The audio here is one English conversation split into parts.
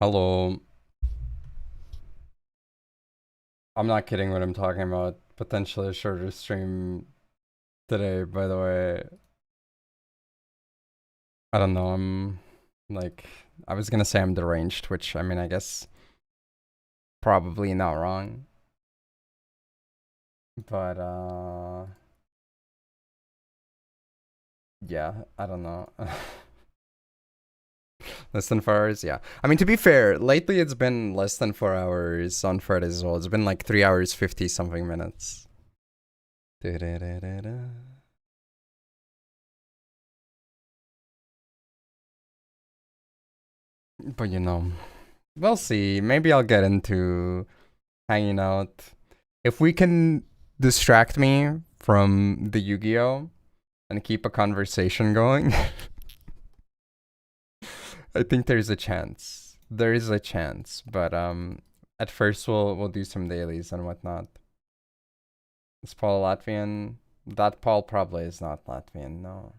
Hello. I'm not kidding when I'm talking about potentially a shorter stream today, by the way. I don't know, I'm like, I was gonna say I'm deranged, which, I mean, I guess probably not wrong. But, yeah, I don't know. Less than 4 hours, yeah. I mean, to be fair, lately it's been less than 4 hours on Fridays as well. It's been like 3 hours, 50 something minutes. Da-da-da-da-da. But you know, we'll see. Maybe I'll get into hanging out. If we can distract me from the Yu-Gi-Oh! And keep a conversation going, I think there's a chance. There is a chance, but at first we'll do some dailies and whatnot. Is Paul Latvian? That Paul probably is not Latvian, no.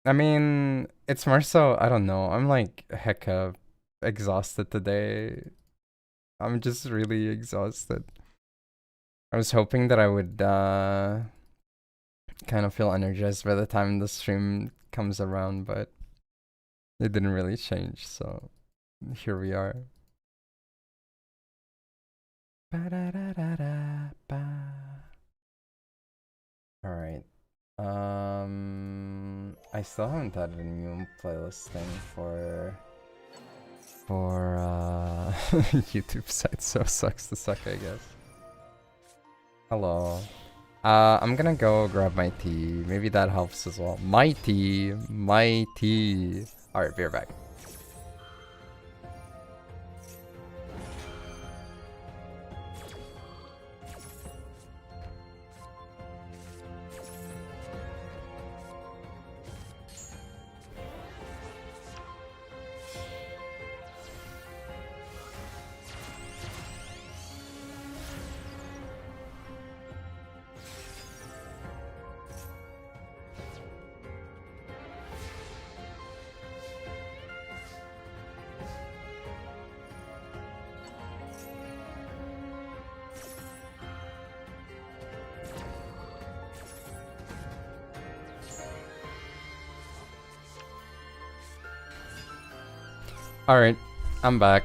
I mean, it's more so, I don't know. I'm like hecka exhausted today. I'm just really exhausted. I was hoping that I would kind of feel energized by the time the stream comes around, but it didn't really change, so here we are. Alright. I still haven't added a new playlist thing for YouTube site, so sucks to suck, I guess. Hello. I'm gonna go grab my tea. Maybe that helps as well. My tea. My tea. Alright, be right back. Alright, I'm back.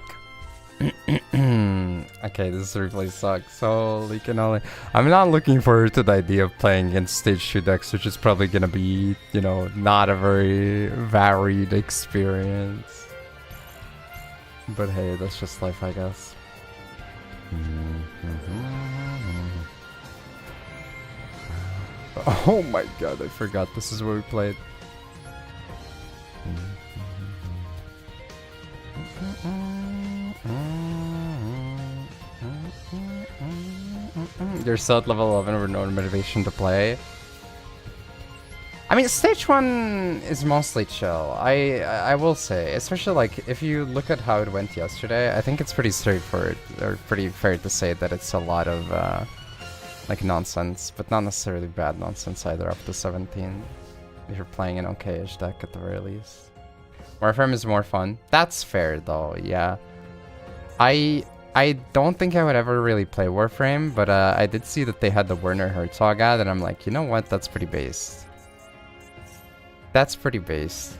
Okay, this replay sucks. Holy cannoli. I'm not looking forward to the idea of playing against stage 2 decks, which is probably gonna be, you know, not a very varied experience. But hey, that's just life, I guess. Oh my god, I forgot this is where we played. You're still at level 11 with no motivation to play. I mean, stage 1 is mostly chill. I will say, especially like if you look at how it went yesterday, I think it's pretty straightforward, or pretty fair to say that it's a lot of like nonsense, but not necessarily bad nonsense either up to 17. If you're playing an okay-ish deck at the very least. Warframe is more fun. That's fair though, yeah. I don't think I would ever really play Warframe, but I did see that they had the Werner Herzog ad, and I'm like, you know what? That's pretty based. That's pretty based.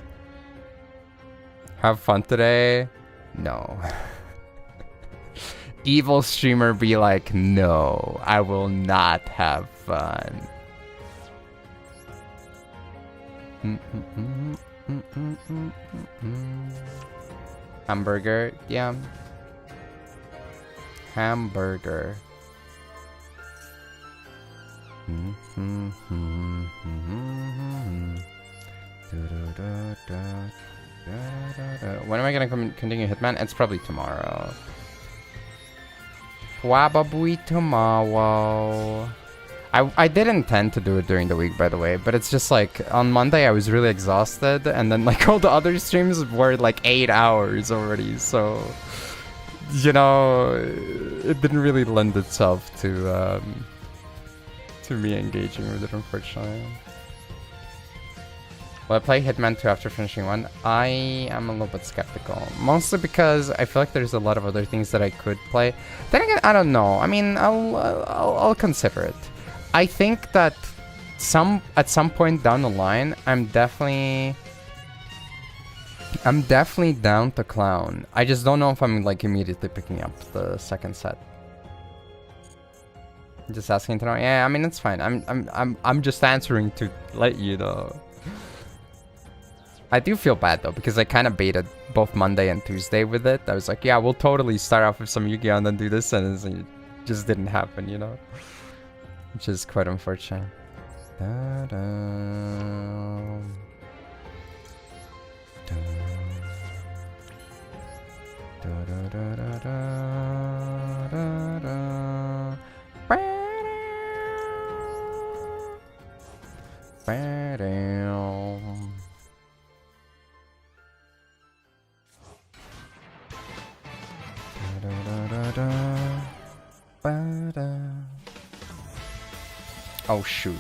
Have fun today? No. Evil streamer be like, no, I will not have fun. Hamburger, yeah. Hamburger. When am I gonna continue Hitman? It's probably tomorrow. Probably tomorrow. I did intend to do it during the week, by the way, but it's just like on Monday I was really exhausted, and then like all the other streams were like 8 hours already, so you know, it didn't really lend itself to me engaging with it, unfortunately. Will I play Hitman 2 after finishing 1? I am a little bit skeptical. Mostly because I feel like there's a lot of other things that I could play. Then again, I don't know. I mean, I'll consider it. I think that at some point down the line, I'm definitely down to clown. I just don't know if I'm like immediately picking up the second set. Just asking to know. Yeah, I mean it's fine. I'm just answering to let you know. I do feel bad though because I kind of baited both Monday and Tuesday with it. I was like, yeah, we'll totally start off with some Yu-Gi-Oh and then do this, and it just didn't happen, you know, which is quite unfortunate. Da-da. Oh shoot.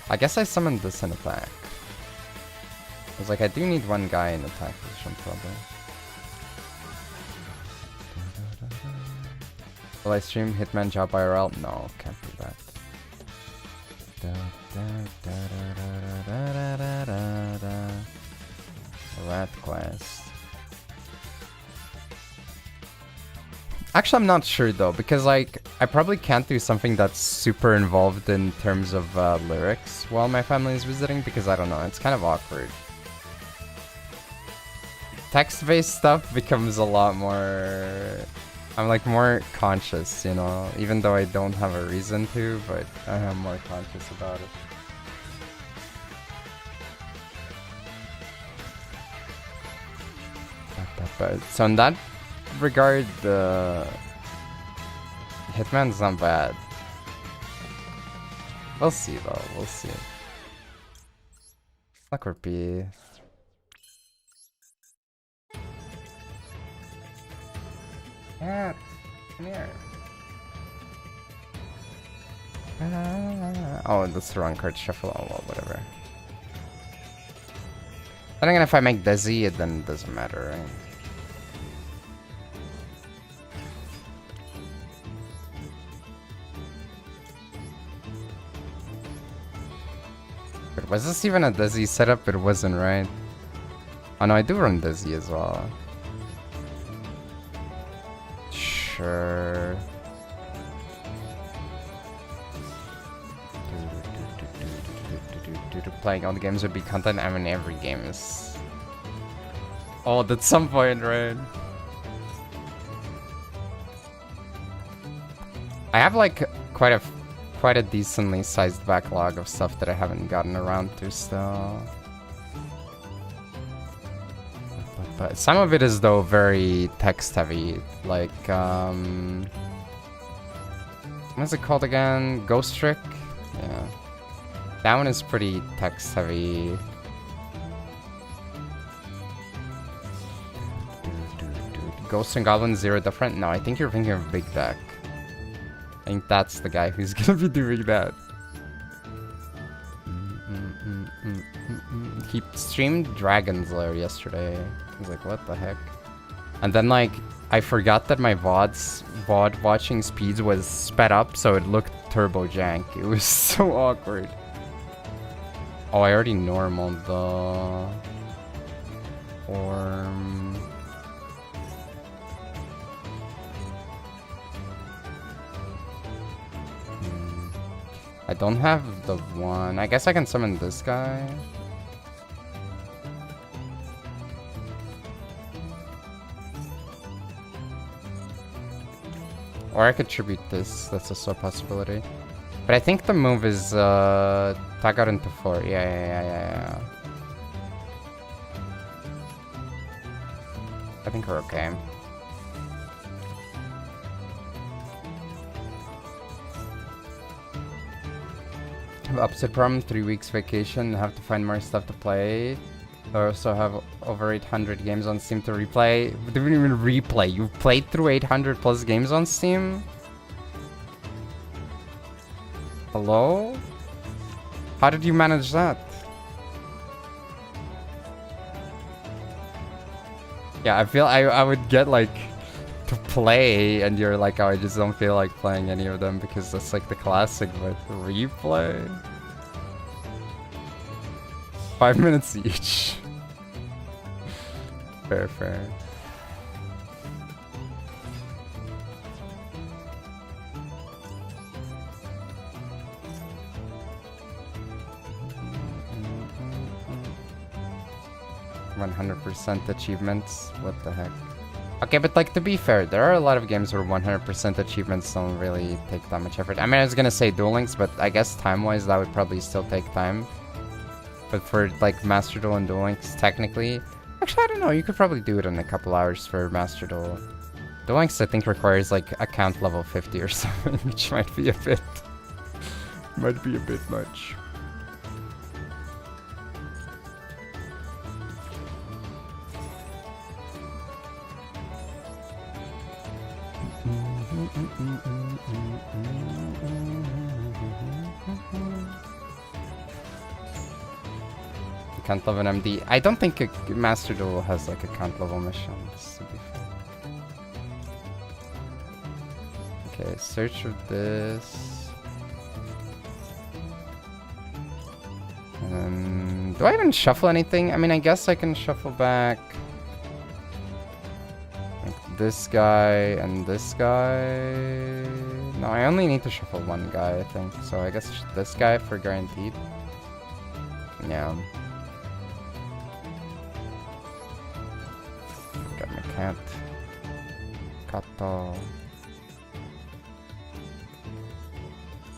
I guess I summoned this in attack. I was like, I do need one guy in attack position probably. Will I stream Hitman Job IRL? No, can't do that. Rat quest. Actually, I'm not sure though, because like I probably can't do something that's super involved in terms of lyrics while my family is visiting, because I don't know, it's kind of awkward. Text-based stuff becomes a lot more... I'm like more conscious, you know, even though I don't have a reason to, but I am more conscious about it. So in that regard, Hitman's not bad. We'll see though, we'll see. Luck repeat. Yeah, come here. Oh, that's the wrong card shuffle. Oh well, whatever. Then again, if I make Desi, it then doesn't matter, right? But was this even a Desi setup? It wasn't, right? Oh no, I do run Desi as well. Sure. Playing all the games would be content. I mean, every game is old at some point, right? I have like quite a decently sized backlog of stuff that I haven't gotten around to still. But some of it is though very text heavy, like what's it called again? Ghost Trick? Yeah. That one is pretty text heavy. Ghost and Goblin Zero different? No, I think you're thinking of Big Deck. I think that's the guy who's gonna be doing that. He streamed Dragon's Lair yesterday. I was like, what the heck? And then like, I forgot that my VOD watching speeds was sped up, so it looked turbo jank. It was so awkward. Oh, I already normaled the Orm. I don't have the one. I guess I can summon this guy. Or I could tribute this. That's also a possibility. But I think the move is tag out into 4. Yeah. I think we're okay. Upset problem, 3 weeks vacation, have to find more stuff to play. I also have over 800 games on Steam to replay. We didn't even replay. You've played through 800 plus games on Steam? Hello? How did you manage that? Yeah, I feel I would get like to play and you're like, oh, I just don't feel like playing any of them because that's like the classic, but replay? 5 minutes each. Fair, fair. %, achievements? What the heck? Okay, but like to be fair, there are a lot of games where 100% achievements don't really take that much effort. I mean, I was gonna say Duel Links, but I guess time-wise that would probably still take time. But for like Master Duel and Duel Links, technically... Actually, I don't know, you could probably do it in a couple hours for Master Duel. Duel Links, I think, requires like account level 50 or something, which might be a bit... might be a bit much. Account level MD. I don't think a Master Duel has like account level missions, to be fair. Okay, search for this. And then, do I even shuffle anything? I mean, I guess I can shuffle back like this guy and this guy. No, I only need to shuffle one guy, I think. So I guess this guy for guaranteed. Yeah. Got my cat. Kato.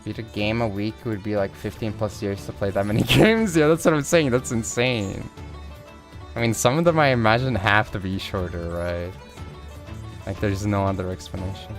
Beat a game a week would be like 15 plus years to play that many games? Yeah, that's what I'm saying. That's insane. I mean, some of them I imagine have to be shorter, right? Like, there's no other explanation.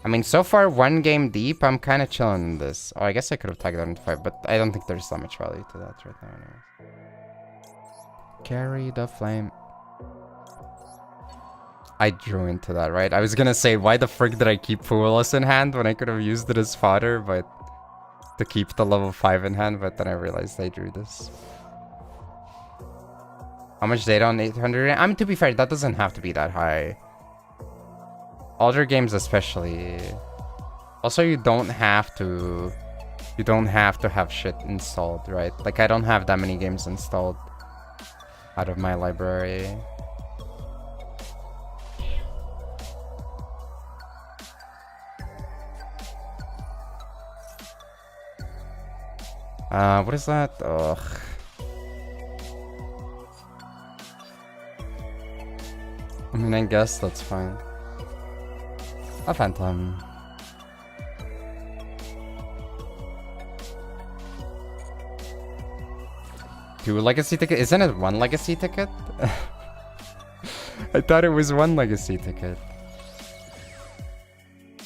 I mean, so far, one game deep, I'm kind of chilling in this. Oh, I guess I could have tagged out into 5, but I don't think there's that much value to that right now. Anyways. Carry the flame. I drew into that, right? I was gonna say, why the frick did I keep Foolus in hand when I could have used it as fodder, but to keep the level 5 in hand, but then I realized I drew this. How much data on 800? I mean, to be fair, that doesn't have to be that high. Older games especially. Also, you don't have to have shit installed, right? Like, I don't have that many games installed out of my library. What is that? Ugh. I mean, I guess that's fine. A phantom. Two legacy ticket? Isn't it one legacy ticket? I thought it was one legacy ticket.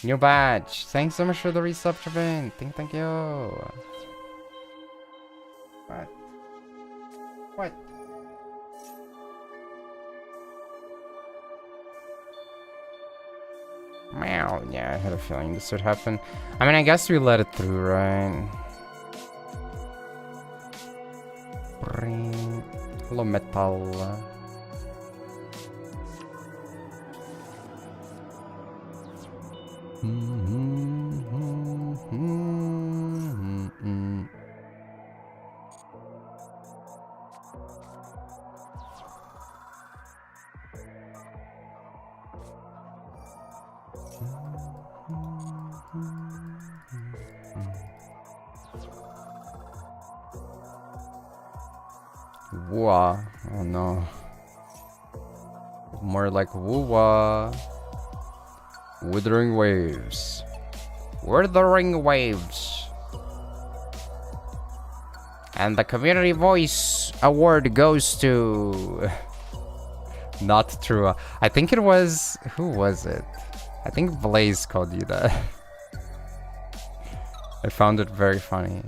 New badge. Thanks so much for the resub, Trevin. Thank you. What? What? Meow. Yeah, I had a feeling this would happen. I mean, I guess we let it through, right? Hello, metal. Woo-ah. Oh no. More like woo-ah. Withering waves. Withering waves. And the Community Voice Award goes to Not true. I think it was... Who was it? I think Blaze called you that. I found it very funny.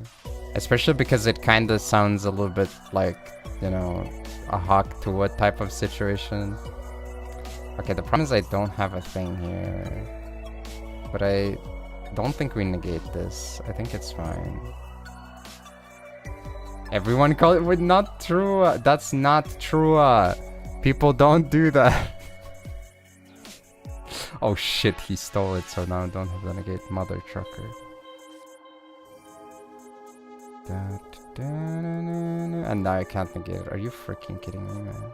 Especially because it kind of sounds a little bit like, you know, a Hawk to what type of situation. Okay, the problem is I don't have a thing here. But I don't think we negate this. I think it's fine. Everyone call it with not true. That's not true. People don't do that. Oh shit, he stole it, so now I don't have to negate mother trucker. And now I can't negate it. Are you freaking kidding me, man?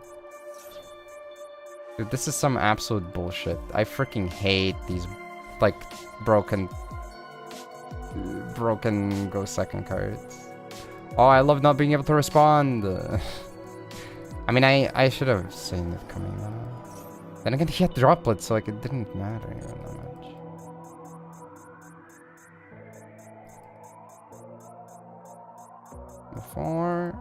Dude, this is some absolute bullshit. I freaking hate these, like, broken go second cards. Oh, I love not being able to respond. I mean, I should have seen it coming now. Then again, he had droplets, so like it didn't matter even that much. Before.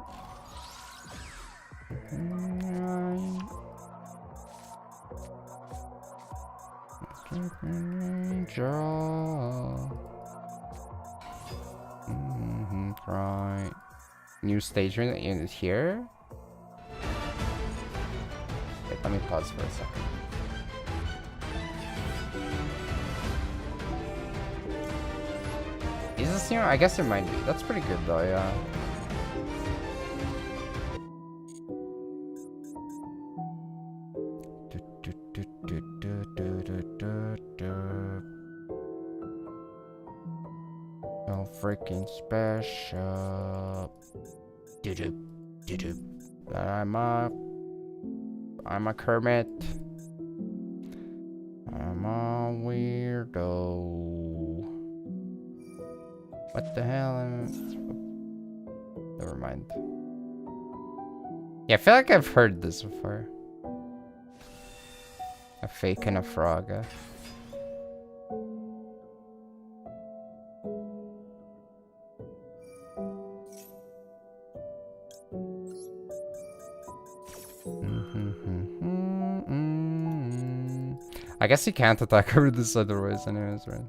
Right. New stage in here. Wait, let me pause for a second. Is this new? I guess it might be. That's pretty good though, yeah. So freaking special. I'm a Kermit. I'm a weirdo. What the hell? Never mind. Yeah, I feel like I've heard this before. A fake and a frog. I guess he can't attack her with this otherwise anyways, right?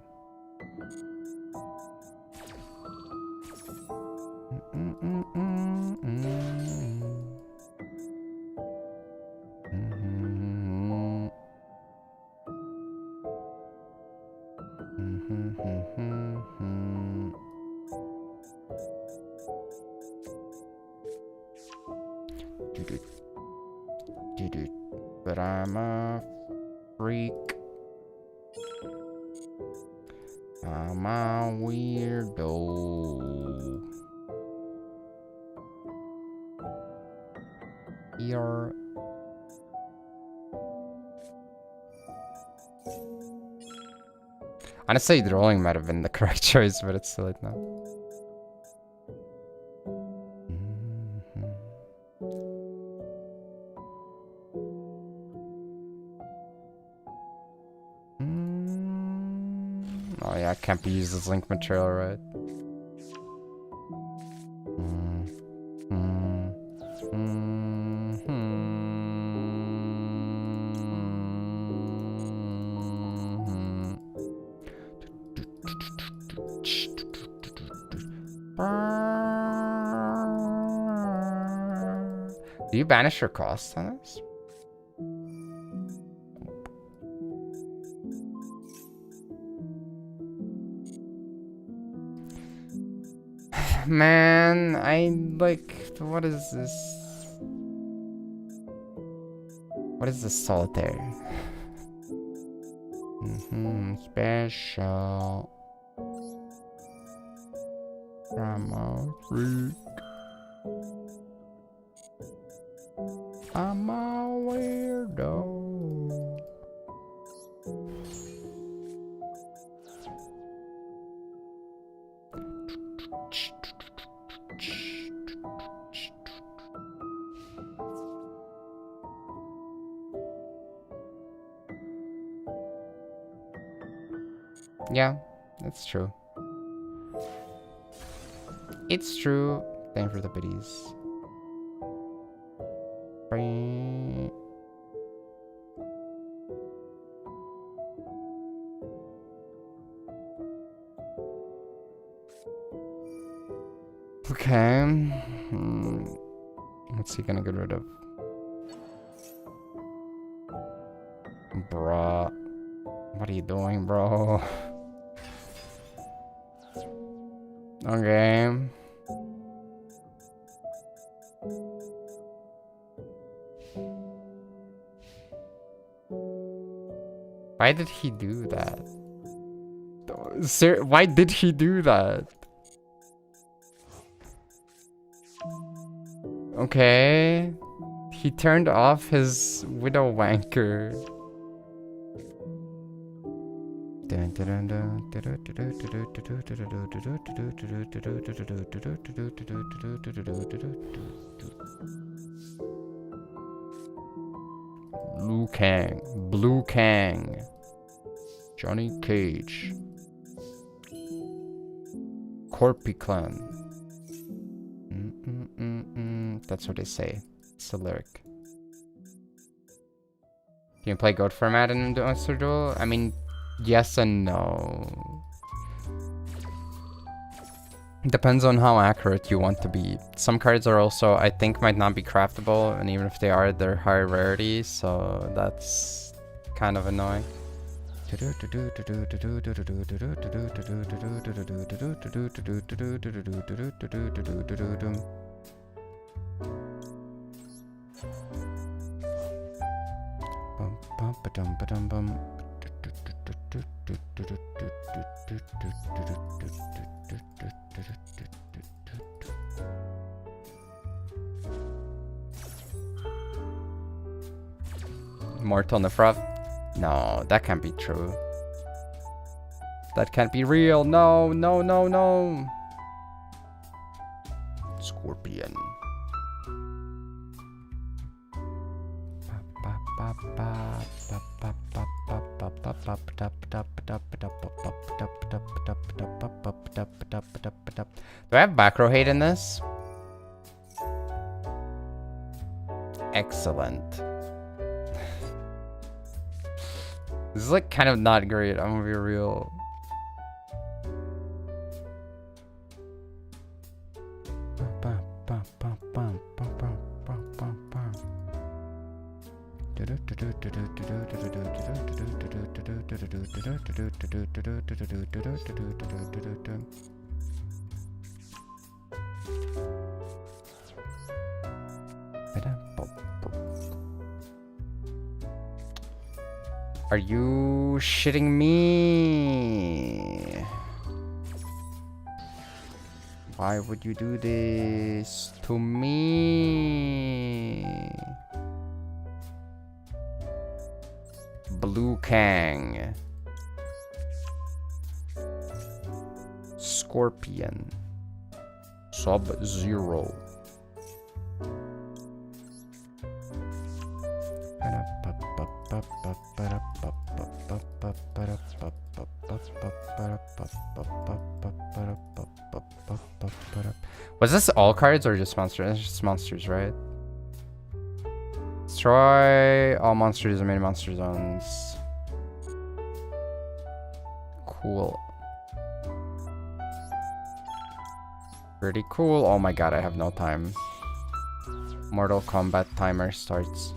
But I'm a freak. I'm a weirdo. You're... Honestly, the rolling might have been the correct choice, but it's too late now. Oh yeah, can't be used as link material, right? Do you banish your costs on this? Man, I like... What is this? What is this solitaire? Special. I'm a freak. I'm a weirdo. Yeah, that's true. It's true. Thank you for the biddies. Okay. What's he gonna get rid of? Bruh. What are you doing, bro? Okay. Why did he do that? Sir, why did he do that? Okay. He turned off his widow wanker. Liu Kang, Blue Kang, Johnny Cage, Corpy Clan. That's what they say. It's the lyric. Can you play goat format in Monster Duel? I mean, yes and no. Depends on how accurate you want to be. Some cards are also, I think, might not be craftable, and even if they are, they're high rarity, so that's kind of annoying. Mortal Nefra? No, that can't be true. That can't be real. No, no, no, no. Scorpion. Do I have back row hate in this? Excellent. This is like kind of not great, I'm gonna be real. Are you shitting me? Why would you do this to me? Blue Kang. Scorpion. Sub-Zero. Was this all cards or just monsters? It's just monsters, right? Destroy all monsters and mini monster zones. Cool. Pretty cool. Oh my god, I have no time. Mortal Kombat timer starts.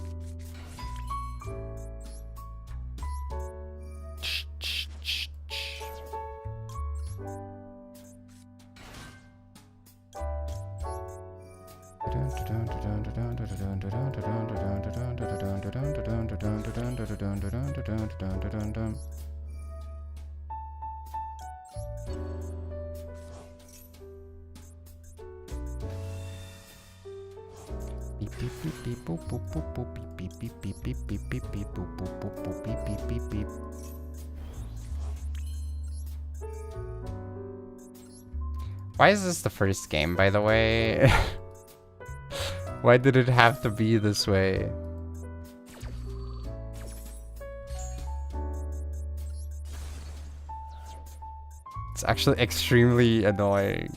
Why is this the first game, by the way? Why did it have to be this way? It's actually extremely annoying.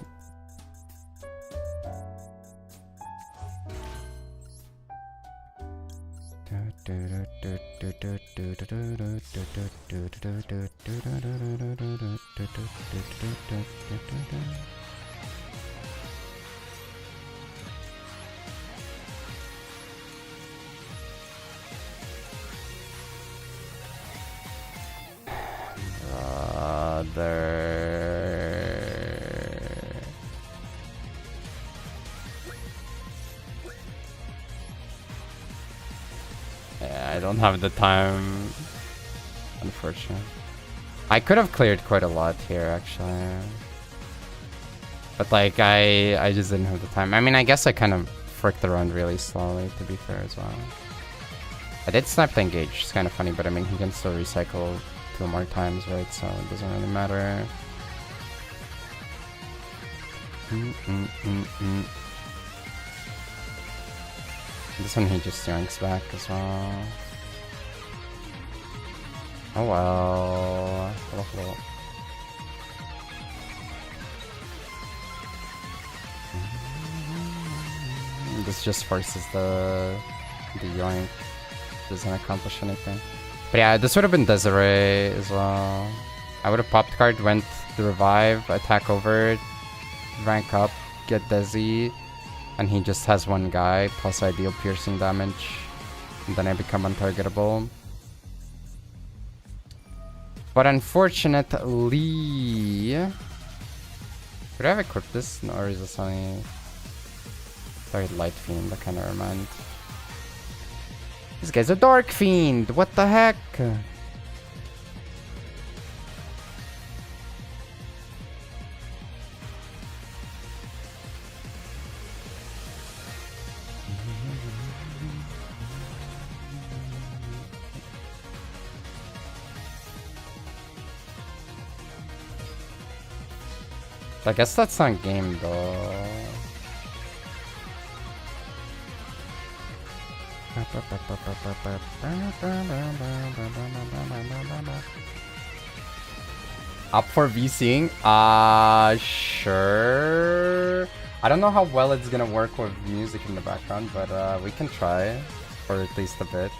Yeah, I don't have the time. Unfortunately. I could have cleared quite a lot here, actually. But, like, I just didn't have the time. I mean, I guess I kind of fricked around really slowly, to be fair, as well. I did snap the engage, it's kind of funny, but I mean, he can still recycle 2 more times, right? So it doesn't really matter. This one he just yanks back as well. Oh well. Hello. This just forces the yoink. Doesn't accomplish anything. But yeah, this would have been Desiree as well. I would have popped card, went to revive, attack over, rank up, get Desi, and he just has one guy plus I deal piercing damage, and then I become untargetable. But unfortunately, could I have equipped this? No, or is this only Sorry, Light Fiend? That kind of remind. This guy's a Dark Fiend. What the heck? I guess that's not game though. Up for VCing? Sure. I don't know how well it's gonna work with music in the background, but we can try. For at least a bit.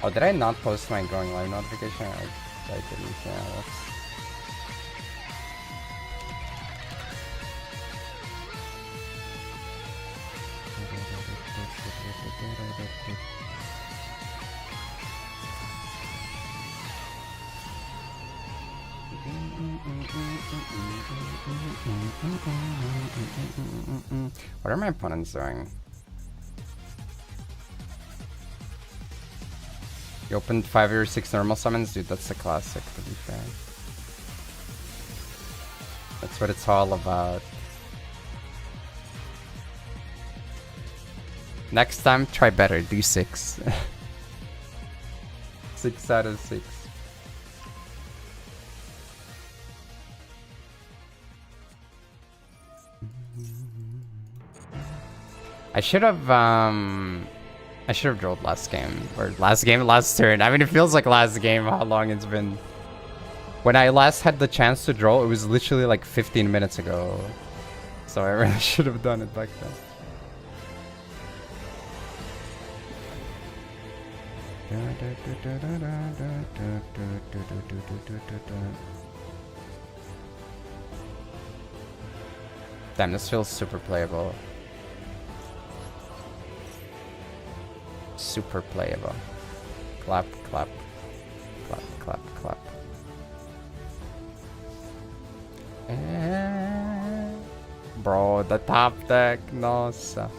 Oh, did I not post my going live notification? I didn't. Yeah, that's... What are my opponents doing? You opened 5 or 6 normal summons? Dude, that's a classic, to be fair. That's what it's all about. Next time, try better. Do 6. 6 out of 6. I should have drilled last game. Or last turn. I mean, it feels like last game, how long it's been. When I last had the chance to draw, it was literally like 15 minutes ago. So I really should have done it back then. Damn, this feels super playable. Super playable. Clap, clap. Clap, clap, clap. Bro, the top deck, no sir.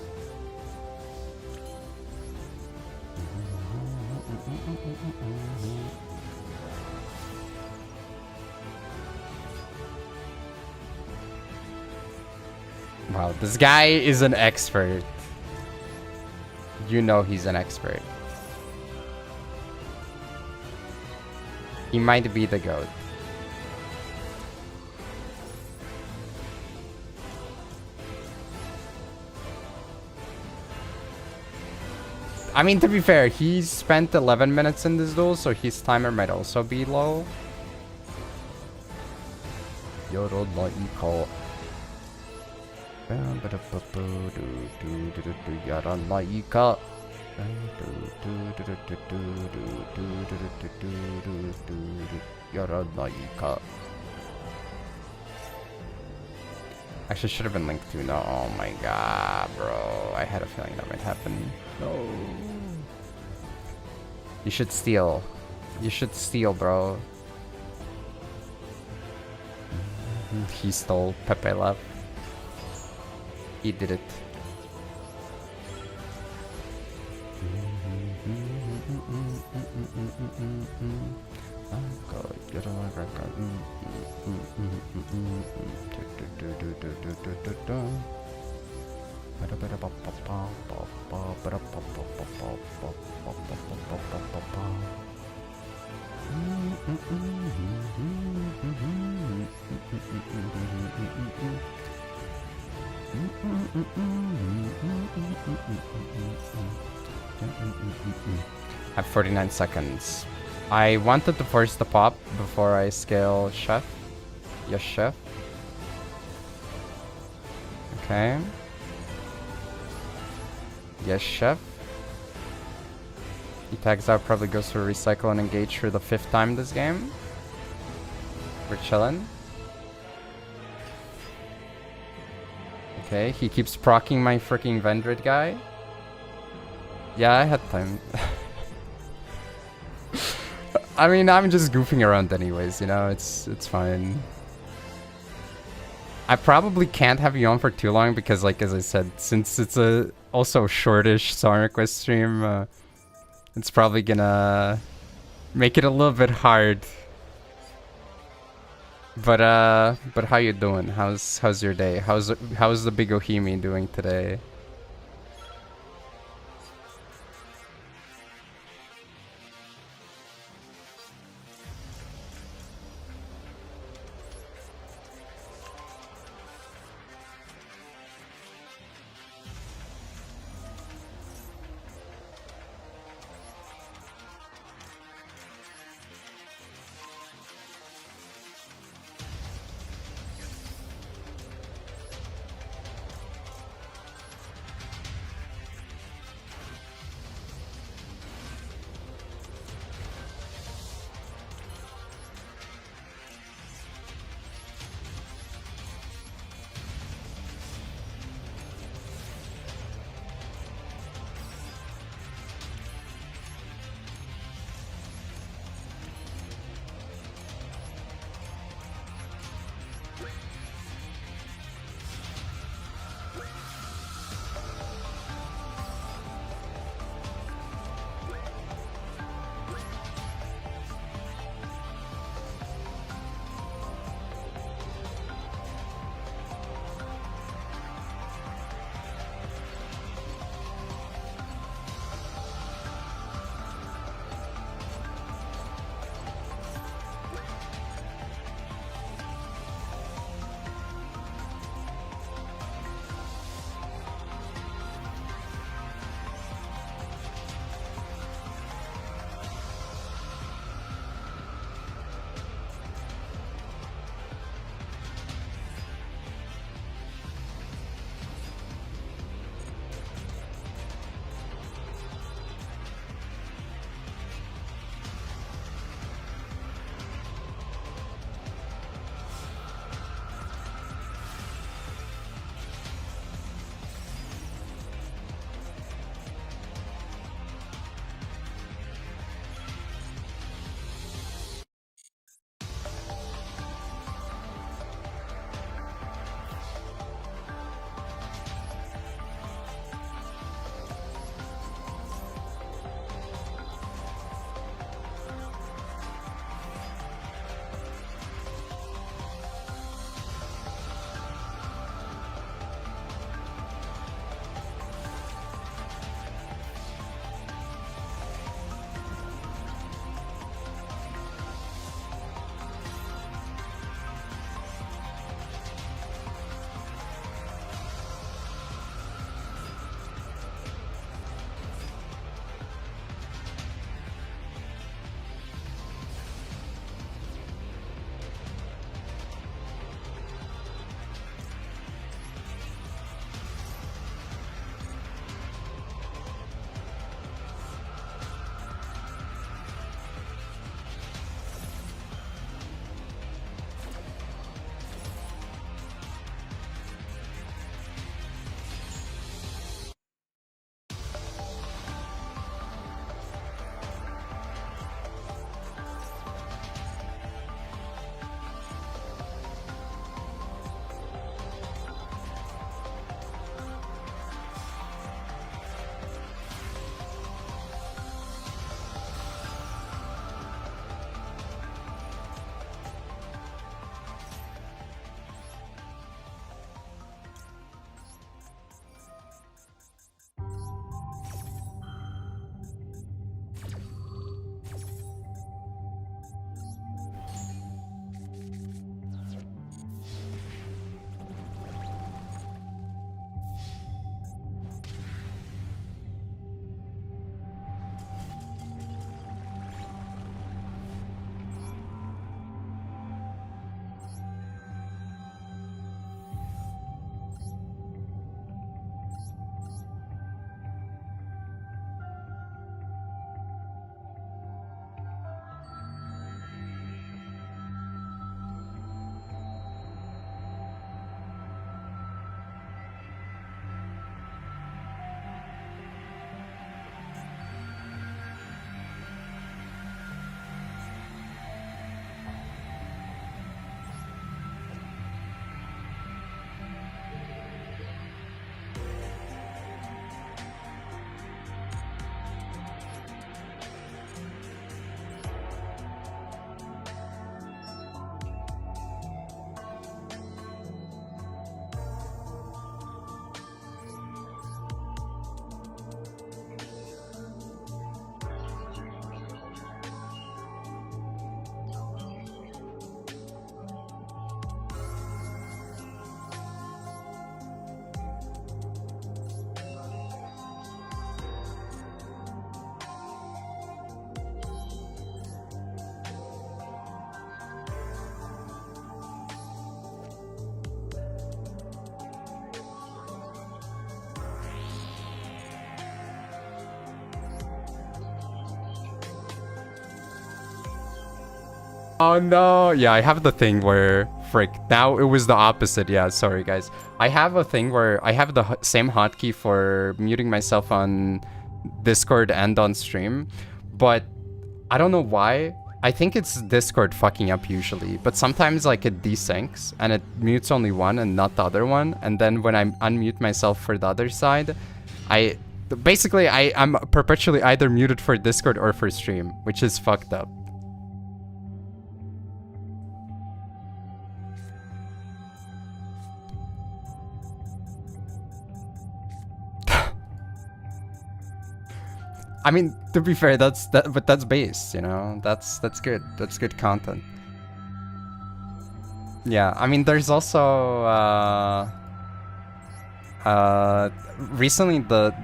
Wow, this guy is an expert. You know he's an expert. He might be the GOAT. I mean, to be fair, he spent 11 minutes in this duel, so his timer might also be low. Actually, should have been linked to. No, oh my god, bro. I had a feeling that might happen. No. You should steal. You should steal, bro. He stole Pepe Love. He did it. I have 49 seconds. I wanted to force the pop before I scale Chef. Yes, Chef. Okay. Yes, Chef. He tags out, probably goes for recycle and engage for the 5th time this game. We're chillin'. Okay, he keeps proccing my freaking Vendred guy. Yeah, I had time. I mean, I'm just goofing around anyways, you know, it's fine. I probably can't have you on for too long because, like, as I said, since it's a also shortish Song Request stream, it's probably gonna make it a little bit hard. But how you doing? How's your day? How's the big Ohimi doing today? Oh no, yeah, I have the thing where, frick, now it was the opposite. Yeah, sorry guys. I have a thing where I have the same hotkey for muting myself on Discord and on stream, but I don't know why. I think it's Discord fucking up usually, but sometimes like it desyncs and it mutes only one and not the other one, and then when I unmute myself for the other side, I'm perpetually either muted for Discord or for stream, which is fucked up. I mean, to be fair, but that's base, you know. That's good. That's good content. Yeah, I mean, there's also recently the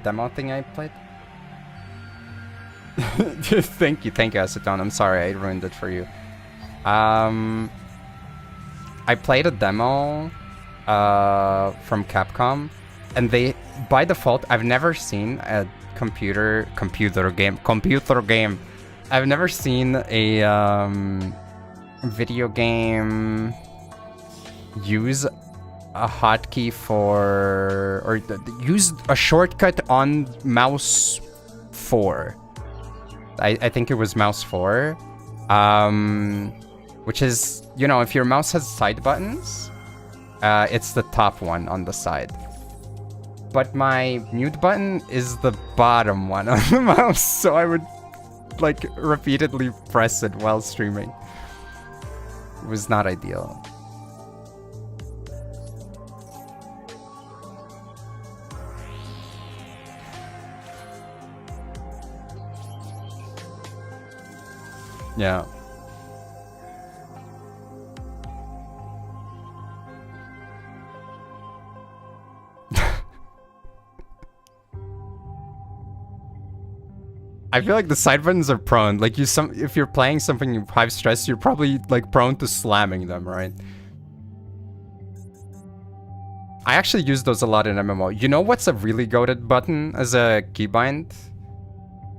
demo thing I played. Thank you, Acetone. I'm sorry I ruined it for you. I played a demo from Capcom, and they, by default, I've never seen a computer game. I've never seen a video game use a hotkey for, or use a shortcut on mouse 4. I think it was mouse 4, which is, you know, if your mouse has side buttons, it's the top one on the side. But my mute button is the bottom one on the mouse, so I would like repeatedly press it while streaming. It was not ideal. Yeah. I feel like the side buttons are prone. Like if you're playing something you have stress, you're probably like prone to slamming them, right? I actually use those a lot in MMO. You know what's a really goated button as a keybind?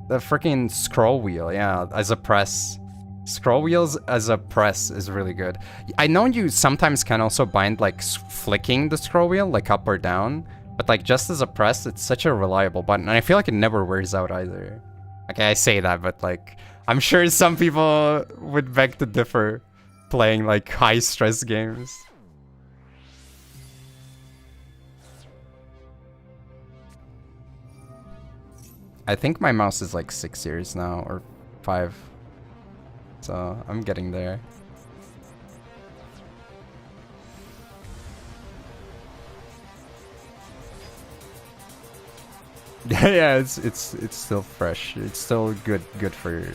The freaking scroll wheel, yeah, as a press. Scroll wheels as a press is really good. I know you sometimes can also bind like flicking the scroll wheel, like up or down, but like just as a press, it's such a reliable button, and I feel like it never wears out either. Okay, I say that, but like, I'm sure some people would beg to differ playing like high stress games. I think my mouse is like 6 years now, or 5. So I'm getting there. Yeah, it's still fresh. It's still good for it.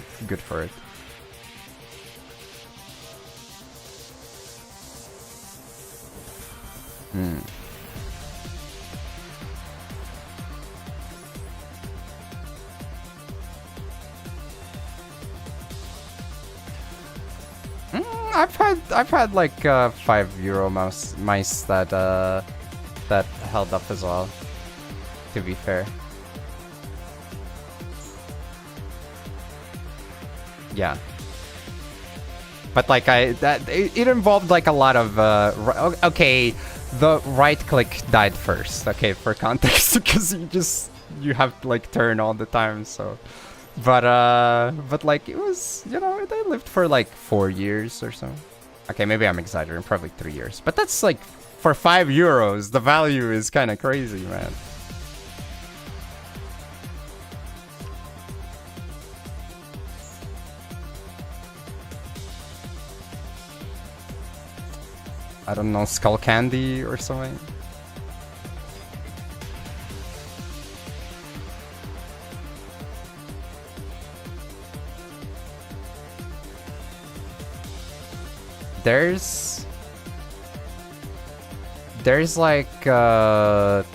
I've had like €5 mice that held up as well, to be fair. Yeah. But like it involved like a lot of okay, the right click died first, okay, for context, because you have to like turn all the time, so but like it was, you know, they lived for like 4 years or so. Okay, maybe I'm exaggerating, probably 3 years, but that's like for €5, the value is kind of crazy, man. I don't know, Skull Candy or something. There's like $30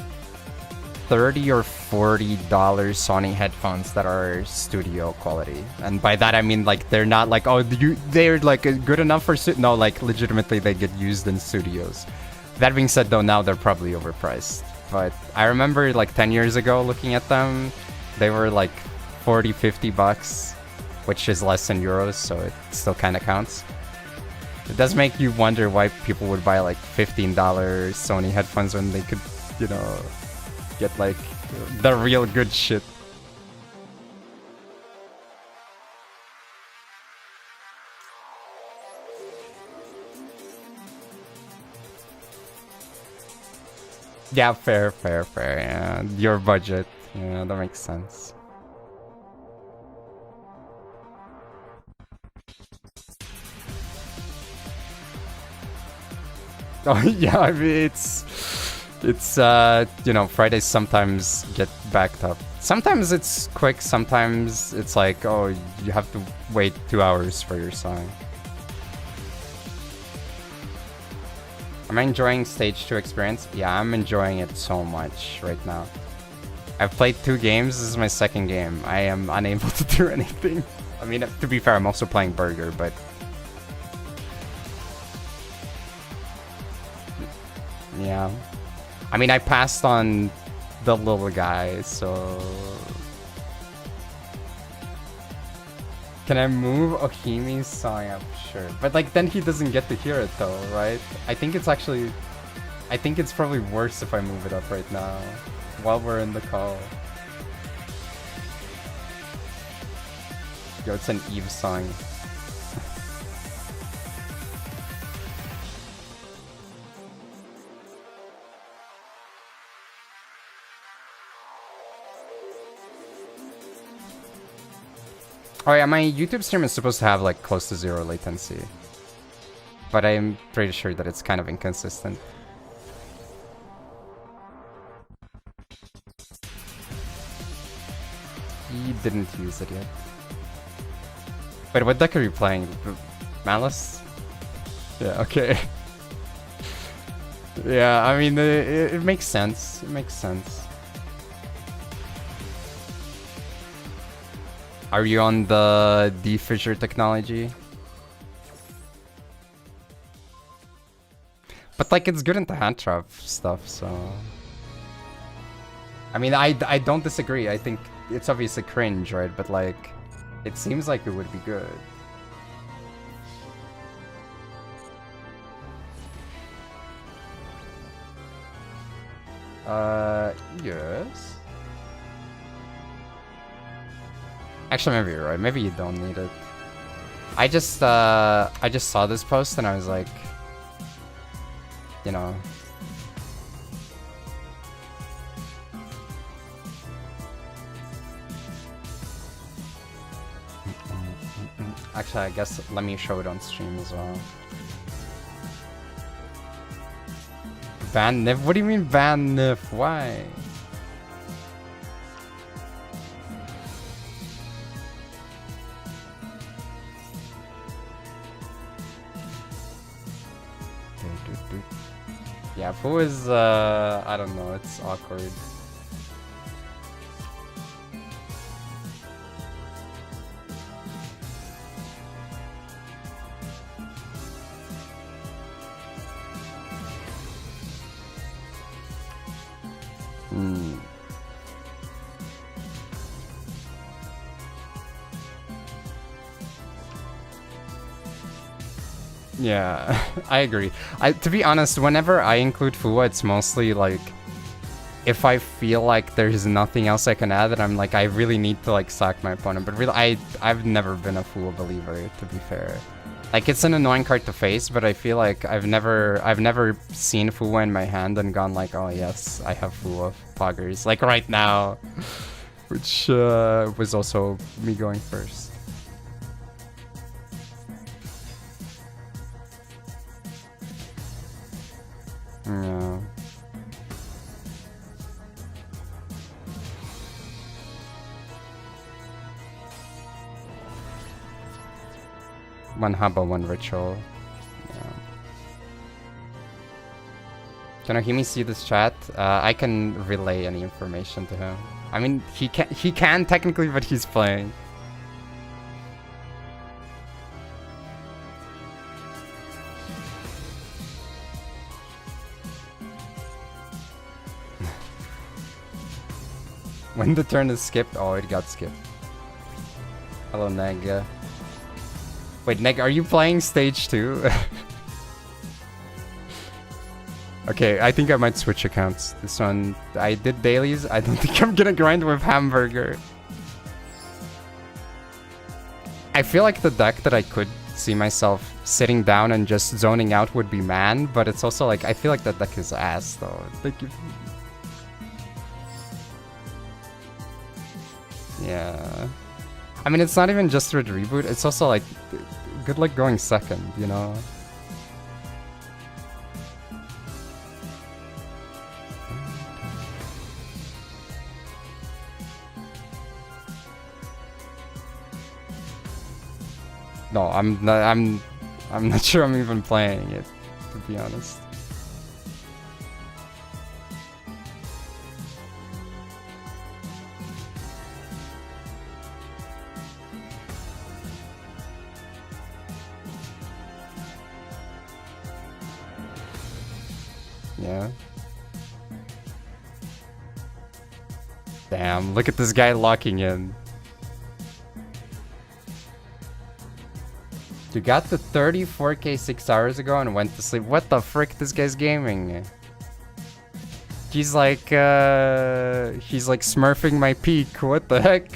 or $40 Sony headphones that are studio quality, and by that I mean like they're not like, oh, they're like good enough for no, like legitimately they get used in studios. That being said, though, now they're probably overpriced, but I remember like 10 years ago looking at them, they were like $40-50, which is less than euros, so it still kind of counts. It does make you wonder why people would buy like $15 Sony headphones when they could, you know, get like the real good shit. Yeah, fair. Yeah, your budget. Yeah, that makes sense. Oh yeah, I mean it's you know, Fridays sometimes get backed up. Sometimes it's quick, sometimes it's like, oh, you have to wait 2 hours for your song. Am I enjoying stage 2 experience? Yeah, I'm enjoying it so much right now. I've played 2 games, this is my 2nd game. I am unable to do anything. I mean, to be fair, I'm also playing Burger, but... yeah. I mean, I passed on the little guy, so... Can I move Ohimi's song up? Sure. But like, then he doesn't get to hear it though, right? I think it's actually... I think it's probably worse if I move it up right now, while we're in the call. Yo, it's an Eve song. Oh yeah, my YouTube stream is supposed to have like close to 0 latency. But I'm pretty sure that it's kind of inconsistent. He didn't use it yet. Wait, what deck are you playing? Malice? Yeah, okay. Yeah, I mean, it makes sense. It makes sense. Are you on the defissure technology? But like, it's good into hand trap stuff, so... I mean, I don't disagree. I think it's obviously cringe, right? But like, it seems like it would be good. Yes. Actually, maybe you're right. Maybe you don't need it. I just saw this post and I was like, you know. Actually, I guess let me show it on stream as well. Van Nif? What do you mean Van Nif? Why? Yeah, Fu is, I don't know, it's awkward. Yeah, I agree. To be honest, whenever I include Fuwa, it's mostly like if I feel like there's nothing else I can add, and I'm like, I really need to like sack my opponent. But really, I've never been a Fuwa believer, to be fair. Like, it's an annoying card to face, but I feel like I've never seen Fuwa in my hand and gone like, oh yes, I have Fuwa poggers. Like right now, which was also me going first. Yeah. One Haba, one Ritual. Yeah. Can Ohimi see this chat? I can relay any information to him. I mean, he can technically, but he's playing. When the turn is skipped, oh, it got skipped. Hello, Neg. Wait, Neg, are you playing stage 2? Okay, I think I might switch accounts. This one, I did dailies. I don't think I'm gonna grind with hamburger. I feel like the deck that I could see myself sitting down and just zoning out would be man, but it's also like, I feel like that deck is ass though. Like, yeah. I mean, it's not even just with reboot, it's also like, good luck going second, you know? No, I'm not sure I'm even playing it, to be honest. Yeah. Damn, look at this guy locking in. You got to 34k 6 hours ago and went to sleep. What the frick? This guy's gaming. He's like smurfing my peak. What the heck?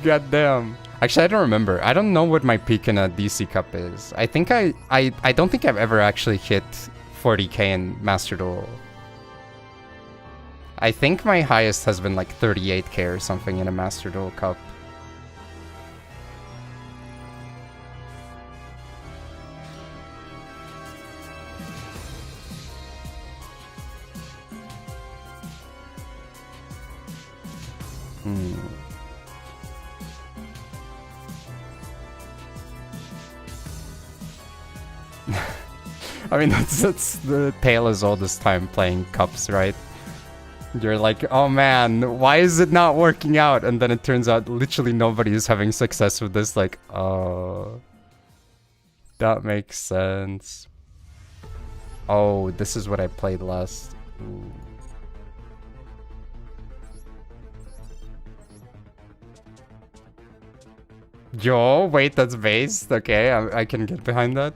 God damn. Actually, I don't remember. I don't know what my peak in a DC Cup is. I think I don't think I've ever actually hit 40k in Master Duel. I think my highest has been like 38k or something in a Master Duel Cup. I mean, that's the tale as old as time playing cups, right? You're like, oh man, why is it not working out? And then it turns out literally nobody is having success with this. Like, oh, that makes sense. Oh, this is what I played last. Ooh. Yo, wait, that's based? Okay, I can get behind that.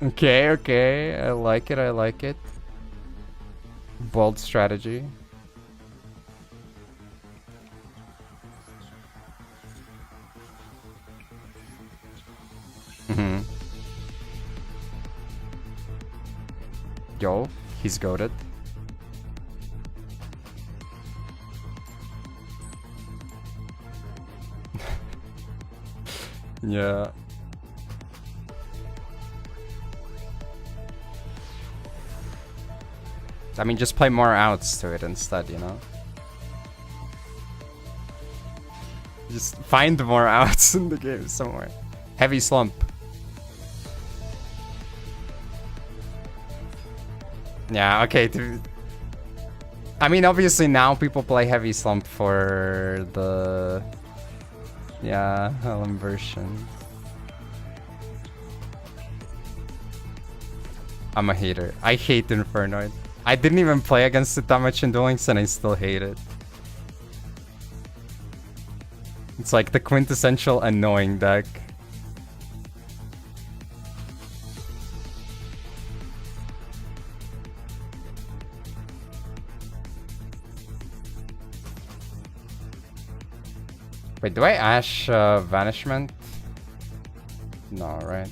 Okay, okay, I like it, I like it. Bold strategy. Mm-hmm. Yo, he's goated. Yeah. I mean, just play more outs to it instead, you know? Just find more outs in the game somewhere. Heavy slump. Yeah, okay, dude. I mean, obviously now people play heavy slump for the... Yeah, LM version. I'm a hater. I hate Infernoid. I didn't even play against it that much in Duel Links and I still hate it. It's like the quintessential annoying deck. Wait, do I Ash Vanishment? No, right?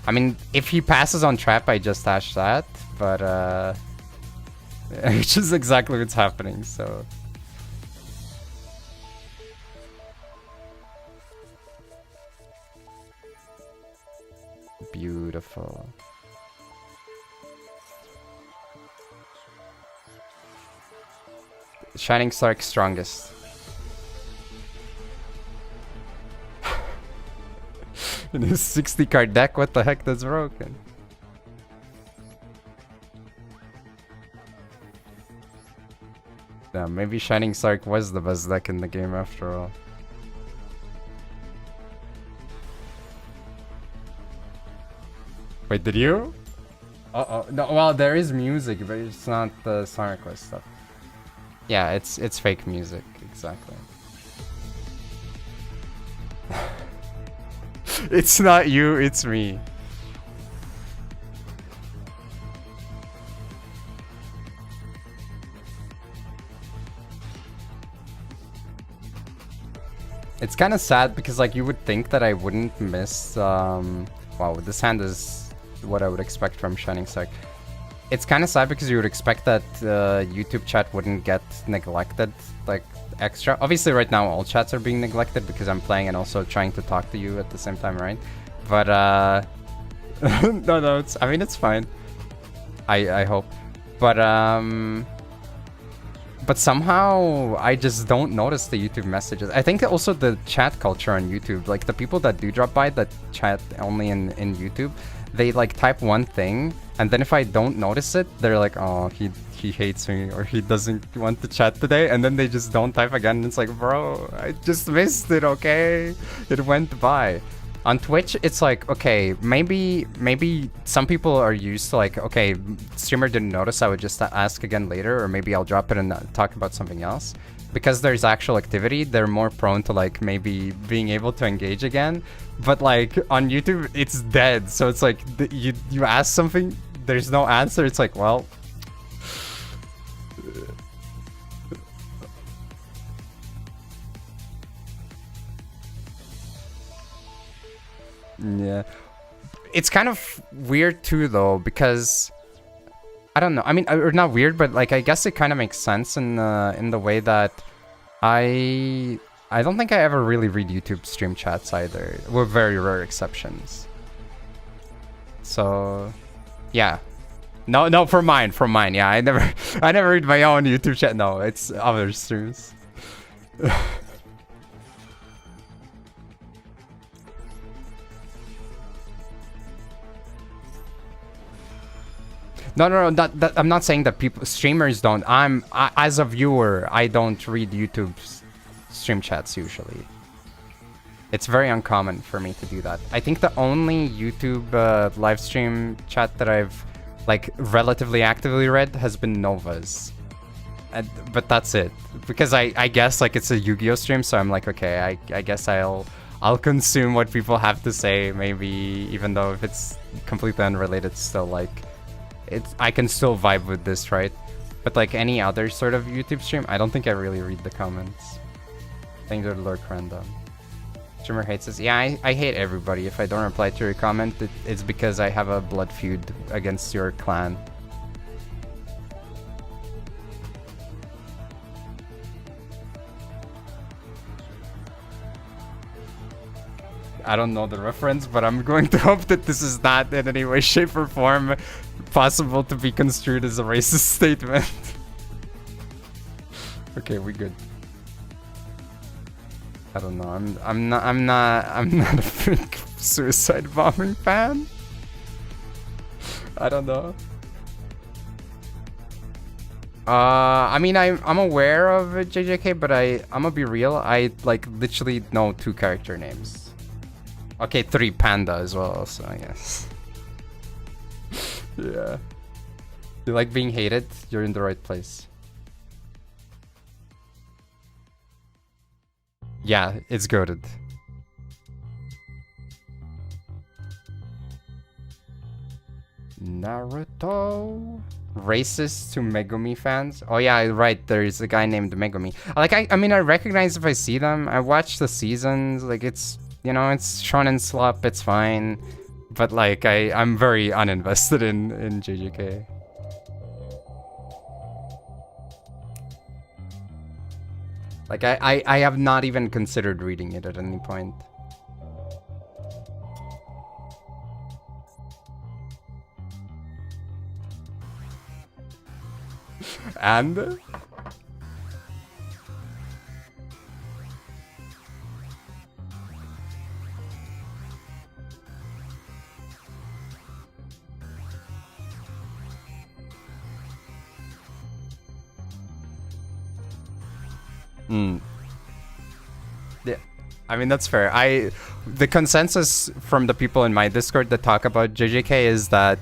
I mean, if he passes on trap, I just Ash that, but which is exactly what's happening, so. Beautiful. Shining Stark strongest. In his 60 card deck, what the heck, that's broken? Yeah, maybe Shining Stark was the best deck in the game after all. Wait, did you? Uh-oh. No, well, there is music, but it's not the song request stuff. Yeah, it's fake music, exactly. It's not you, it's me. It's kind of sad because like you would think that I wouldn't miss wow, this hand is what I would expect from Shining Sec. It's kind of sad because you would expect that YouTube chat wouldn't get neglected like extra. Obviously right now all chats are being neglected because I'm playing and also trying to talk to you at the same time, right? But no, it's, I mean, it's fine. I hope. But somehow I just don't notice the YouTube messages. I think also the chat culture on YouTube, like the people that do drop by that chat only in YouTube, they like type one thing, and then if I don't notice it, they're like, oh, he hates me, or he doesn't want to chat today, and then they just don't type again, and it's like, bro, I just missed it, okay? It went by. On Twitch, it's like, okay, maybe some people are used to like, okay, streamer didn't notice, I would just ask again later, or maybe I'll drop it and talk about something else. Because there's actual activity, they're more prone to like maybe being able to engage again. But like on YouTube, it's dead. So it's like you ask something, there's no answer. It's like, well, yeah. It's kind of weird too though, because I don't know. I mean, or not weird, but like I guess it kind of makes sense in the way that I don't think I ever really read YouTube stream chats either, with very rare exceptions. So, yeah. No, for mine. Yeah, I never read my own YouTube chat. No, it's other streams. No, that I'm not saying that streamers don't. As a viewer, I don't read YouTube stream chats usually. It's very uncommon for me to do that. I think the only YouTube live stream chat that I've like relatively actively read has been Nova's. But that's it. Because I guess like it's a Yu-Gi-Oh stream, so I'm like, okay, I guess I'll consume what people have to say, maybe, even though if it's completely unrelated, still like I can still vibe with this, right? But like any other sort of YouTube stream, I don't think I really read the comments. I think they're lurk random. Streamer hates us. Yeah, I hate everybody. If I don't reply to your comment, it's because I have a blood feud against your clan. I don't know the reference, but I'm going to hope that this is not in any way, shape, or form possible to be construed as a racist statement. Okay, we good. I don't know. I'm not a big suicide bombing fan. I don't know. I mean, I'm aware of JJK, but I'm gonna be real. I like literally know 2 character names. Okay, 3 Panda as well, so I guess. Yeah. You like being hated? You're in the right place. Yeah, it's goated. Naruto. Racist to Megumi fans? Oh yeah, right, there's a guy named Megumi. Like, I mean, I recognize if I see them. I watch the seasons, like it's, you know, it's shonen slop, it's fine. But like, I'm very uninvested in JJK. Like, I have not even considered reading it at any point. And? Yeah. I mean, that's fair. The consensus from the people in my Discord that talk about JJK is that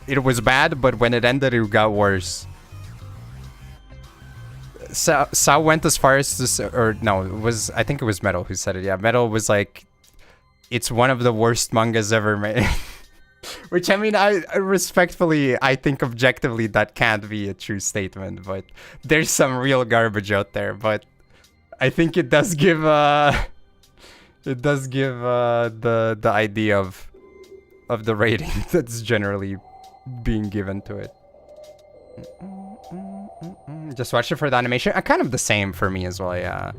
it was bad, but when it ended, it got worse. Sao went as far as to say, or no, I think it was Metal who said it. Yeah, Metal was like, it's one of the worst mangas ever made. Which, I mean, I respectfully, I think objectively that can't be a true statement, but there's some real garbage out there. But I think it does give the idea of the rating that's generally being given to it. Just watch it for the animation. Kind of the same for me as well, yeah.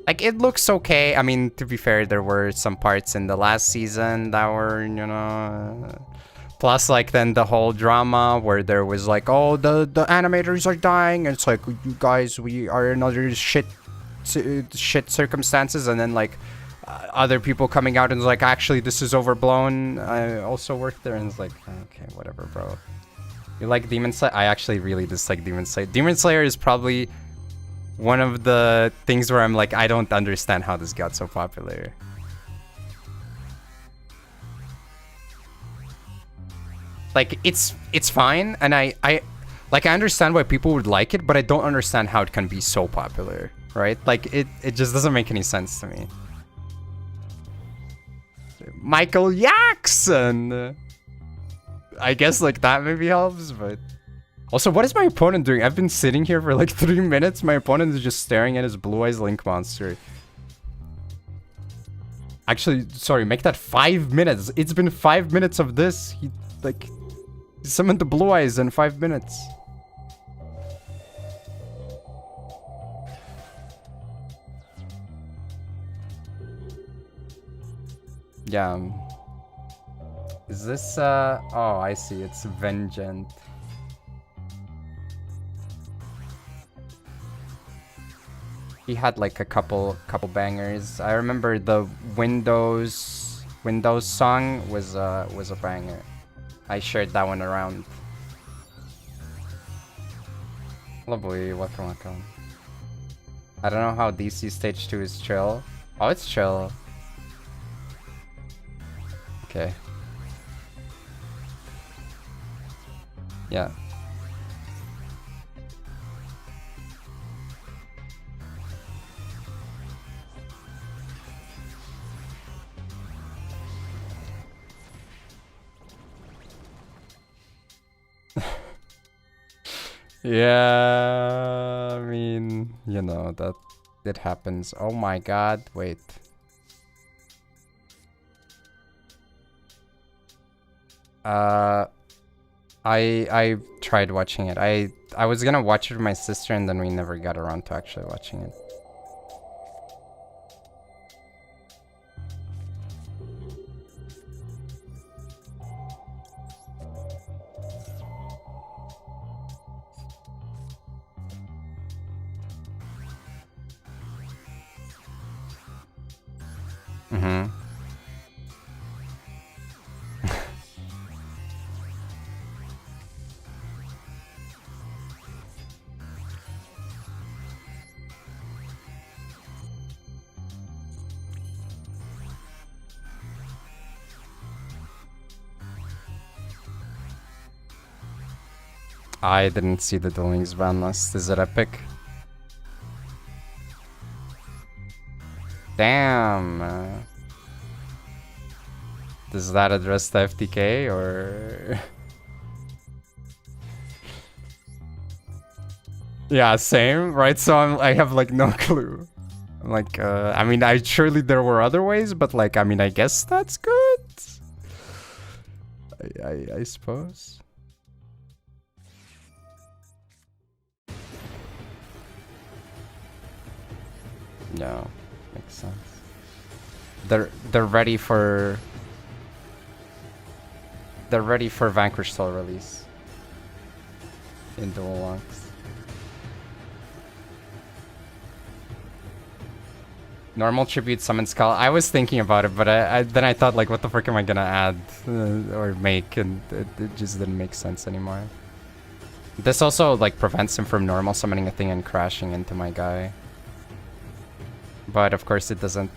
Like, it looks okay. I mean, to be fair, there were some parts in the last season that were, you know... Plus, like, then the whole drama where there was like, oh, the animators are dying. And it's like, you guys, we are in other shit circumstances. And then, like, other people coming out and it's like, actually, this is overblown. I also worked there. And it's like, okay, whatever, bro. You like Demon Slayer? I actually really dislike Demon Slayer. Demon Slayer is probably one of the things where I'm like, I don't understand how this got so popular. Like, it's fine, and I understand why people would like it, but I don't understand how it can be so popular, right? Like, it just doesn't make any sense to me. Michael Jackson! I guess, like, that maybe helps, but... Also, what is my opponent doing? I've been sitting here for, like, 3 minutes. My opponent is just staring at his Blue Eyes Link monster. Actually, sorry, make that 5 minutes. It's been 5 minutes of this. He summoned the Blue Eyes in 5 minutes. Yeah. Is this, oh, I see. It's Vengeant. He had, like, a couple bangers. I remember the Windows song was a banger. I shared that one around. Lovely, welcome. I don't know how DC Stage 2 is chill. Oh, it's chill. Okay. Yeah. Yeah, I mean, you know, that it happens. Oh my god, wait. I tried watching it. I was gonna watch it with my sister and then we never got around to actually watching it. Mm-hmm. I didn't see the Duel Links ban list. Is it epic? Damn. Does that address the FTK or? Yeah, same, right? So I have like no clue. Like, I mean, surely there were other ways, but like, I mean, I guess that's good. I suppose. No, makes sense. They're ready for Vanquish Soul release in Duel Links. Normal tribute summon skull. I was thinking about it, but then I thought like, what the frick am I gonna add or make, and it just didn't make sense anymore. This also like prevents him from normal summoning a thing and crashing into my guy. But of course it doesn't.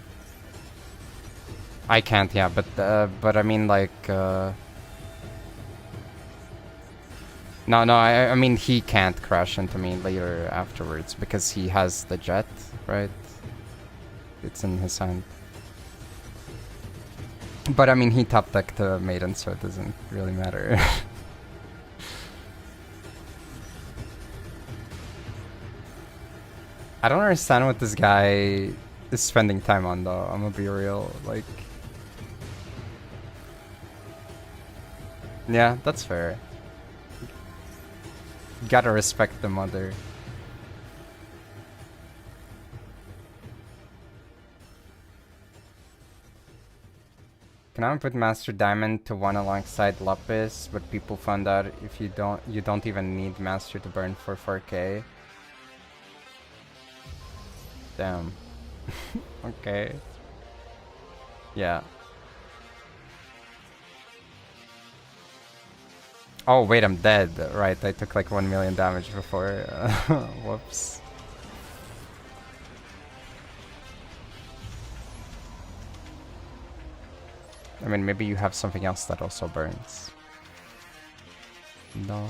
I can't, yeah, but I mean like no, I mean he can't crash into me later afterwards because he has the jet, right? It's in his hand. But I mean he top decked the maiden, so it doesn't really matter. I don't understand what this guy is spending time on though, I'm gonna be real, like... Yeah, that's fair. Gotta respect the mother. Can I put Master Diamond to 1 alongside Lapis, but people found out if you don't even need Master to burn for 4k. Damn. Okay. Yeah. Oh wait, I'm dead. Right, I took like 1 million damage before. Whoops. I mean, maybe you have something else that also burns. No.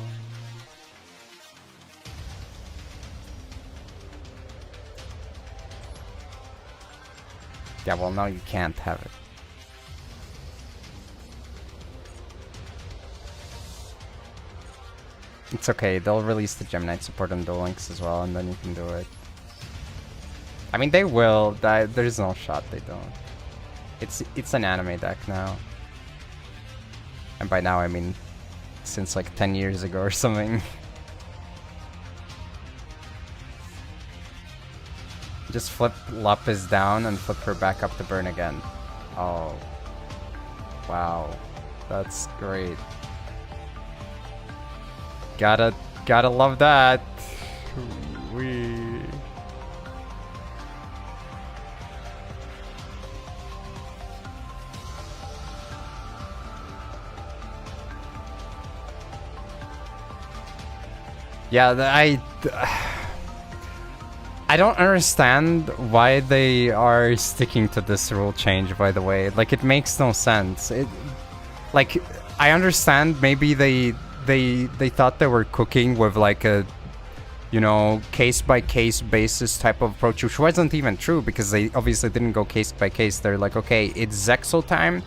Yeah, well now you can't have it. It's okay, they'll release the Gem Knight support on Duel Links as well, and then you can do it. I mean, they will. There's no shot they don't. It's an anime deck now. And by now, I mean, since like 10 years ago or something. Just flip Lapis down and flip her back up to burn again. Oh. Wow. That's great. Gotta love that. Wee. Yeah, I don't understand why they are sticking to this rule change, by the way. Like, it makes no sense. Like, I understand maybe they thought they were cooking with like a, you know, case-by-case basis type of approach, which wasn't even true because they obviously didn't go case-by-case. They're like, okay, it's Zexal time.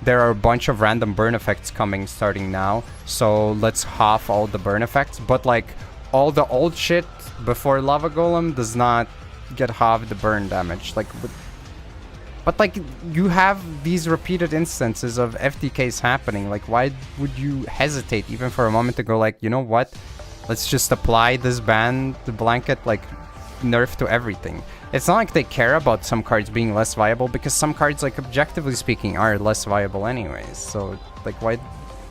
There are a bunch of random burn effects coming starting now, so let's half all the burn effects. But like, all the old shit before Lava Golem does not get half the burn damage. Like, but like, you have these repeated instances of FTKs happening. Like, why would you hesitate even for a moment to go like, you know what? Let's just apply this ban, the blanket, like, nerf to everything. It's not like they care about some cards being less viable, because some cards, like, objectively speaking, are less viable anyways. So, like, why,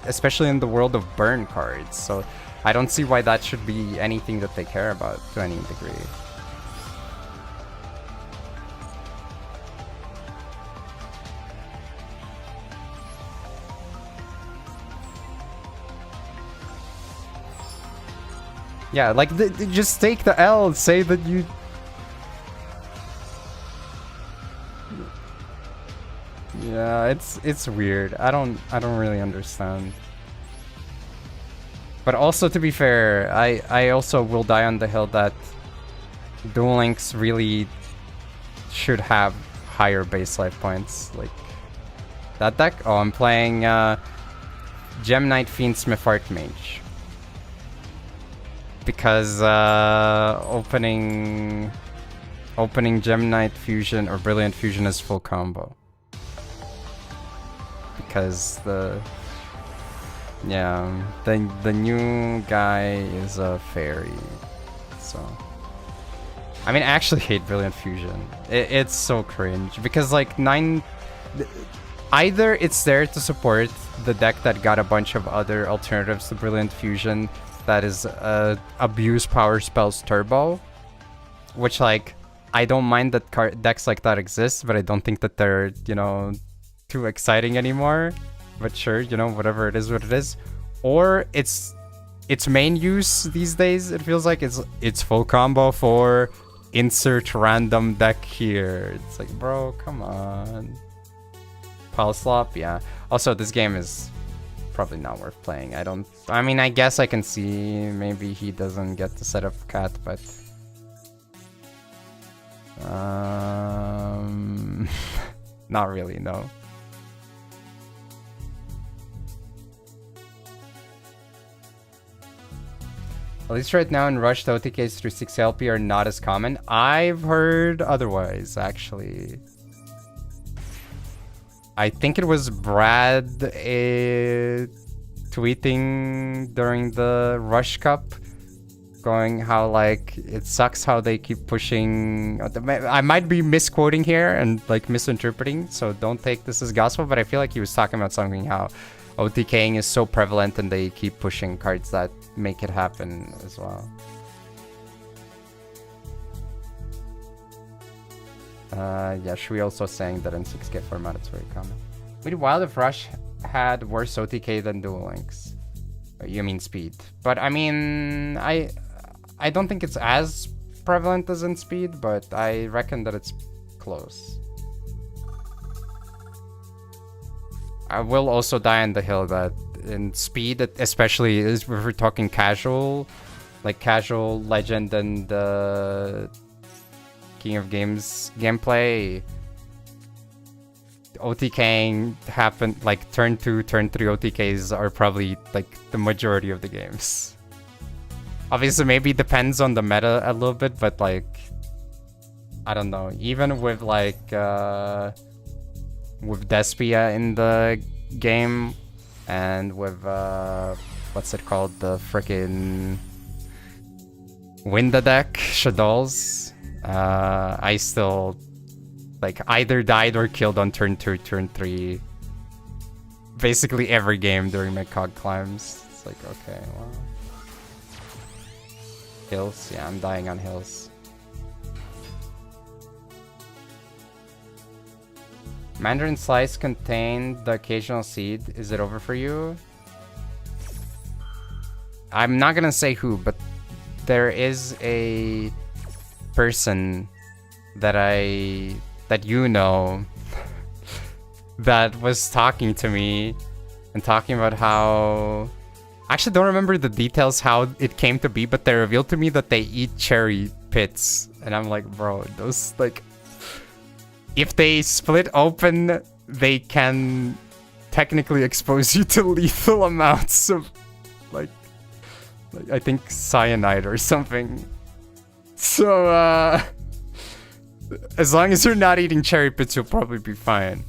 especially in the world of burn cards. So, I don't see why that should be anything that they care about to any degree. Yeah, like, just take the L, say that you... Yeah, it's weird. I don't really understand. But also, to be fair, I also will die on the hill that Duel Links really should have higher base life points. Like, that deck? Oh, I'm playing Gem Knight Fiend Smith Archmage. Because opening Gem Knight Fusion or Brilliant Fusion is full combo. Because the new guy is a fairy, so I mean, I actually hate Brilliant Fusion. It's so cringe because like either it's there to support the deck that got a bunch of other alternatives to Brilliant Fusion, that is abuse power spells turbo, which like I don't mind that decks like that exist, but I don't think that they're, you know, too exciting anymore. But sure, you know, whatever it is, what it is. Or its main use these days, it feels like it's full combo for insert random deck here. It's like, bro, come on. Pulslop, yeah. Also, this game is probably not worth playing. I mean, I guess I can see maybe he doesn't get the setup cat, but not really, no. At least right now in Rush, the OTKs through 6LP are not as common. I've heard otherwise, actually. I think it was Brad tweeting during the Rush Cup, going how like it sucks how they keep pushing. I might be misquoting here and like misinterpreting, so don't take this as gospel, but I feel like he was talking about something how OTKing is so prevalent and they keep pushing cards that make it happen as well. Yeah, Shui also saying that in 6K format it's very common. Would be wild if Rush had worse OTK than Duel Links. You mean speed. But I mean, I don't think it's as prevalent as in speed, but I reckon that it's close. I will also die on the hill that in speed, especially if we're talking casual, like casual Legend and King of Games gameplay, OTKing happen like turn 2, turn 3 OTKs are probably like the majority of the games. Obviously, maybe depends on the meta a little bit, but like, I don't know. Even with like with Despia in the game and with what's it called, the freaking Winda deck, Shadows, I still like either died or killed on turn 2, turn 3. Basically every game during my COG climbs. It's like, okay, well. Hills? Yeah, I'm dying on hills. Mandarin Slice contained the occasional seed. Is it over for you? I'm not gonna say who, but there is a person that you know that was talking to me and talking about how I actually don't remember the details how it came to be, but they revealed to me that they eat cherry pits, and I'm like, bro, those like if they split open they can technically expose you to lethal amounts of like I think cyanide or something. So as long as you're not eating cherry pits, you'll probably be fine.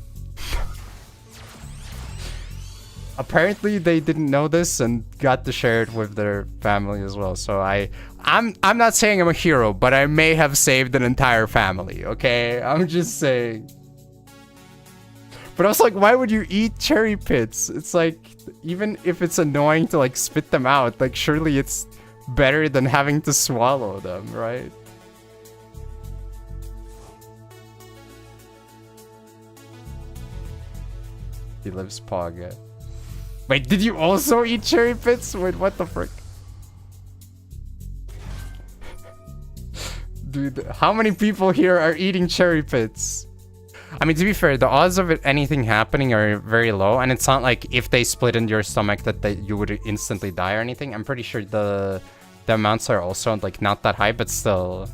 Apparently, they didn't know this and got to share it with their family as well. So I'm not saying I'm a hero, but I may have saved an entire family. Okay, I'm just saying. But I was like, why would you eat cherry pits? It's like, even if it's annoying to like spit them out, like surely it's better than having to swallow them, right? He lives Pog. Wait, did you also eat cherry pits? Wait, what the frick? Dude, how many people here are eating cherry pits? I mean, to be fair, the odds of anything happening are very low, and it's not like if they split into your stomach that you would instantly die or anything. I'm pretty sure the amounts are also like not that high, but still.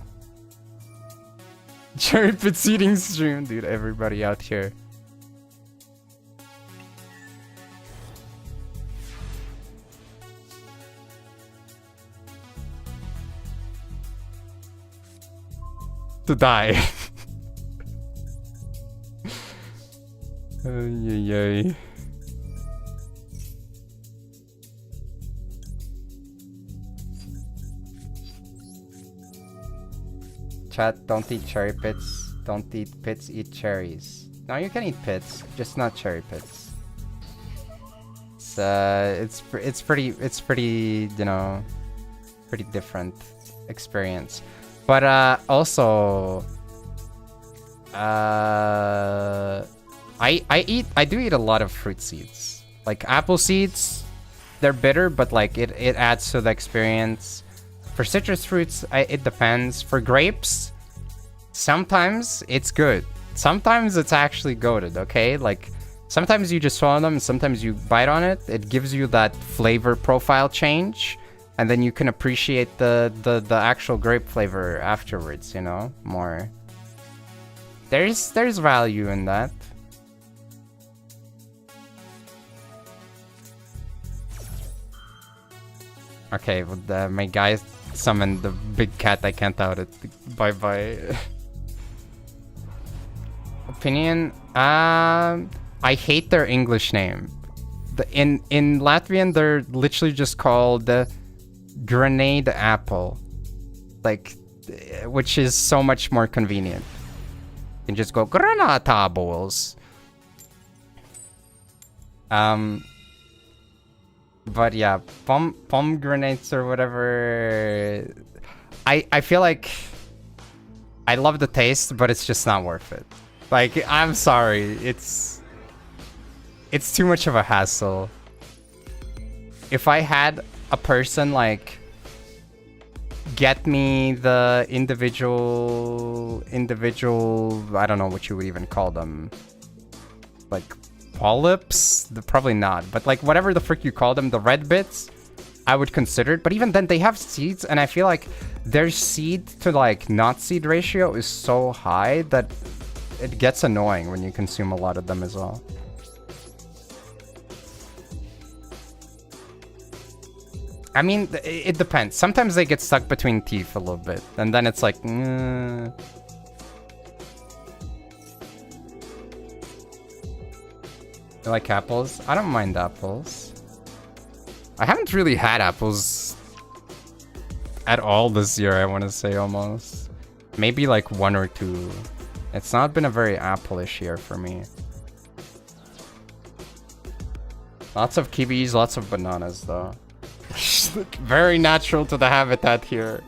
Cherry pits eating stream, dude, everybody out here. To die. Yay. Chat, don't eat cherry pits. Don't eat pits, eat cherries. No, you can eat pits, just not cherry pits. It's pretty, you know, pretty different experience. But also, I do eat a lot of fruit seeds. Like apple seeds, they're bitter, but like it adds to the experience. For citrus fruits, it depends. For grapes, sometimes it's good. Sometimes it's actually goated, okay? Like, sometimes you just swallow them, and sometimes you bite on it. It gives you that flavor profile change, and then you can appreciate the actual grape flavor afterwards, you know, more. There's value in that. Okay, well, my guy summoned the big cat. I can't out it. Bye bye. Opinion? I hate their English name. In Latvian, they're literally just called the grenade apple, like, which is so much more convenient. You can just go granatables. But yeah, pomegranates or whatever. I feel like I love the taste, but it's just not worth it. Like, I'm sorry, it's too much of a hassle. If I had a person like get me the individual, I don't know what you would even call them, like polyps? Probably not, but like whatever the frick you call them, the red bits, I would consider it. But even then, they have seeds, and I feel like their seed to like not seed ratio is so high that it gets annoying when you consume a lot of them as well. I mean, it depends. Sometimes they get stuck between teeth a little bit, and then it's like, You like apples? I don't mind apples. I haven't really had apples at all this year, I want to say, almost. Maybe like 1 or 2. It's not been a very apple-ish year for me. Lots of kiwis, lots of bananas, though. Very natural to the habitat here.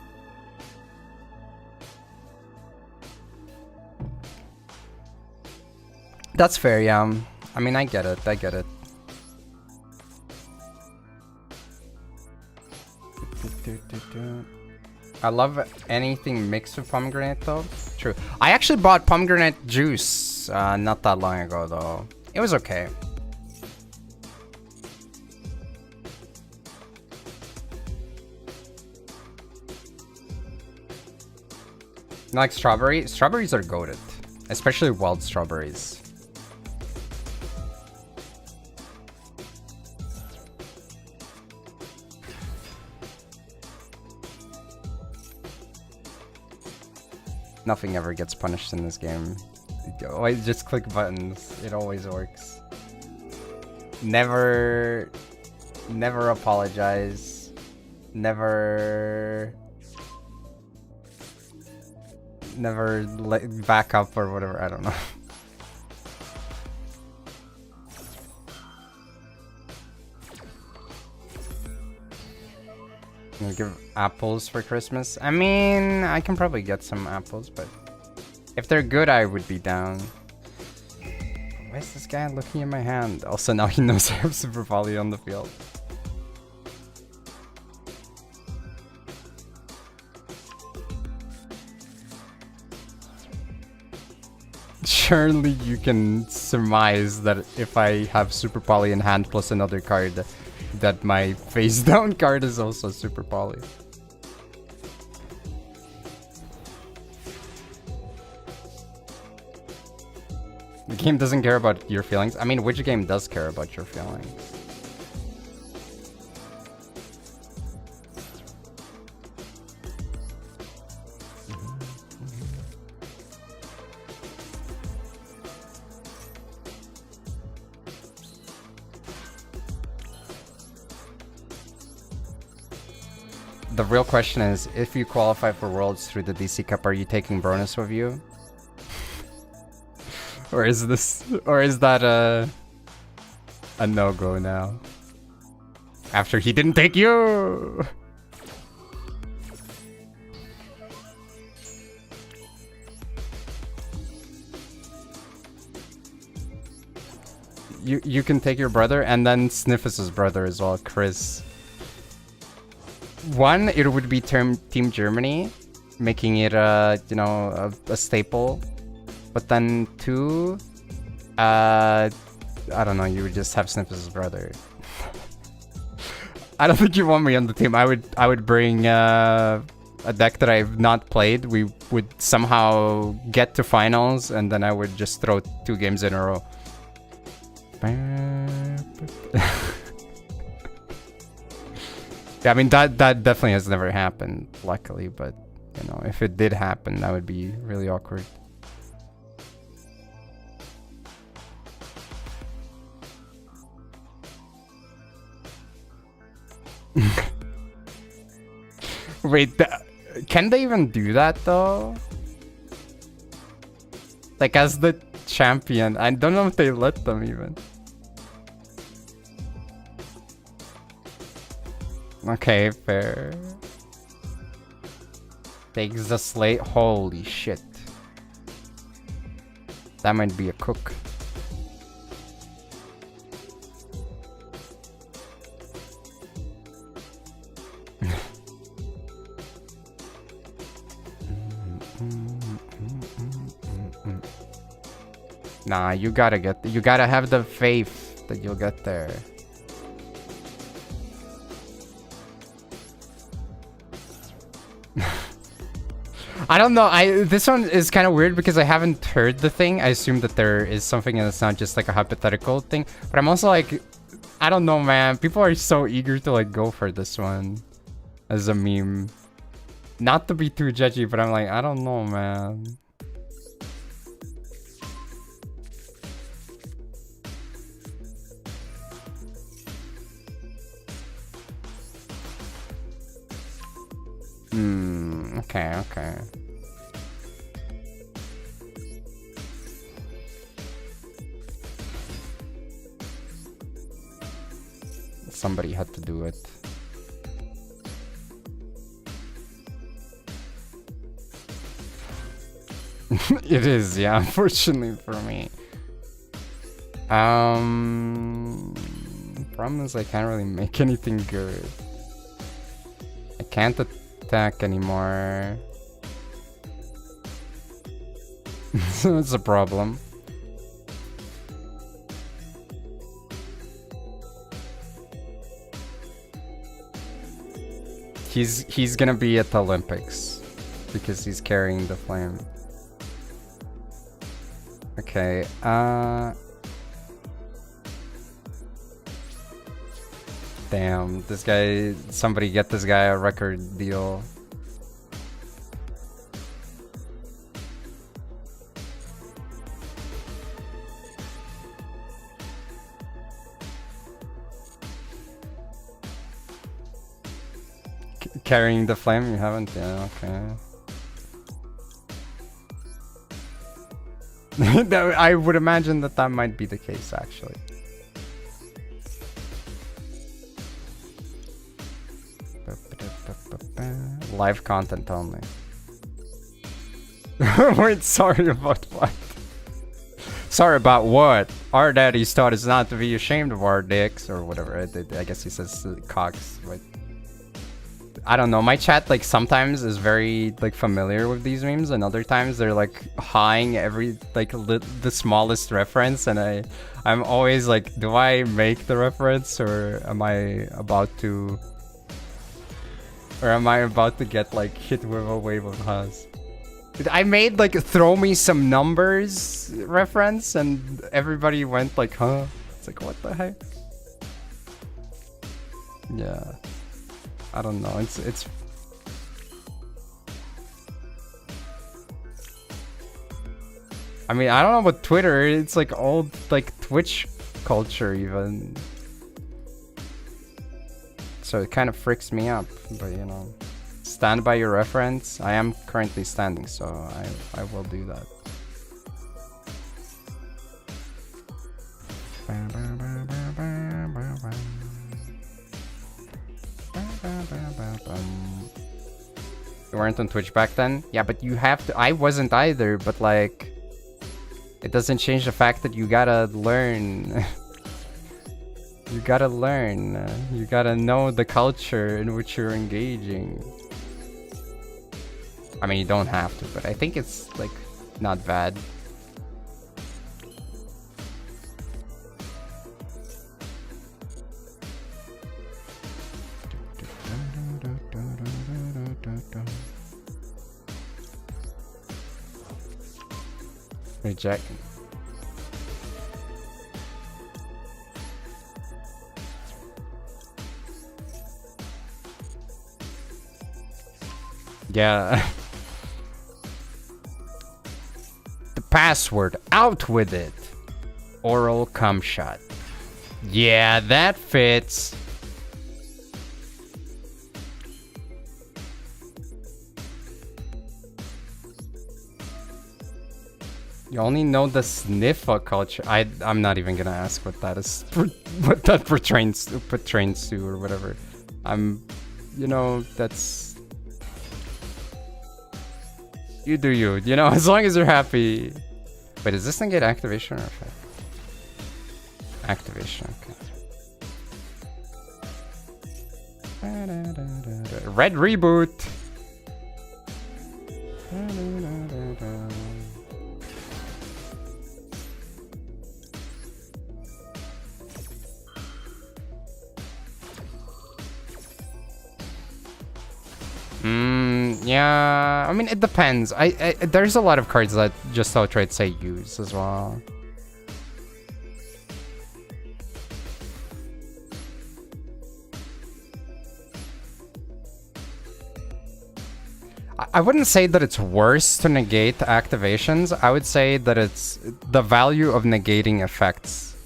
That's fair, yeah. I mean, I get it. I get it. I love anything mixed with pomegranate, though. True. I actually bought pomegranate juice not that long ago, though. It was okay. You like strawberry? Strawberries are goated, especially wild strawberries. Nothing ever gets punished in this game. Always just click buttons. It always works. Never apologize. Never back up or whatever. I don't know. Gonna give apples for Christmas. I mean, I can probably get some apples, but if they're good, I would be down. Why is this guy looking at my hand? Also, now he knows I have Super Volley on the field. Surely you can surmise that if I have Super Poly in hand plus another card, that my face down card is also Super Poly. The game doesn't care about your feelings. I mean, which game does care about your feelings? The real question is, if you qualify for Worlds through the DC Cup, are you taking Bronus with you? Or is that a no-go now? After he didn't take you! You can take your brother, and then Sniffus's brother as well, Chris. One, it would be Team Germany, making it you know, a staple. But then 2, I don't know, you would just have Snippets' brother. I don't think you want me on the team. I would bring a deck that I've not played. We would somehow get to finals, and then I would just throw 2 games in a row. Yeah, I mean, that definitely has never happened, luckily, but, you know, if it did happen, that would be really awkward. Wait, can they even do that, though? Like, as the champion, I don't know if they let them even. Okay, fair. Takes the slate. Holy shit. That might be a cook. Nah, you gotta have the faith that you'll get there. I don't know. This one is kind of weird because I haven't heard the thing. I assume that there is something and it's not just like a hypothetical thing. But I'm also like, I don't know, man. People are so eager to like go for this one as a meme. Not to be too judgy, but I'm like, I don't know, man. Okay. Somebody had to do it. It is, yeah, unfortunately for me. Problem is I can't really make anything good. I can't attack anymore. So it's a problem. He's gonna be at the Olympics because he's carrying the flame. Okay, damn, this guy, somebody get this guy a record deal. Carrying the flame, you haven't? Yeah, okay. I would imagine that might be the case, actually. Live content only. Wait, sorry about what? Sorry about what? Our daddy's taught us not to be ashamed of our dicks, or whatever. I guess he says cocks, but I don't know. My chat like sometimes is very like familiar with these memes, and other times they're like hawing every like the smallest reference, and I'm always like, do I make the reference, or am I about to get like hit with a wave of haws? I made like throw me some numbers reference, and everybody went like, huh? It's like, what the heck? Yeah. I don't know. It's. I mean, I don't know about Twitter. It's like old like Twitch culture even. So it kind of freaks me up. But you know, stand by your reference. I am currently standing, so I will do that. You weren't on Twitch back then? Yeah, but you have to. I wasn't either, but like, it doesn't change the fact that you gotta learn. You gotta learn. You gotta know the culture in which you're engaging. I mean, you don't have to, but I think it's like not bad. Reject. Yeah. The password. Out with it. Oral cum shot. Yeah, that fits. You only know the sniffer culture. I'm not even gonna ask what that is. What that pertains to or whatever. You know, that's. You do you. You know, as long as you're happy. Wait, is this negate activation or effect? Activation, okay. Red reboot. Yeah, I mean, it depends. There's a lot of cards that just outright say use as well. I wouldn't say that it's worse to negate activations. I would say that it's the value of negating effects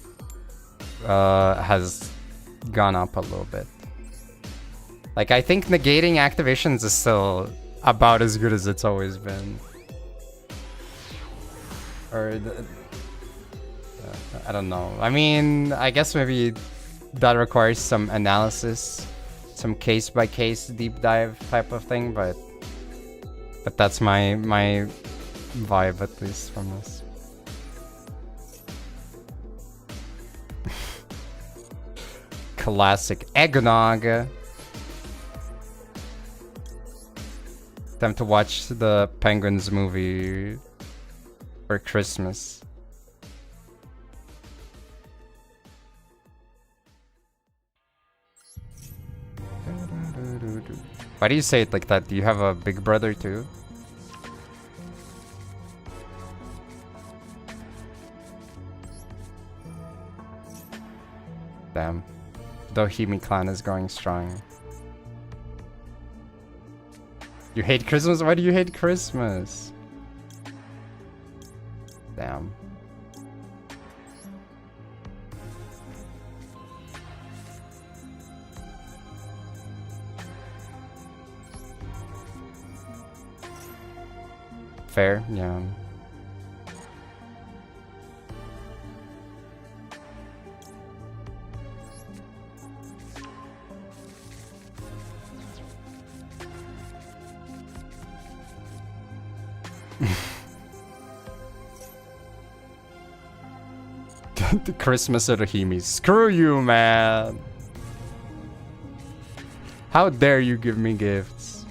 has gone up a little bit. Like, I think negating activations is still about as good as it's always been. Or, I don't know. I mean, I guess maybe that requires some analysis, some case-by-case deep dive type of thing, but that's my vibe, at least, from this. Classic eggnog. Time to watch the Penguins movie for Christmas. Why do you say it like that? Do you have a big brother too? Damn. The Himi clan is going strong. You hate Christmas? Why do you hate Christmas? Damn. Fair, yeah. The Christmas of the Himis. Screw you, man. How dare you give me gifts?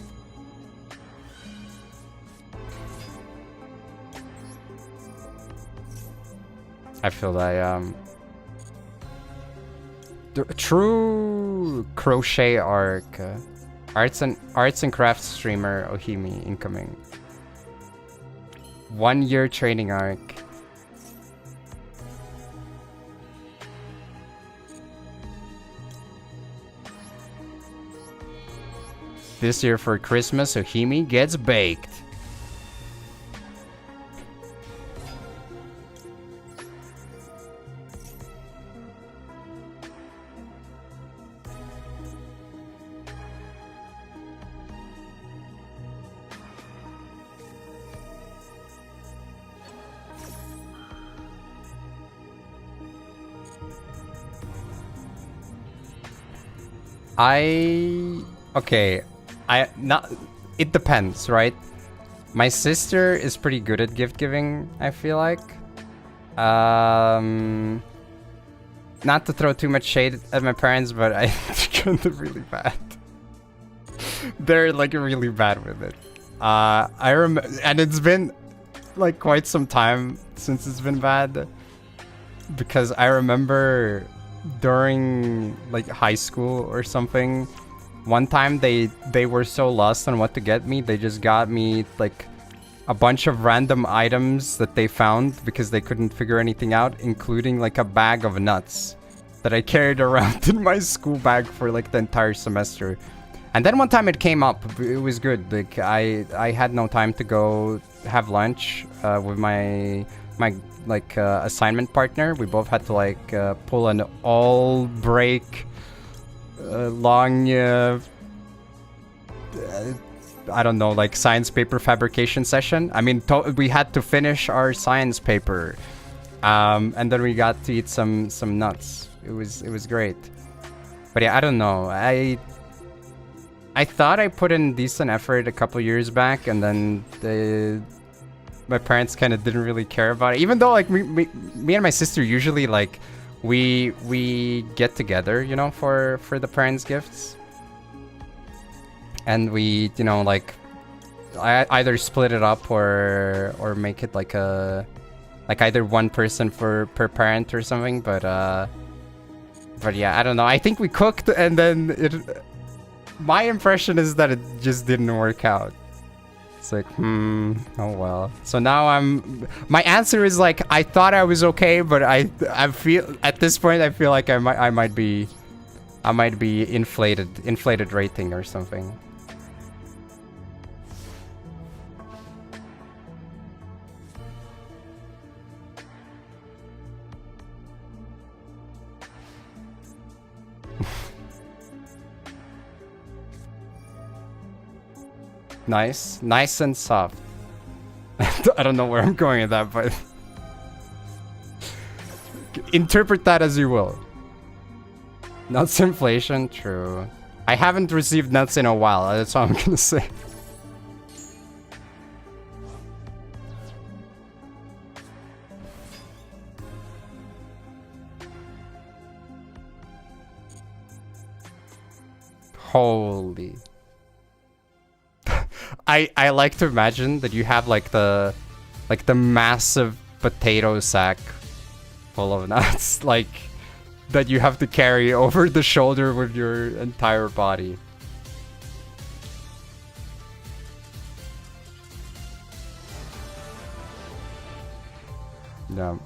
I feel that, the true crochet arc. Arts and crafts streamer Ohimi incoming. 1 year training arc. This year for Christmas, Ohimi gets baked. Okay. It depends, right? My sister is pretty good at gift giving, I feel like. Not to throw too much shade at my parents, but I think they're really bad. They're like really bad with it. I remember, and it's been like quite some time since it's been bad, because I remember during like high school or something, one time they were so lost on what to get me, they just got me like a bunch of random items that they found because they couldn't figure anything out, including like a bag of nuts that I carried around in my school bag for like the entire semester. And then one time it came up, it was good. Like I had no time to go have lunch with my assignment partner. We both had to like pull an all break long I don't know, like science paper fabrication session. I mean, we had to finish our science paper, and then we got to eat some nuts. It was great. But yeah, I don't know. I thought I put in decent effort a couple years back, and then my parents kind of didn't really care about it. Even though like me and my sister usually like we get together, you know, for the parents' gifts. And we, you know, like I either split it up or make it like either one person per parent or something. But yeah, I don't know. I think we cooked, and then my impression is that it just didn't work out. It's like, oh well. So now my answer is like, I thought I was okay, but I feel at this point I feel like I might be inflated rating or something. Nice and soft. I don't know where I'm going with that, but interpret that as you will. Nuts inflation, true. I haven't received nuts in a while, that's all I'm gonna say. Holy. I like to imagine that you have like the massive potato sack full of nuts, like that you have to carry over the shoulder with your entire body. Yeah.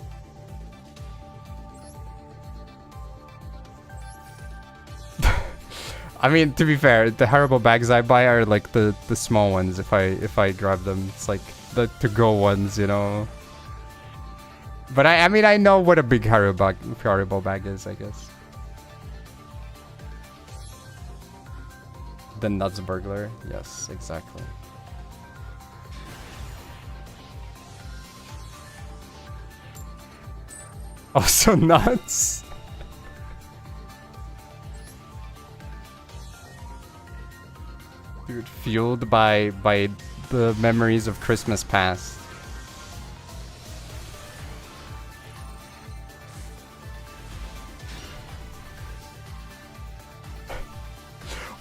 I mean, to be fair, the Haribo bags I buy are like the small ones. If I grab them, it's like the to-go ones, you know. But I mean, I know what a big Haribo bag is, I guess. The nuts burglar, yes, exactly. Also nuts. Dude, fueled by the memories of Christmas past.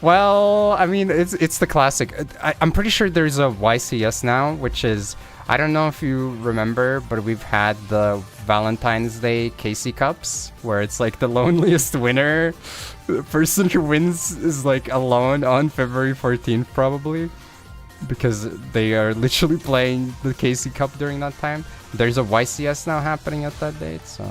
Well, I mean, it's the classic. I'm pretty sure there's a YCS now, which is, I don't know if you remember, but we've had the Valentine's Day Casey Cups, where it's like the loneliest winner. The person who wins is like alone on February 14th, probably, because they are literally playing the Casey Cup during that time. There's a YCS now happening at that date, so...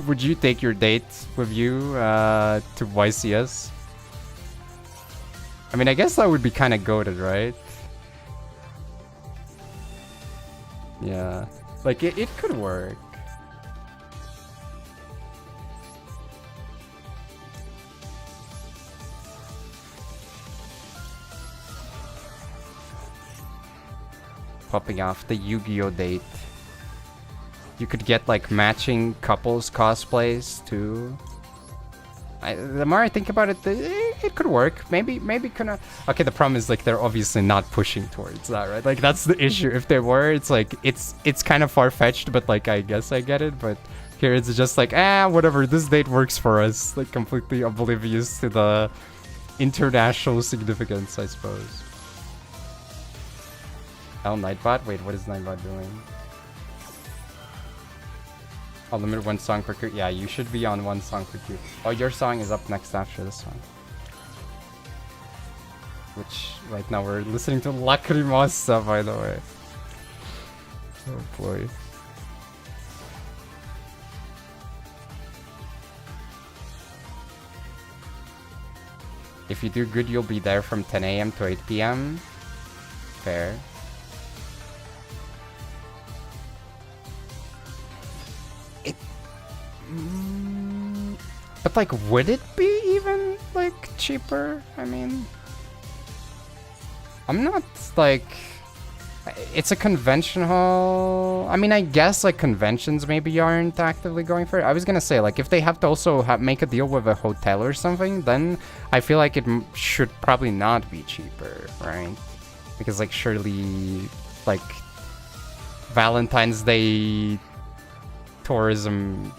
Would you take your date with you to YCS? I mean, I guess that would be kind of goated, right? Yeah, like it could work. Popping off the Yu-Gi-Oh date. You could get like matching couples cosplays too. The more I think about it, it could work. Maybe kinda. Okay, the problem is like they're obviously not pushing towards that, right? Like that's the issue. If they were, it's like it's kind of far-fetched, but like I guess I get it. But Here it's just like, whatever, this date works for us. Like, completely oblivious to the international significance, I suppose. Oh, Nightbot? Wait, what is Nightbot doing? I'll limit one song per queue. Yeah, you should be on one song per queue. Oh, your song is up next after this one. Which, right now, we're listening to Lacrimosa, by the way. Oh, boy. If you do good, you'll be there from 10 a.m. to 8 p.m. Fair. But like, would it be even like cheaper? I mean, I'm not like, it's a convention hall. I mean, I guess like conventions maybe aren't actively going for it. I was gonna say, like, if they have to also make a deal with a hotel or something, then I feel like it should probably not be cheaper, right? Because like surely like Valentine's Day tourism.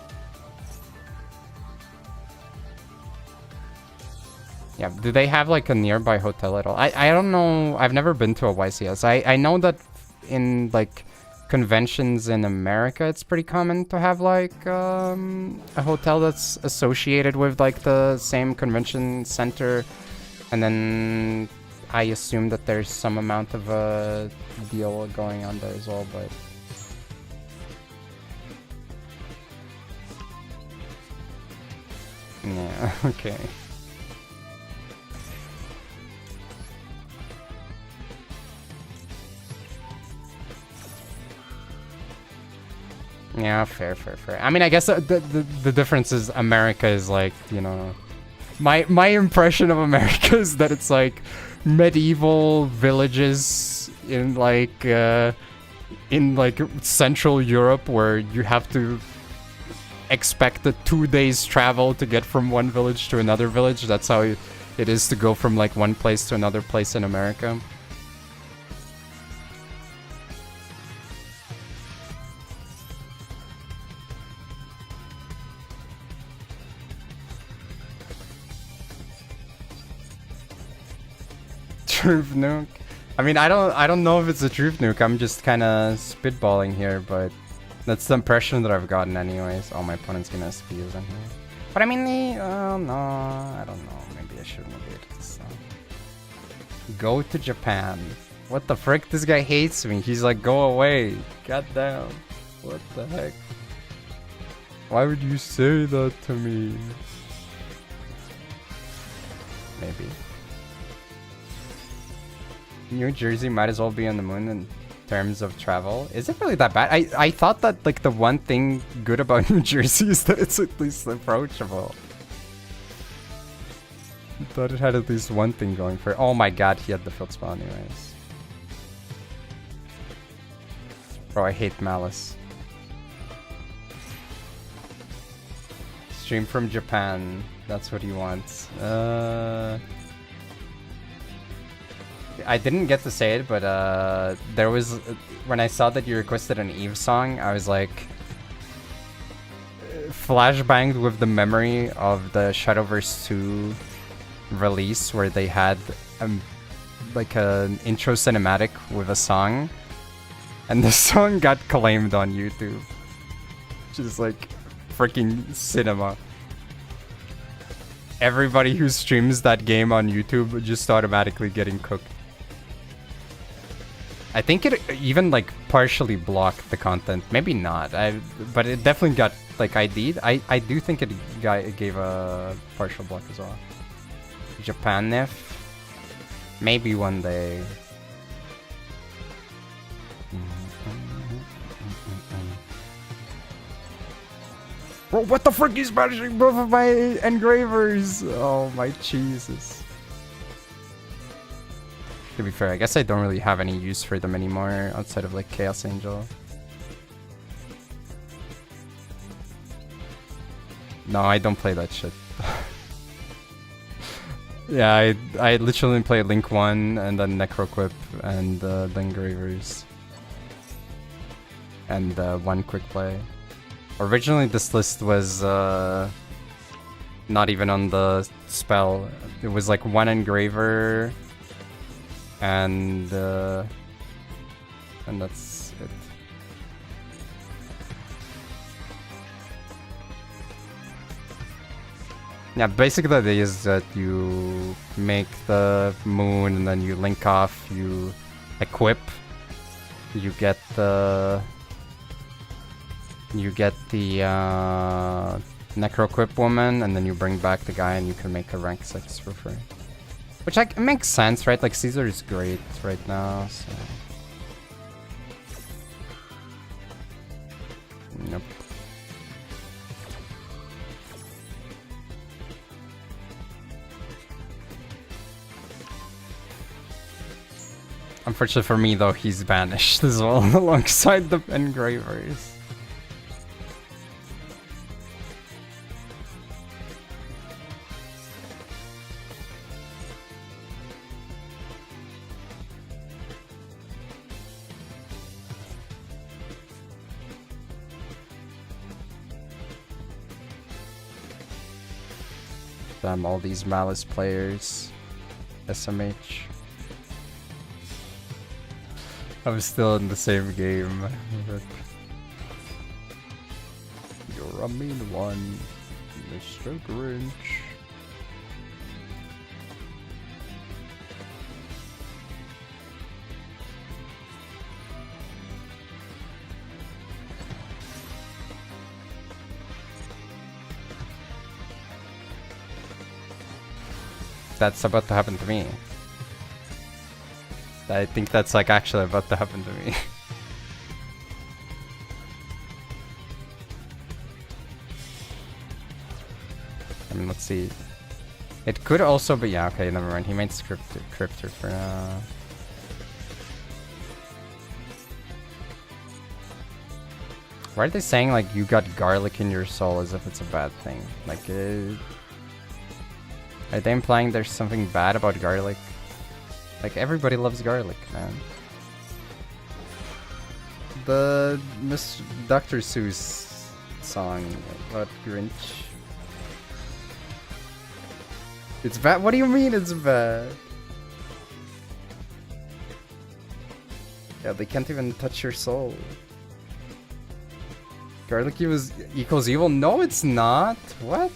Yeah, do they have like a nearby hotel at all? I don't know. I've never been to a YCS. I know that in like conventions in America, it's pretty common to have like a hotel that's associated with like the same convention center, and then I assume that there's some amount of a deal going on there as well, but. Yeah, okay. Yeah, fair. I mean, I guess the difference is America is like, you know, my impression of America is that it's like medieval villages in like Central Europe where you have to expect a 2 days travel to get from one village to another village. That's how it is to go from like one place to another place in America. Truth nuke. I mean, I don't know if it's a truth nuke. I'm just kind of spitballing here, but that's the impression that I've gotten anyways. Oh, my opponent's gonna SP us in here. But I mean, no, I don't know. Maybe I shouldn't have waited this long. Go to Japan. What the frick? This guy hates me. He's like, go away. God damn. What the heck? Why would you say that to me? Maybe. New Jersey might as well be on the moon in terms of travel. Is it really that bad? I thought that like the one thing good about New Jersey is that it's at least approachable. I thought it had at least one thing going for it. Oh my god, he had the field spell anyways. Bro, I hate Malice. Stream from Japan. That's what he wants. I didn't get to say it, but there was when I saw that you requested an Eve song, I was like flashbanged with the memory of the Shadowverse 2 release where they had like an intro cinematic with a song, and the song got claimed on YouTube, which is like freaking cinema. Everybody who streams that game on YouTube just automatically getting cooked. I think it even like partially blocked the content. Maybe not. But it definitely got like ID'd. I do think it gave a partial block as well. Japan Nif. Maybe one day. Bro, what the frick? He's banishing both of my engravers. Oh my Jesus. To be fair, I guess I don't really have any use for them anymore outside of like Chaos Angel. No, I don't play that shit. Yeah, I literally play Link 1 and then Necroquip and the Engravers. And one quick play. Originally, this list was not even on the spell. It was like 1 engraver, and that's it. Yeah, basically the idea is that you make the moon and then you link off, you equip, you get the Necro-equip woman, and then you bring back the guy and you can make a rank 6 for free. Which like makes sense, right? Like Caesar is great right now, so... Nope. Unfortunately for me though, he's banished as well alongside the engravers. Damn, all these Malice players. SMH. I'm still in the same game. But... You're a mean one, Mr. Grinch. That's about to happen to me. I think that's like actually about to happen to me. I mean, let's see. It could also be, yeah, okay, never mind. He made Cryptor for now. Why are they saying like you got garlic in your soul as if it's a bad thing? Like, are they implying there's something bad about garlic? Like, everybody loves garlic, man. The Miss Dr. Seuss song about Grinch. It's bad? What do you mean it's bad? Yeah, they can't even touch your soul. Garlic equals evil? No, it's not. What?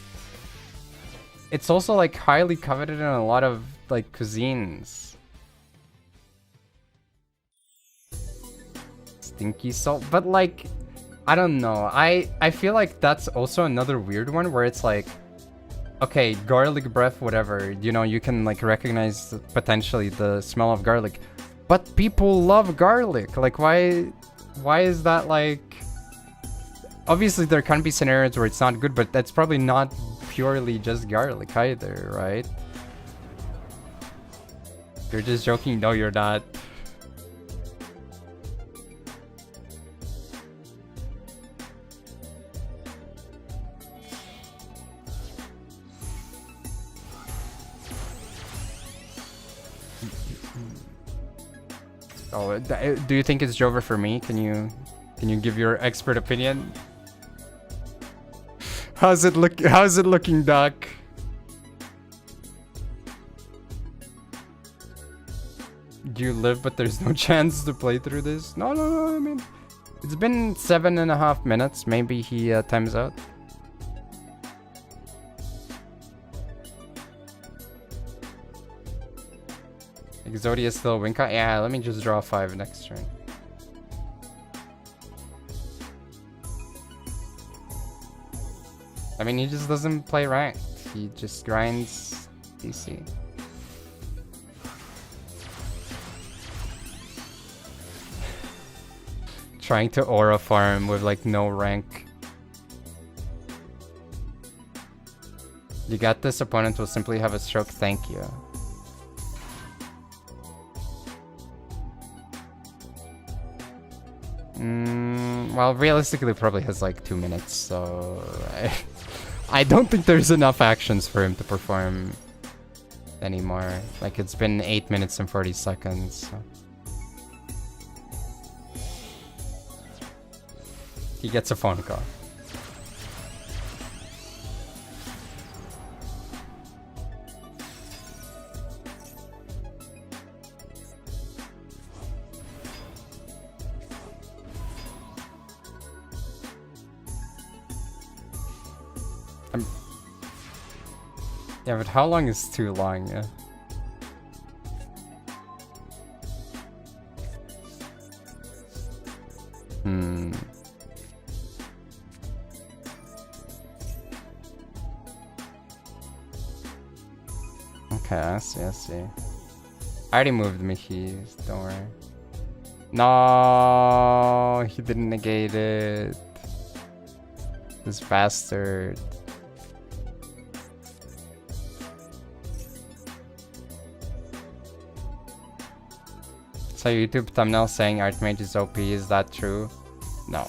It's also like highly coveted in a lot of like cuisines. Stinky salt, but like, I don't know. I feel like that's also another weird one where it's like, okay, garlic breath, whatever. You know, you can like recognize potentially the smell of garlic, but people love garlic. Like, why is that like? Obviously, there can be scenarios where it's not good, but that's probably not purely just garlic either, right? You're just joking. No, you're not. Oh, do you think it's Jover for me? Can you give your expert opinion? How's it looking, Doc? Do you live but there's no chance to play through this? No, I mean, it's been 7.5 minutes. Maybe he times out. Exodia is still a win con? Yeah, let me just draw 5 next turn. I mean, he just doesn't play ranked. He just grinds DC. Trying to aura farm with like no rank. You got this, opponent will simply have a stroke, thank you. Well, realistically, probably has like 2 minutes, so I don't think there's enough actions for him to perform anymore. Like, it's been 8 minutes and 40 seconds. So. He gets a phone call. Yeah, but how long is too long? Yeah. Okay, I see, I see. I already moved Mickey's, don't worry. No, he didn't negate it. This bastard. So YouTube thumbnail saying Archmage is OP, is that true? No.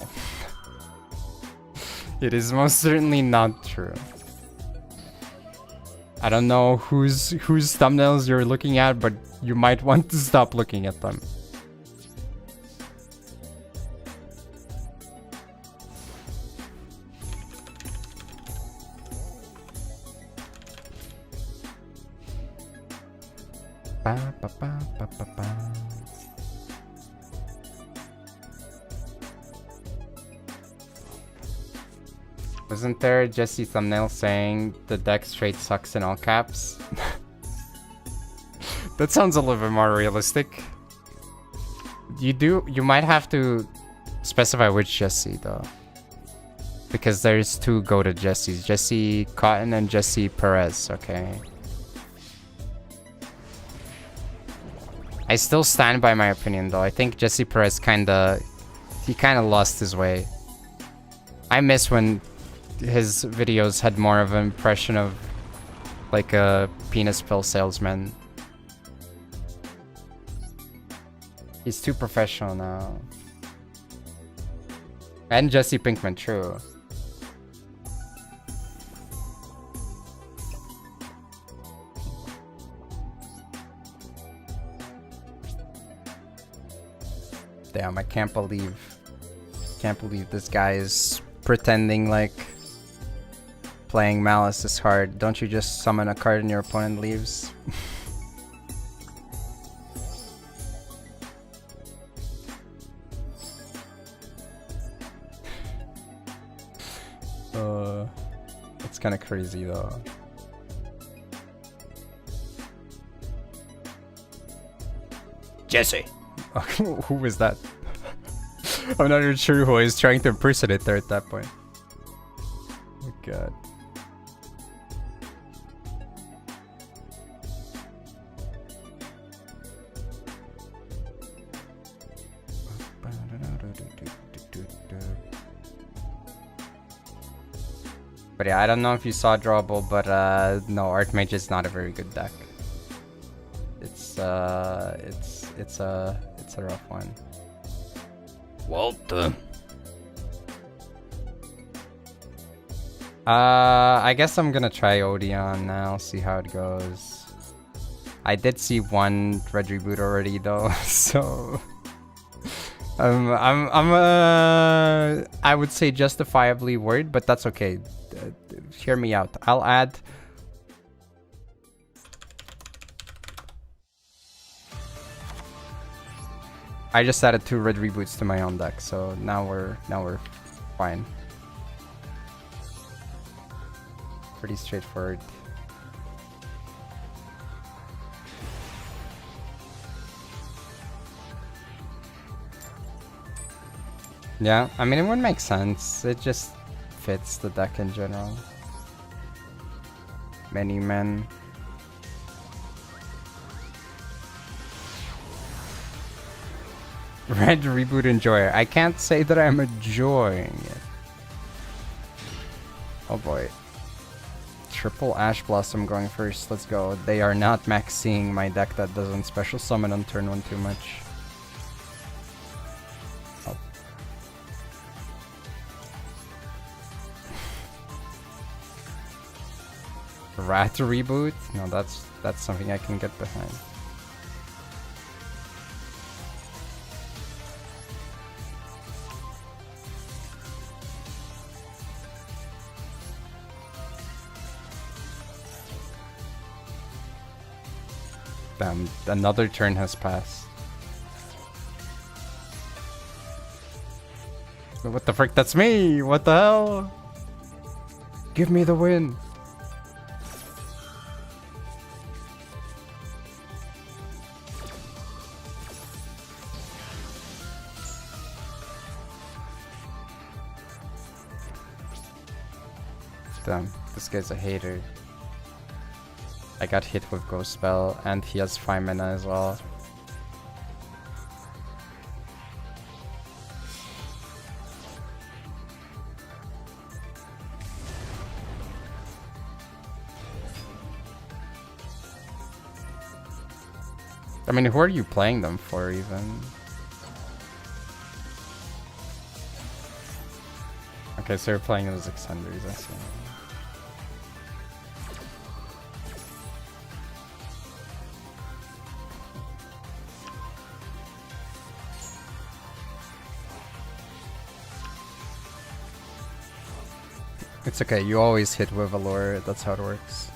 It is most certainly not true. I don't know whose thumbnails you're looking at, but you might want to stop looking at them. Ba, ba, ba, ba, ba, ba. Wasn't there a Jesse thumbnail saying the deck straight sucks in all caps? That sounds a little bit more realistic. You might have to specify which Jesse though. Because there's two goated Jessies. Jesse Cotton and Jesse Perez, okay. I still stand by my opinion though. I think Jesse Perez kinda lost his way. I miss when his videos had more of an impression of like a penis pill salesman. He's too professional now. And Jesse Pinkman, true. Damn, I can't believe this guy is pretending like playing Malice is hard. Don't you just summon a card and your opponent leaves? It's kind of crazy though. Jesse! Who was that? I'm not even sure who I was trying to impersonate there at that point. Oh god. But yeah, I don't know if you saw Drawable, but no, Archmage is not a very good deck. It's a rough one. Walter. I guess I'm gonna try Odeon now, see how it goes. I did see one red reboot already though, so I would say justifiably worried, but that's okay. Hear me out. I'll add. I just added 2 red reboots to my own deck, so now we're fine. Pretty straightforward. Yeah, I mean it would make sense. It just fits the deck in general. Many men. Red reboot enjoyer. I can't say that I'm enjoying it. Oh boy. Triple Ash Blossom going first. Let's go. They are not maxing my deck that doesn't special summon on turn 1 too much. Oh. Rat reboot? No, that's something I can get behind. Damn, another turn has passed. What the frick? That's me! What the hell? Give me the win! Damn, this guy's a hater. I got hit with Ghost Spell, and he has 5 mana as well. I mean, who are you playing them for, even? Okay, so you're playing those extenders, I see. It's okay, you always hit with a lure, that's how it works.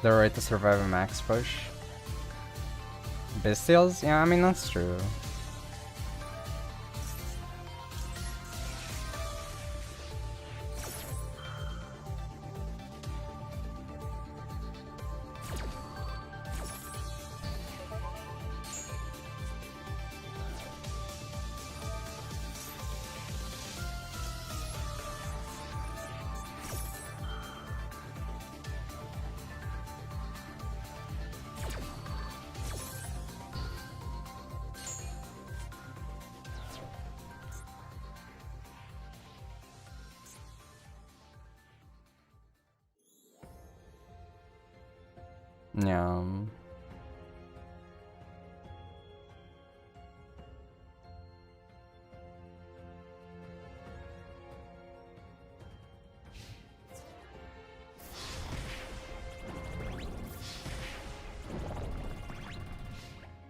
The right to survive a max push. Bestials? Yeah, I mean, that's true. Yeah.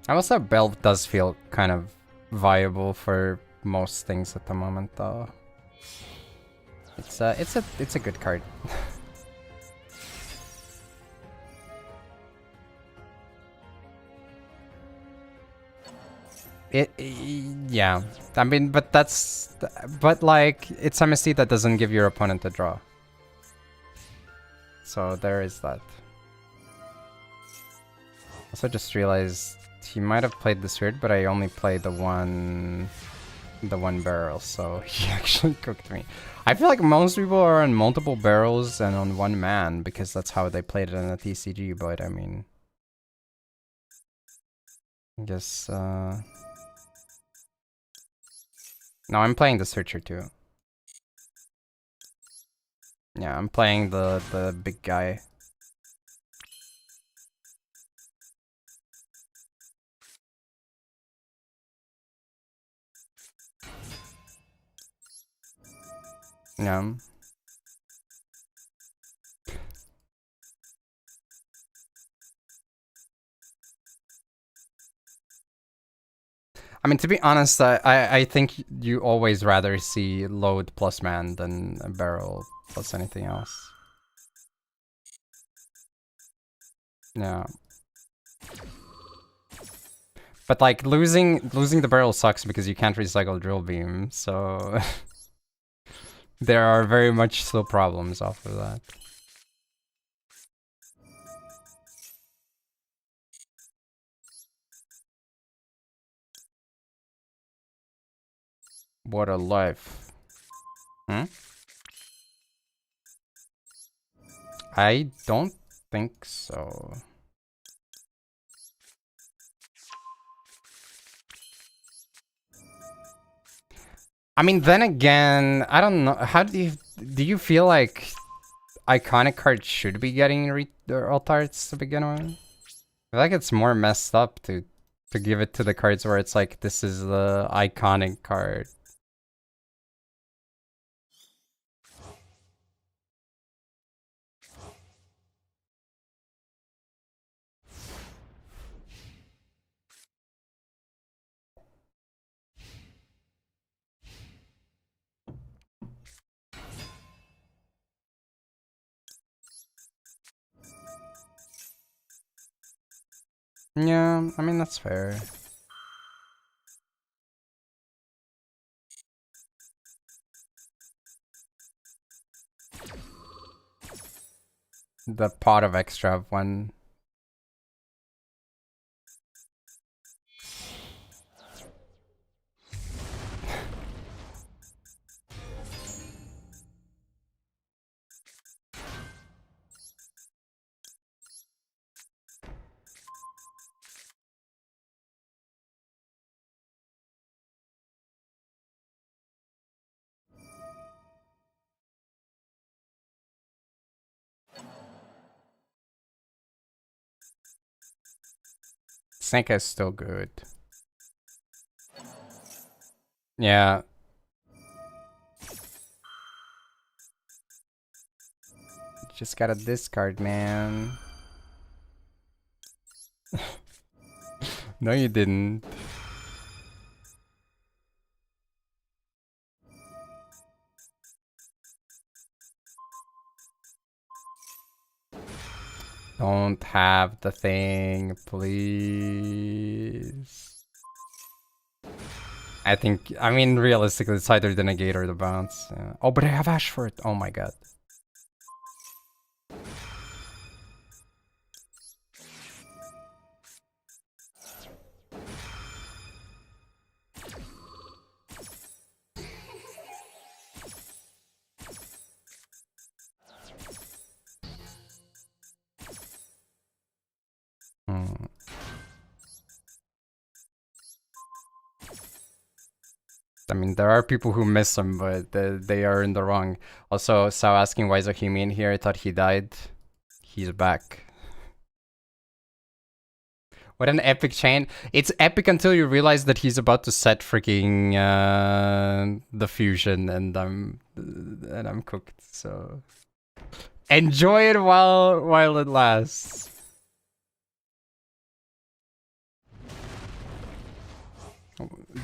I will say Bell does feel kind of viable for most things at the moment, though. It's a good card. Yeah, I mean, but like, it's MST that doesn't give your opponent a draw. So there is that. Also just realized he might have played this weird, but I only played the one barrel, so he actually cooked me. I feel like most people are on multiple barrels and on one man because that's how they played it in the TCG, but I mean, I guess no, I'm playing the Searcher too. Yeah, I'm playing the big guy. Yeah. I mean, to be honest, I think you always rather see load plus man than a barrel plus anything else. Yeah. But like losing the barrel sucks because you can't recycle drill beam, so there are very much still problems off of that. What a life. Hmm? I don't think so. I mean, then again, I don't know. How do you feel like iconic cards should be getting alt arts to begin with? I feel like it's more messed up to give it to the cards where it's like, this is the iconic card. Yeah, I mean, that's fair. The pot of extra one. Snake is still good. Yeah. Just gotta discard, man. No, you didn't. Don't have the thing, please. I think, I mean, realistically, it's either the negate or the bounce. Yeah. Oh, but I have Ash for it. Oh my god. I mean, there are people who miss him, but they are in the wrong. Also, Sao asking why is Ohimi in here? I thought he died. He's back. What an epic chain. It's epic until you realize that he's about to set freaking the fusion, and I'm cooked. So enjoy it while it lasts.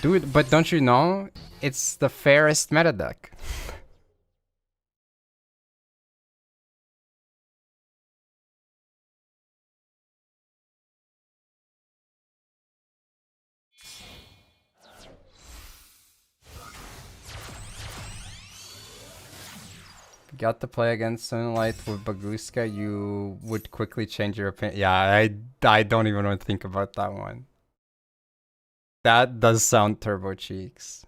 Dude, but don't you know? It's the fairest meta deck. Got to play against Sunlight with Baguska, you would quickly change your opinion. Yeah, I don't even want to think about that one. That does sound turbo cheeks.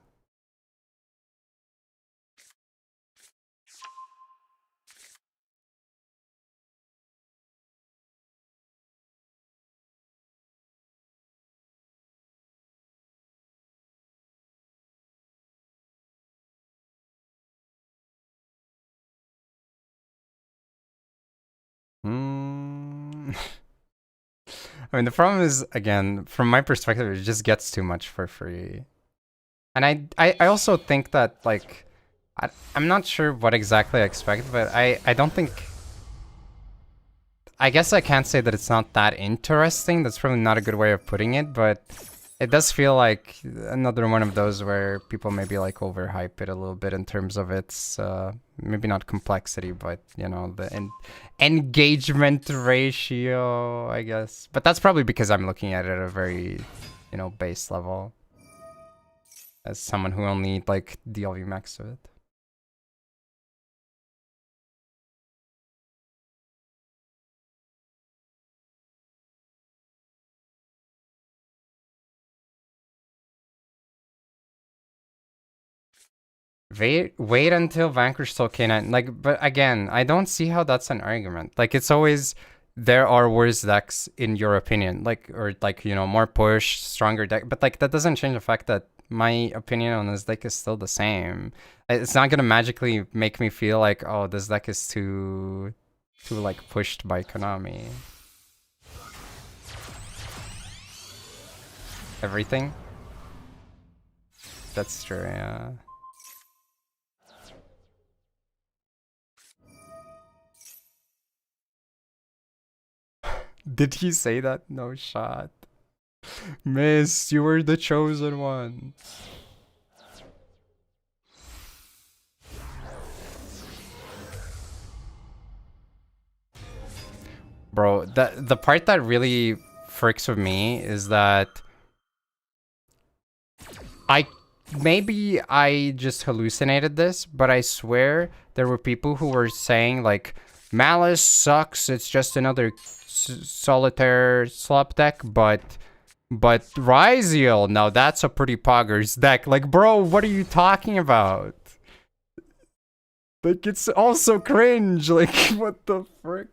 I mean, the problem is, again, from my perspective, it just gets too much for free. And I also think that, like, I'm not sure what exactly I expect, but I don't think... I guess I can't say that it's not that interesting. That's probably not a good way of putting it, but it does feel like another one of those where people maybe like overhype it a little bit in terms of its maybe not complexity, but you know, the engagement ratio, I guess. But that's probably because I'm looking at it at a very, you know, base level as someone who only like DLV max to it. Wait until Vanquish till K9. Like, but again, I don't see how that's an argument. Like, it's always there are worse decks in your opinion, like, or like, you know, more push, stronger deck. But like, that doesn't change the fact that my opinion on this deck is still the same. It's not gonna magically make me feel like, oh, this deck is too like pushed by Konami. Everything. That's true. Yeah. Did he say that? No shot. Miss, you were the chosen one. Bro, the part that really fricks with me is that maybe I just hallucinated this, but I swear there were people who were saying like Malice sucks, it's just another solitaire slop deck, but Ryziel, now that's a pretty poggers deck. Like, bro, what are you talking about? Like, it's also cringe. Like, what the frick?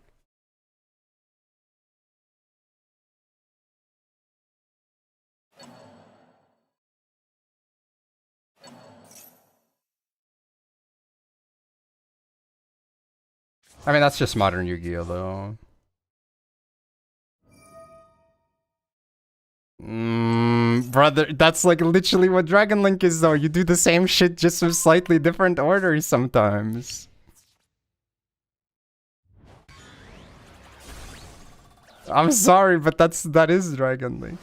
I mean, that's just modern Yu-Gi-Oh, though. Brother, that's like literally what Dragon Link is, though. You do the same shit just with slightly different orders sometimes. I'm sorry, but that is Dragon Link.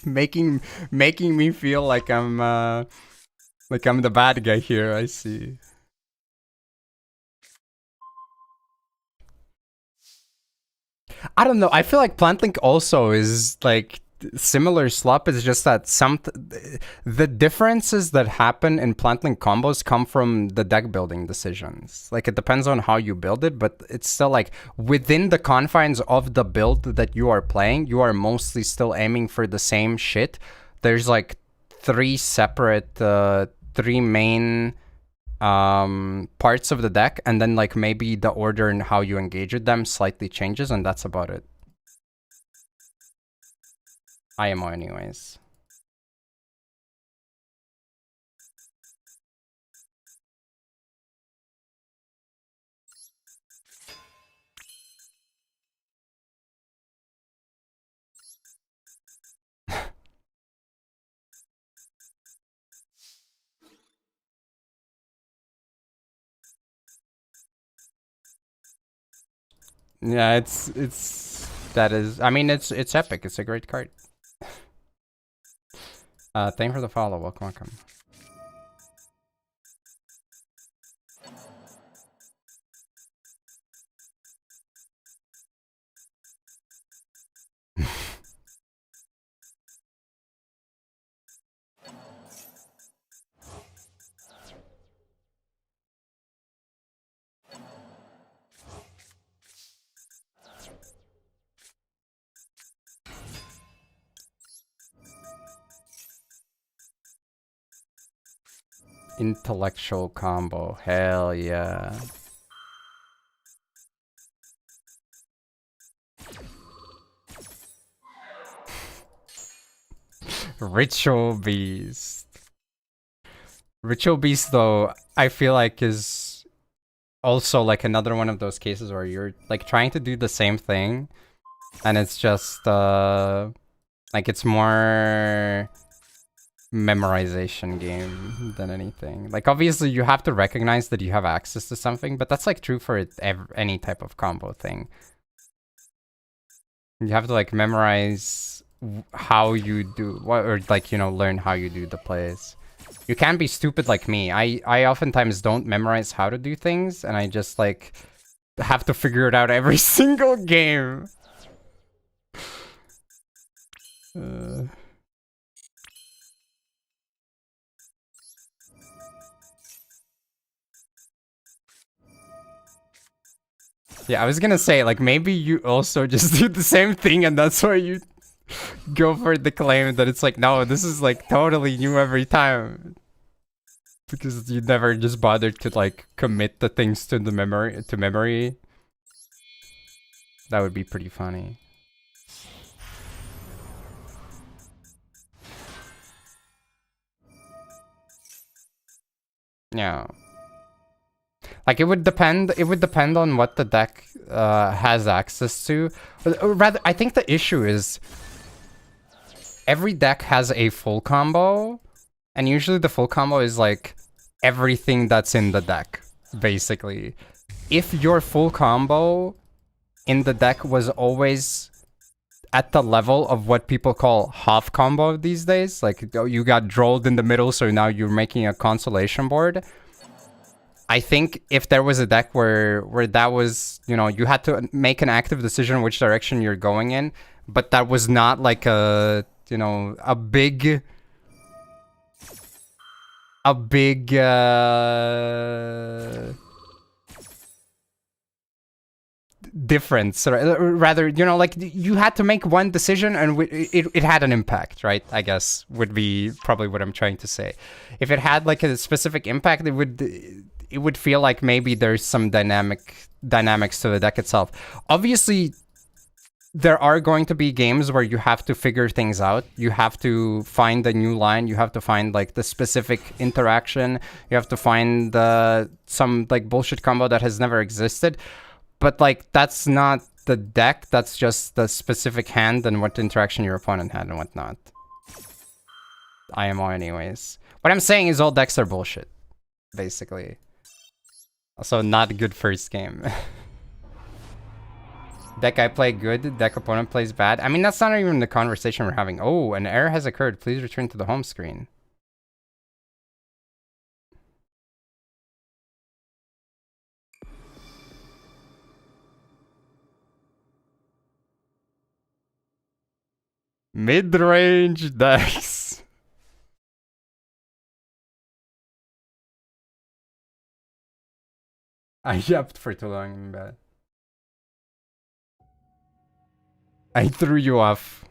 making me feel like I'm the bad guy here. I see. I don't know. I feel like Plant Link also is like similar slop. It's just that the differences that happen in Plant Link combos come from the deck building decisions. Like, it depends on how you build it, but it's still like within the confines of the build that you are playing, you are mostly still aiming for the same shit. There's like three main parts of the deck, and then like maybe the order and how you engage with them slightly changes, and that's about it. IMO anyways. Yeah, I mean, it's epic. It's a great card. Thank for the follow. Welcome. Intellectual combo. Hell yeah. Ritual Beast. Ritual Beast, though, I feel like is also like another one of those cases where you're like trying to do the same thing, and it's just like it's more memorization game than anything. Like, obviously you have to recognize that you have access to something, but that's like true for any type of combo thing. You have to like memorize how you do or like, you know, learn how you do the plays. You can't be stupid like me. I oftentimes don't memorize how to do things, and I just like have to figure it out every single game. Yeah, I was gonna say, like, maybe you also just do the same thing, and that's why you go for the claim that it's like, no, this is like totally new every time. Because you never just bothered to like commit the things to the memory. That would be pretty funny. Yeah. Like, it would depend on what the deck has access to. Or rather, I think the issue is every deck has a full combo, and usually the full combo is like everything that's in the deck, basically. If your full combo in the deck was always at the level of what people call half combo these days. Like, you got drolled in the middle, so now you're making a consolation board. I think if there was a deck where that was, you know, you had to make an active decision which direction you're going in, but that was not like a, you know, a big difference, or rather, you know, like you had to make one decision and it had an impact, right? I guess would be probably what I'm trying to say. If it had like a specific impact, it would feel like maybe there's some dynamics to the deck itself. Obviously, there are going to be games where you have to figure things out. You have to find a new line. You have to find like the specific interaction. You have to find some like bullshit combo that has never existed. But like that's not the deck. That's just the specific hand and what interaction your opponent had and whatnot. IMO anyways. What I'm saying is all decks are bullshit, basically. Also, not a good first game. Deck I play good, deck opponent plays bad. I mean, that's not even the conversation we're having. Oh, an error has occurred. Please return to the home screen. Mid-range decks. I yapped for too long, but I threw you off.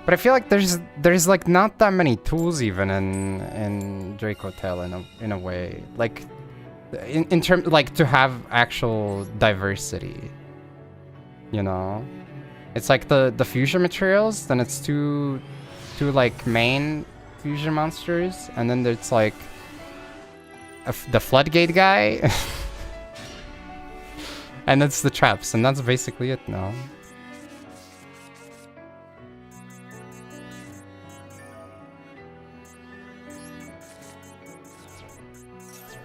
But I feel like there's like not that many tools even in Drake Hotel in a way, like in terms like to have actual diversity, you know. It's like the fusion materials, then it's two like main fusion monsters, and then there's like the floodgate guy, and it's the traps, and that's basically it now.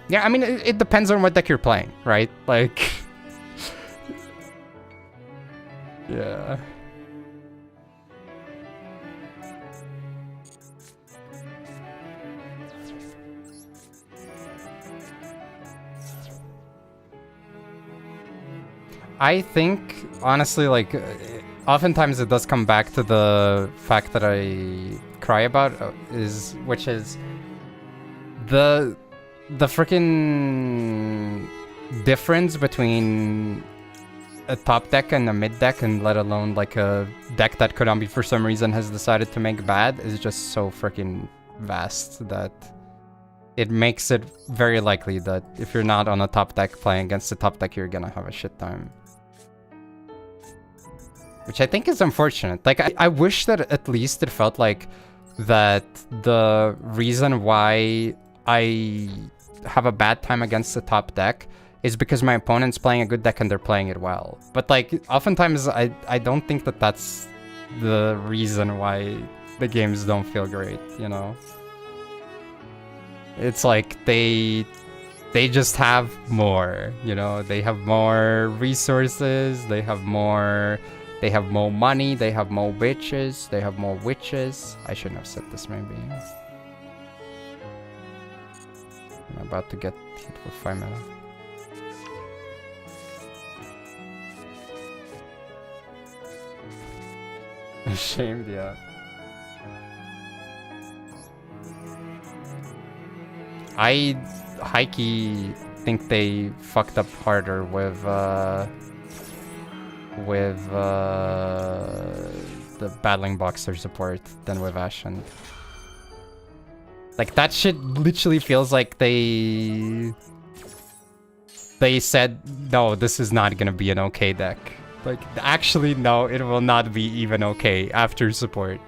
Yeah, I mean, it depends on what deck you're playing, right? Like, yeah. I think, honestly, like, oftentimes it does come back to the fact that I cry about, which is the freaking difference between a top deck and a mid deck, and let alone like a deck that Konami for some reason has decided to make bad, is just so freaking vast that it makes it very likely that if you're not on a top deck playing against the top deck, you're gonna have a shit time. Which I think is unfortunate. Like, I wish that at least it felt like that the reason why I have a bad time against the top deck is because my opponent's playing a good deck and they're playing it well. But like, oftentimes I don't think that that's the reason why the games don't feel great, you know? It's like they just have more, you know? They have more resources, they have more money, they have more bitches, they have more witches. I shouldn't have said this, maybe. I'm about to get hit with 5 mana. Ashamed, yeah. I hikey think they fucked up harder with the battling boxer support than with Ashen. Like, that shit literally feels like they said, no, this is not gonna be an okay deck. Like, actually, no, it will not be even okay after support.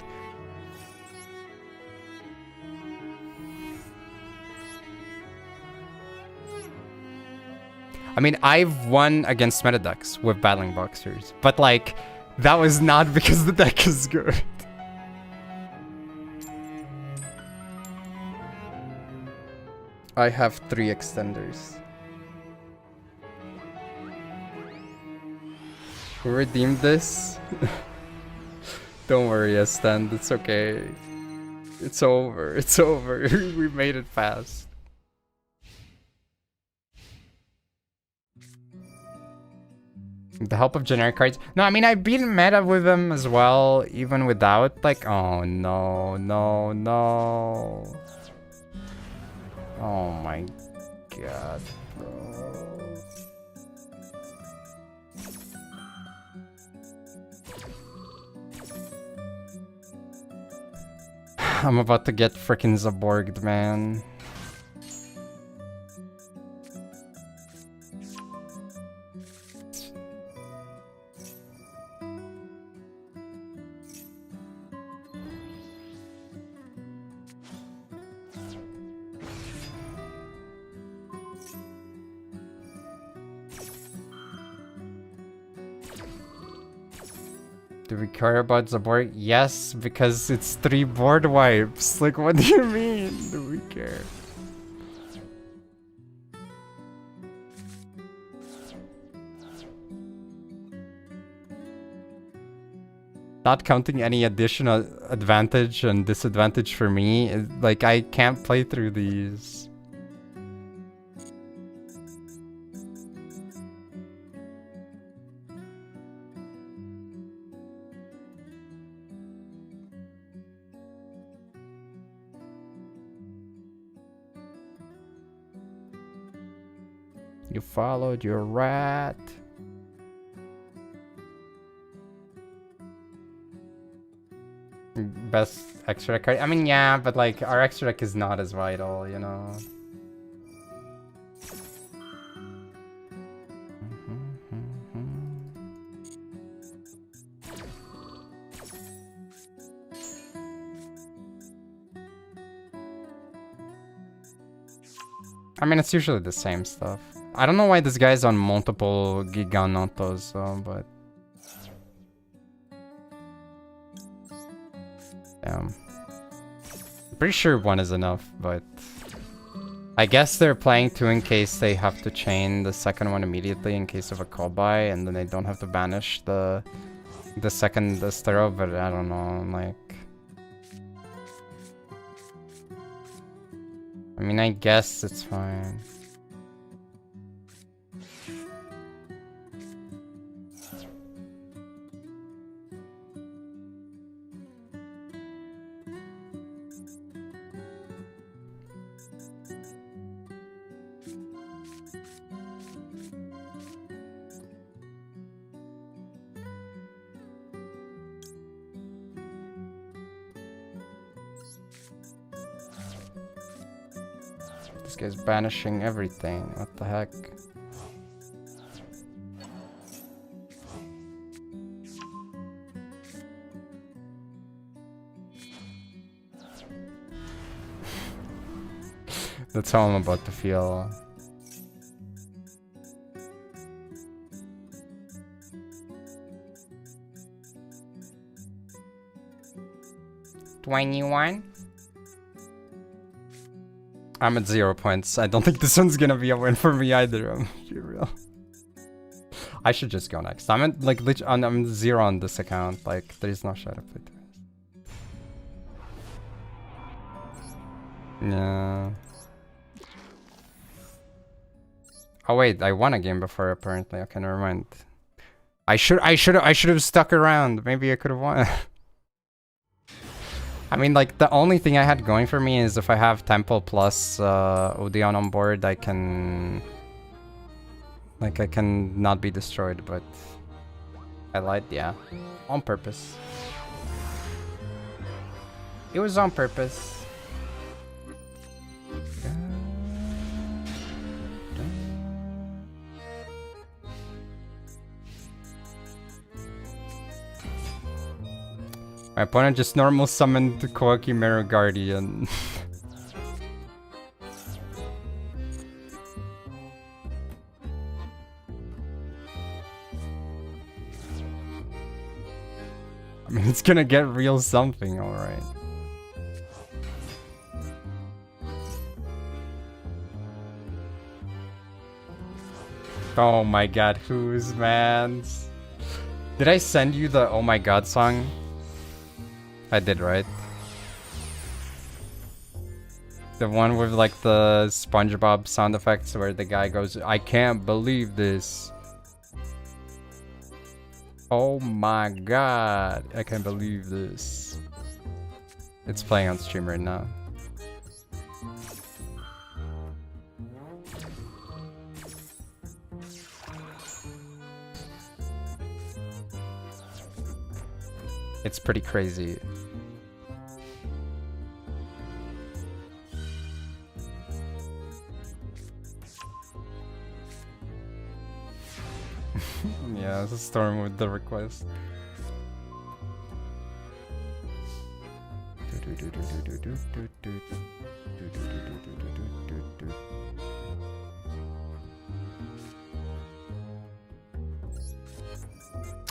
I mean, I've won against meta decks with battling boxers, but like, that was not because the deck is good. I have 3 extenders. Who redeemed this? Don't worry, Estan, it's okay. It's over, it's over. We made it fast. The help of generic cards. No, I mean, I've been meta with them as well, even without, like, oh no, no, no. Oh my god, bro. I'm about to get frickin' Zaborged, man. Do we care about Zaborg? Yes, because it's 3 board wipes. Like, what do you mean? Do we care? Not counting any additional advantage and disadvantage for me, like, I can't play through these. You followed your rat. Best extra deck card? I mean, yeah, but like, our extra deck is not as vital, you know? I mean, it's usually the same stuff. I don't know why this guy's on multiple Giganotos, but... I'm pretty sure 1 is enough, but... I guess they're playing 2 in case they have to chain the second one immediately in case of a call by, and then they don't have to banish the second Astero, but I don't know, like... I mean, I guess it's fine. This guy's banishing everything. What the heck? That's how I'm about to feel. $21? I'm at 0 points. I don't think this one's gonna be a win for me either. I'm be real. I should just go next. I'm at like I'm 0 on this account. Like there's no shot to play through. Yeah. Oh wait, I won a game before apparently. Okay, never mind. I should have stuck around. Maybe I could have won. I mean, like, the only thing I had going for me is if I have Temple plus Odeon on board, I can... Like, I can not be destroyed, but... I lied, yeah. On purpose. It was on purpose. My opponent just normal summoned the Koaki Mirror Guardian. I mean, it's gonna get real something, alright. Oh my god, whose man's? Did I send you the oh my god song? I did, right? The one with like the SpongeBob sound effects where the guy goes, I can't believe this. Oh my god, I can't believe this. It's playing on stream right now. It's pretty crazy. Yeah, it's a storm with the request.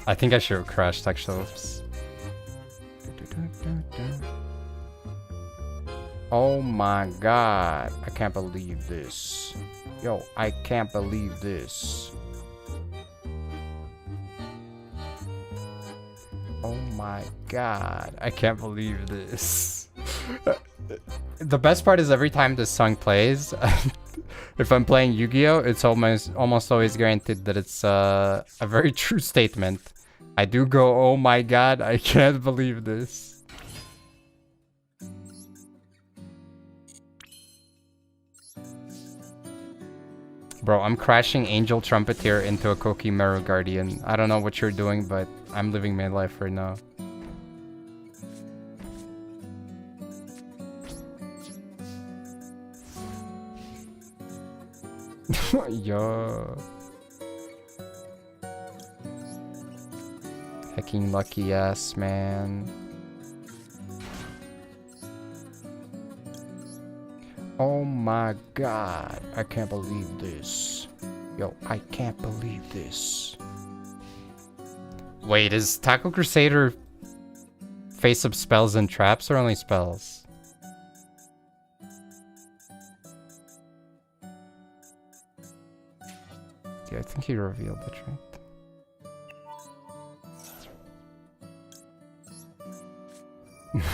I think I should have crashed actually. Oops. Oh my god, I can't believe this. Yo, I can't believe this. Oh my god, I can't believe this. The best part is every time this song plays, if I'm playing Yu-Gi-Oh, it's almost always guaranteed that it's a very true statement. I do go, oh my god, I can't believe this. Bro, I'm crashing Angel Trumpeter into a Kokimeru Guardian. I don't know what you're doing, but I'm living my life right now. Yo. Hecking lucky ass, man. Oh my god, I can't believe this. Yo, I can't believe this. Wait, is Taco Crusader face-up spells and traps or only spells? Yeah, I think he revealed it, right?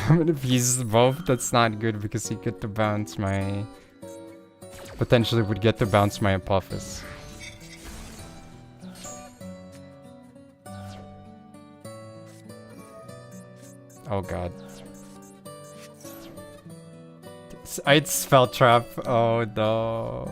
I mean, if he uses both, that's not good because he get to bounce my... Potentially would get to bounce my Apophis. Oh god. It's spell trap. Oh no.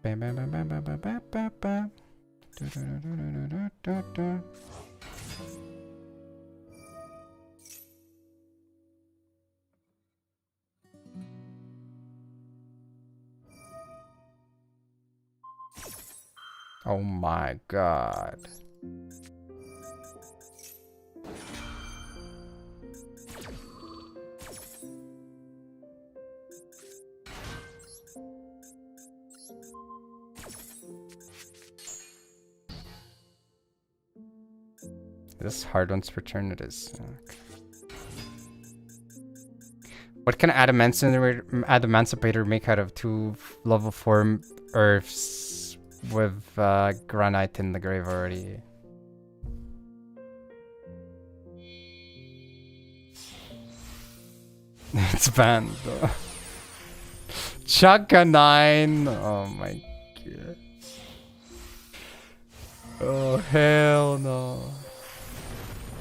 Bam, bam, bam, bam, bam, bam, bam, bam, bam. Da, da, da, da, da, da, da. Oh my god. This hard one's per turn it is. Okay. What can Adamancipator make out of 2 level 4 Earths with Granite in the grave already? It's banned though. Chaka 9! Oh my god. Oh hell no.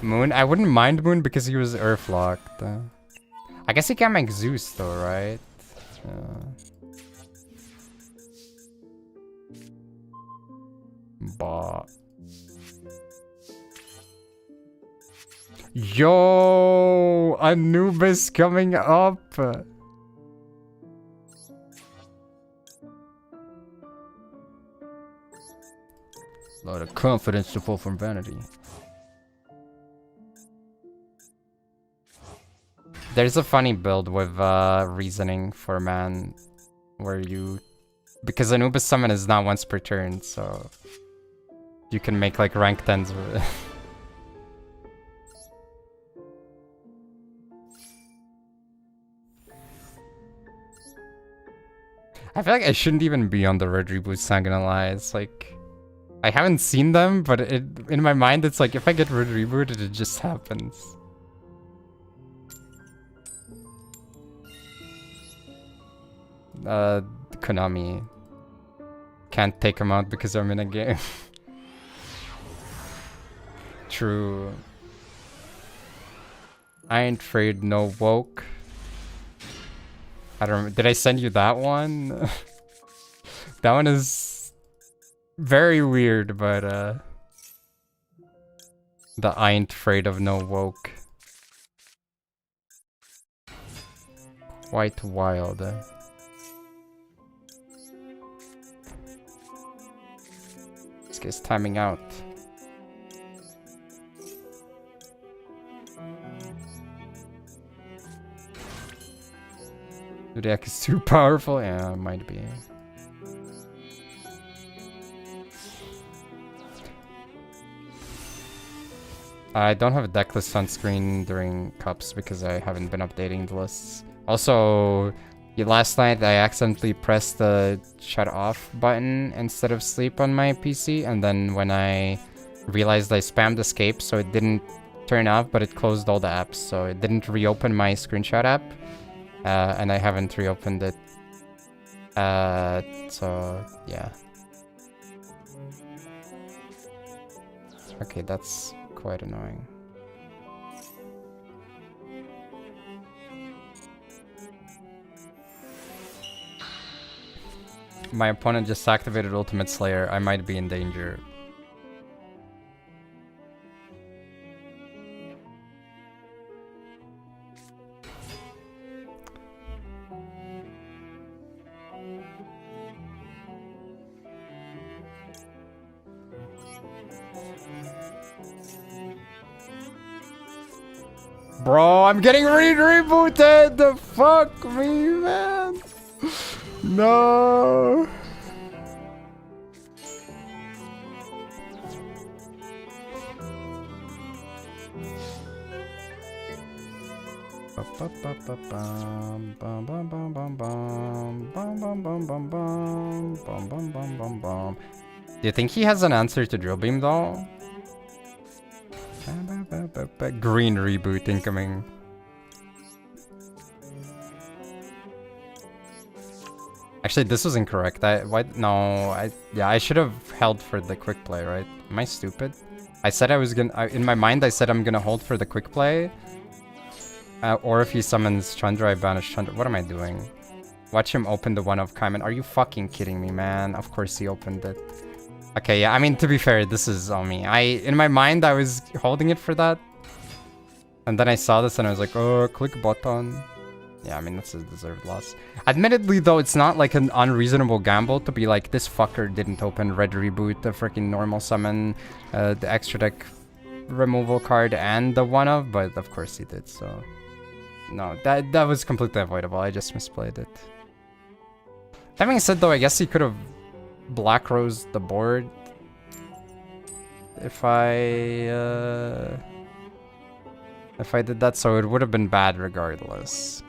Moon? I wouldn't mind Moon because he was Earth locked. I guess he can make Zeus though, right? Bah. Yo! Anubis coming up! A lot of confidence to pull from vanity. There's a funny build with reasoning for man where you Because Anubis summon is not once per turn, so you can make like rank 10s with it. I feel like I shouldn't even be on the red reboots, not gonna lie. It's like, I haven't seen them, but in my mind it's like, if I get red rebooted, it just happens. Konami. Can't take them out because I'm in a game. True. I ain't afraid no woke. I don't. Did I send you that one? That one is very weird, but the I ain't afraid of no woke. Quite wild. This guy's timing out. The deck is too powerful? Yeah, it might be. I don't have a deck list on screen during cups because I haven't been updating the lists. Also, last night I accidentally pressed the shut off button instead of sleep on my PC, and then when I realized I spammed escape, so it didn't turn off, but it closed all the apps, so it didn't reopen my screenshot app. And I haven't reopened it. So yeah. Okay, that's quite annoying. My opponent just activated Ultimate Slayer. I might be in danger. Bro, I'm getting rebooted! The fuck me, man! No! Do you think he has an answer to Drill Beam though? Green reboot incoming. Actually, this was incorrect. I should have held for the quick play, right? Am I stupid? I said I was gonna. In my mind, I said I'm gonna hold for the quick play. Or if he summons Chandra, I banish Chandra. What am I doing? Watch him open the one of Kaiman. Are you fucking kidding me, man? Of course he opened it. Okay, yeah. I mean, to be fair, this is on me. In my mind, I was holding it for that. And then I saw this and I was like, oh, click button. Yeah, I mean, that's a deserved loss. Admittedly, though, it's not like an unreasonable gamble to be like, this fucker didn't open red reboot, the freaking normal summon, the extra deck removal card, and the one of, but of course he did, so. No, that was completely avoidable. I just misplayed it. That being said, though, I guess he could have Black Rose the board if I did that, so it would have been bad regardless.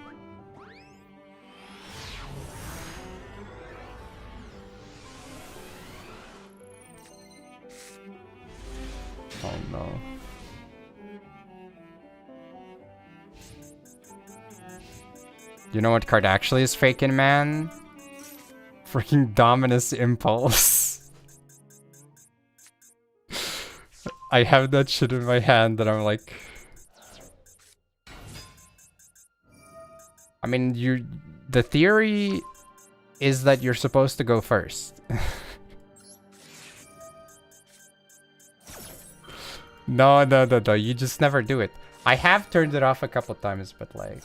Oh no. You know what card actually is faking, man? Freaking Dominus Impulse. I have that shit in my hand and I'm like... I mean, the theory is that you're supposed to go first. No, you just never do it. I have turned it off a couple times, but like...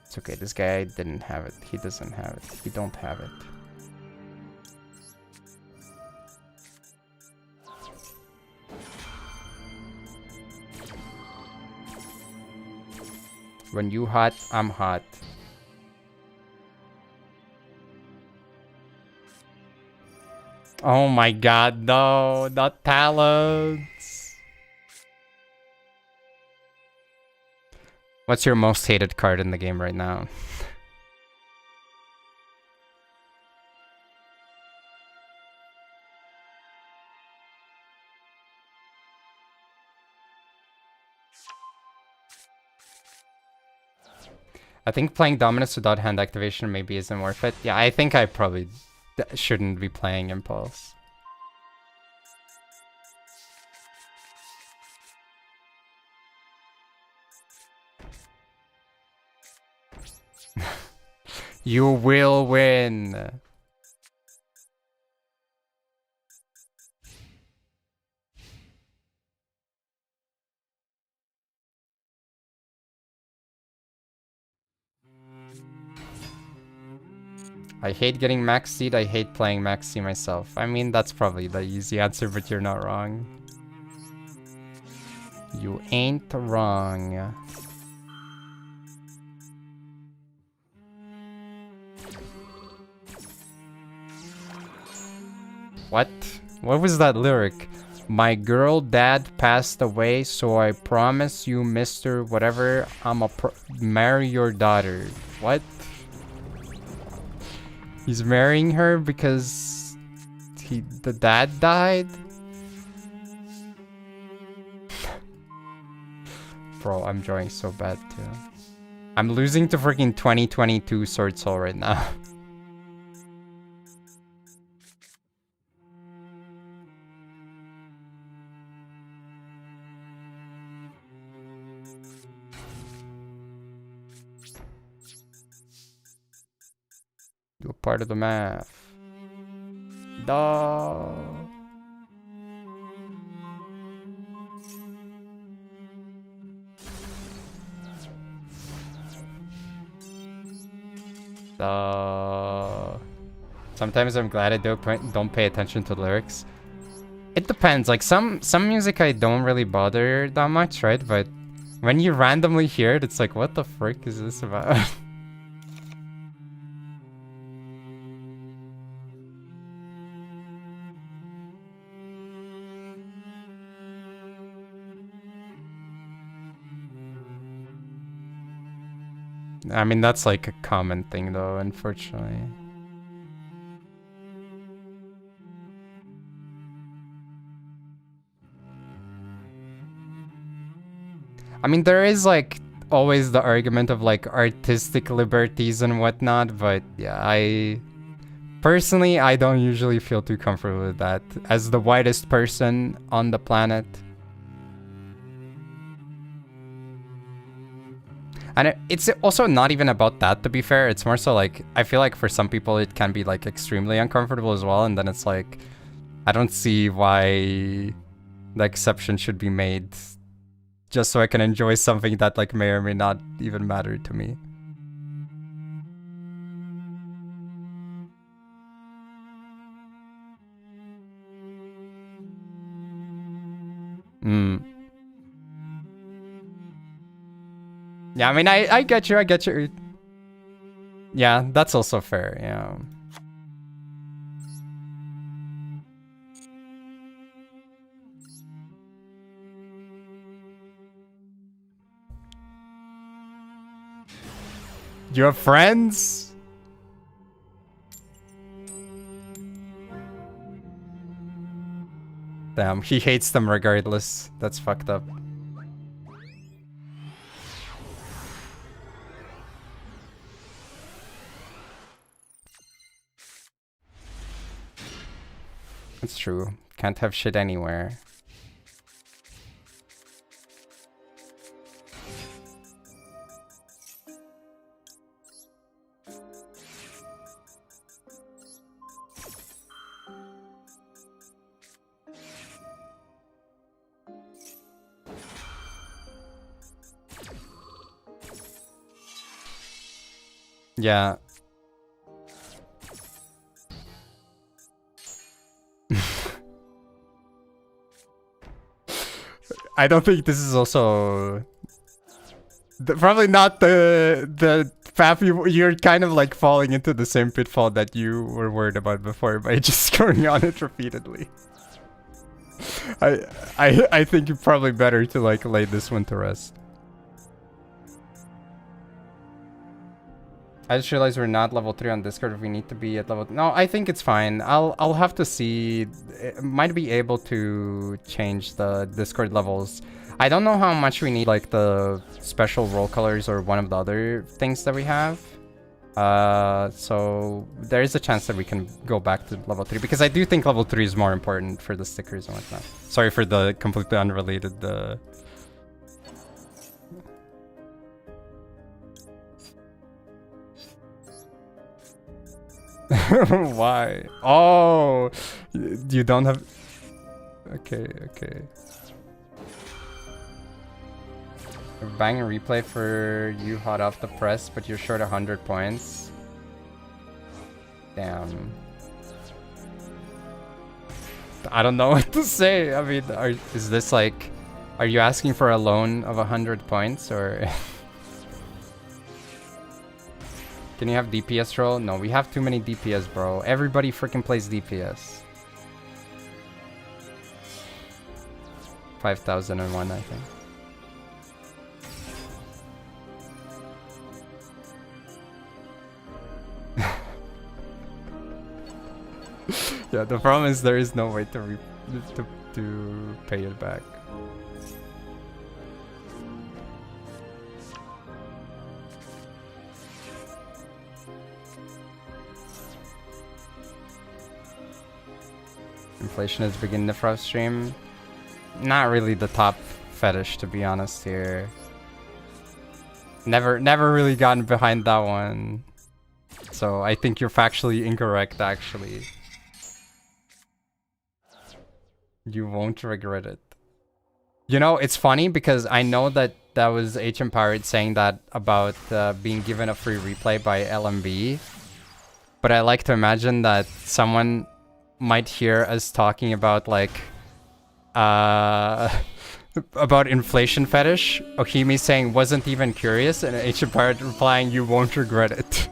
It's okay, this guy didn't have it. He doesn't have it. He don't have it. When you hot, I'm hot. Oh my god, no, not talents. What's your most hated card in the game right now? I think playing Dominus without hand activation maybe isn't worth it. Yeah, I think I probably shouldn't be playing Impulse. You will win. I hate getting max seed, I hate playing max C myself. I mean, that's probably the easy answer, but you're not wrong. You ain't wrong. What? What was that lyric? My girl dad passed away, so I promise you, Mr. Whatever, I'ma marry your daughter. What? He's marrying her because the dad died? Bro, I'm drawing so bad too. I'm losing to freaking 2022 Sword Soul right now. You're part of the math. Duh. Sometimes I'm glad I don't pay attention to lyrics. It depends. Like some music I don't really bother that much, right? But when you randomly hear it, it's like, what the frick is this about? I mean, that's like a common thing though, unfortunately. I mean, there is like always the argument of like artistic liberties and whatnot, but yeah, I don't usually feel too comfortable with that. As the whitest person on the planet. And it's also not even about that, to be fair. It's more so like, I feel like for some people it can be like extremely uncomfortable as well. And then it's like, I don't see why the exception should be made just so I can enjoy something that like may or may not even matter to me. Yeah, I mean, I get you. Yeah, that's also fair, yeah. You have friends? Damn, he hates them regardless. That's fucked up. It's true. Can't have shit anywhere. Yeah. I don't think this is also probably not the path you're kind of like falling into the same pitfall that you were worried about before by just going on it repeatedly. I think it's probably better to like lay this one to rest. I just realized we're not level 3 on Discord if we need to be at level... No, I think it's fine. I'll have to see. Might be able to change the Discord levels. I don't know how much we need like the special roll colors or one of the other things that we have. So there is a chance that we can go back to level 3 because I do think level 3 is more important for the stickers and whatnot. Sorry for the completely unrelated Why? Oh, you don't have... Okay. Bang a replay for you hot off the press, but you're short 100 points. Damn. I don't know what to say. I mean, is this like... Are you asking for a loan of 100 points, or... Can you have DPS roll? No, we have too many DPS, bro. Everybody freaking plays DPS. 5,001, I think. Yeah, the problem is there is no way to pay it back. Inflation is beginning the Frost stream. Not really the top fetish, to be honest here. Never really gotten behind that one. So I think you're factually incorrect, actually. You won't regret it. You know, it's funny because I know that that was HM Pirate saying that about being given a free replay by LMB. But I like to imagine that someone might hear us talking about like about inflation fetish. Ohimi saying wasn't even curious, and HM Pirate replying, you won't regret it.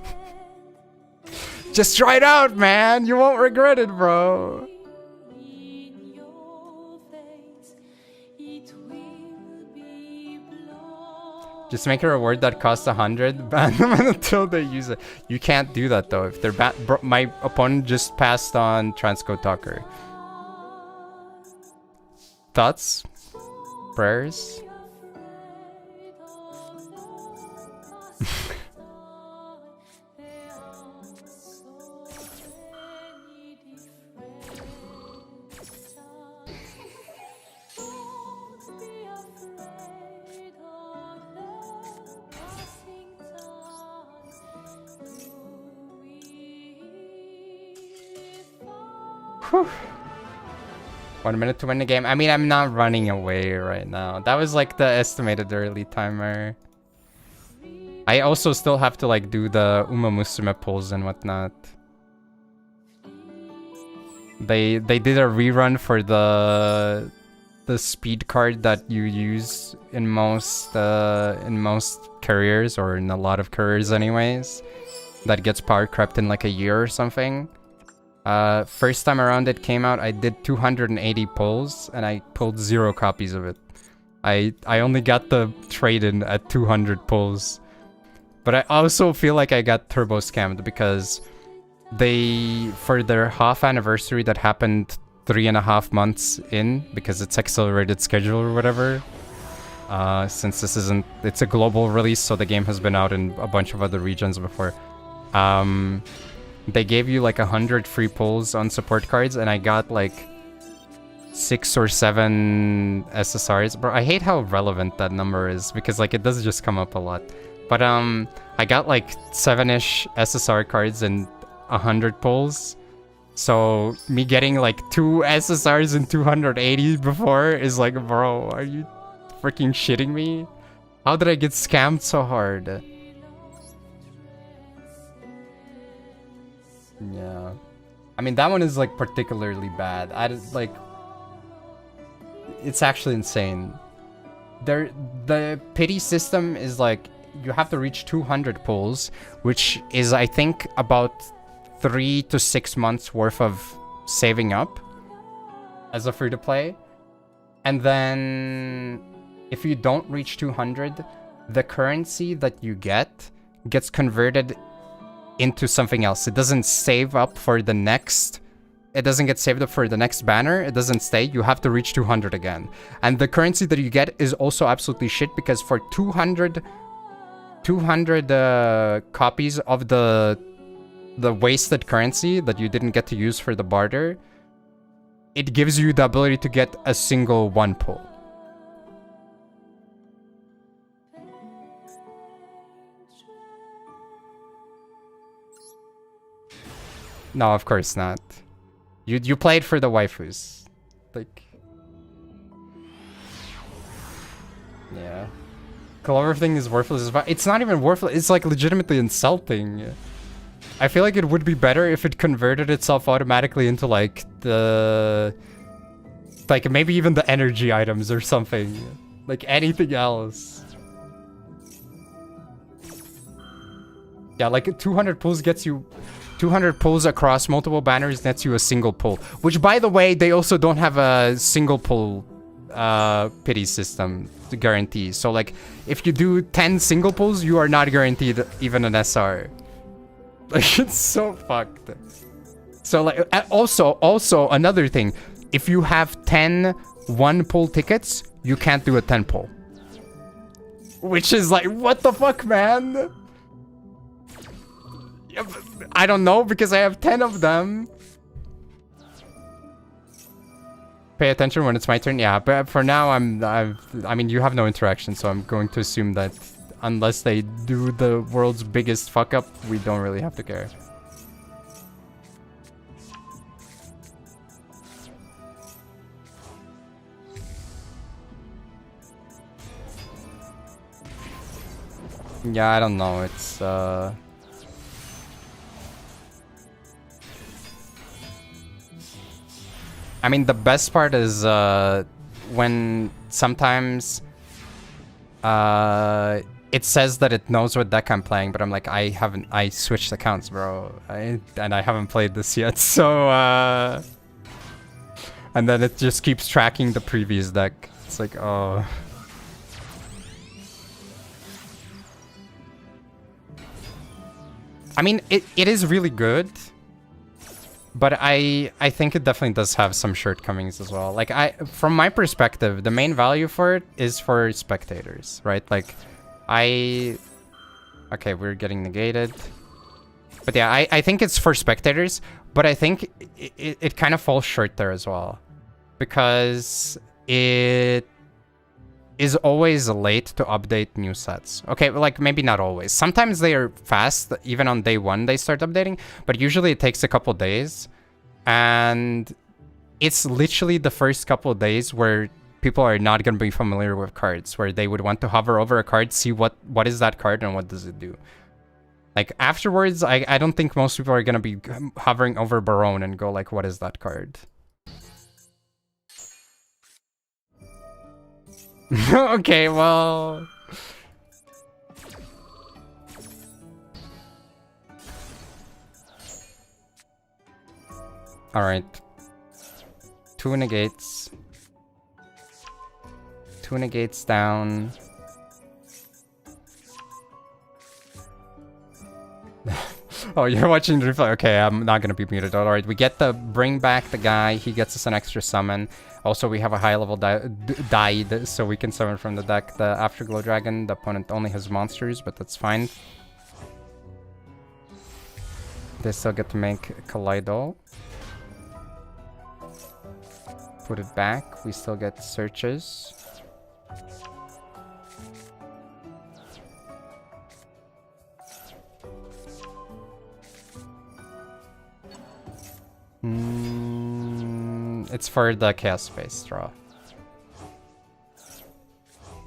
Just try it out, man. You won't regret it, bro. Just make a reward that costs 100, ban them until they use it. You can't do that though. If they're my opponent just passed on Transcode Talker. Thoughts? Prayers? Whew. 1 minute to win the game. I mean, I'm not running away right now. That was like the estimated early timer. I also still have to like do the Uma Musume pulls and whatnot. They did a rerun for the speed card that you use in most careers, or in a lot of careers anyways. That gets power crept in like a year or something. First time around it came out, I did 280 pulls, and I pulled 0 copies of it. I only got the trade-in at 200 pulls. But I also feel like I got turbo scammed because they, for their half anniversary that happened 3.5 months in, because it's accelerated schedule or whatever, since this isn't, it's a global release, so the game has been out in a bunch of other regions before. They gave you like 100 free pulls on support cards, and I got like 6 or 7 SSRs. Bro, I hate how relevant that number is, because like it does just come up a lot. But I got like 7-ish SSR cards and 100 pulls. So me getting like 2 SSRs and 280 before is like, bro, are you freaking shitting me? How did I get scammed so hard? Yeah. I mean, that one is like particularly bad. Like, it's actually insane. The pity system is like, you have to reach 200 pulls, which is, I think, about 3 to 6 months worth of saving up as a free-to-play. And then if you don't reach 200, the currency that you gets converted into something else. It doesn't save up for the next... It doesn't get saved up for the next banner. It doesn't stay. You have to reach 200 again. And the currency that you get is also absolutely shit, because for 200 copies of the wasted currency that you didn't get to use for the barter, it gives you the ability to get a single 1 pull. No, of course not. You played for the waifus. Like... Yeah. Clover thing is worthless. It's not even worthless. It's like legitimately insulting. I feel like it would be better if it converted itself automatically into like the... Like maybe even the energy items or something. Like anything else. Yeah, like 200 pulls gets you... 200 pulls across multiple banners nets you a single pull. Which, by the way, they also don't have a single pull pity system to guarantee. So, like, if you do 10 single pulls, you are not guaranteed even an SR. Like, it's so fucked. So, like, also, another thing. If you have 10 1-pull tickets, you can't do a 10-pull. Which is like, what the fuck, man? I don't know, because I have 10 of them. Pay attention when it's my turn. Yeah, but for now, I mean, you have no interaction, so I'm going to assume that unless they do the world's biggest fuck up, we don't really have to care. Yeah, I don't know. It's I mean, the best part is when sometimes it says that it knows what deck I'm playing, but I'm like, I switched accounts, bro, and I haven't played this yet, so and then it just keeps tracking the previous deck. It's like, oh. I mean, it is really good. But I think it definitely does have some shortcomings as well. Like, from my perspective, the main value for it is for spectators, right? Like, okay, we're getting negated. But yeah, I think it's for spectators, but I think it kind of falls short there as well. Because it is always late to update new sets. Okay, like, maybe not always. Sometimes they are fast, even on day 1 they start updating, but usually it takes a couple days. And it's literally the first couple of days where people are not going to be familiar with cards, where they would want to hover over a card, see what is that card and what does it do. Like, afterwards, I don't think most people are going to be hovering over Barone and go like, what is that card? Okay, well... Alright. 2 negates. 2 negates down. Oh, you're watching the replay? Okay, I'm not gonna be muted. Alright, we get the bring back the guy. He gets us an extra summon. Also, we have a high level died, so we can summon from the deck the Afterglow Dragon. The opponent only has monsters, but that's fine. They still get to make Kaleido. Put it back. We still get searches. It's for the Chaos Space draw.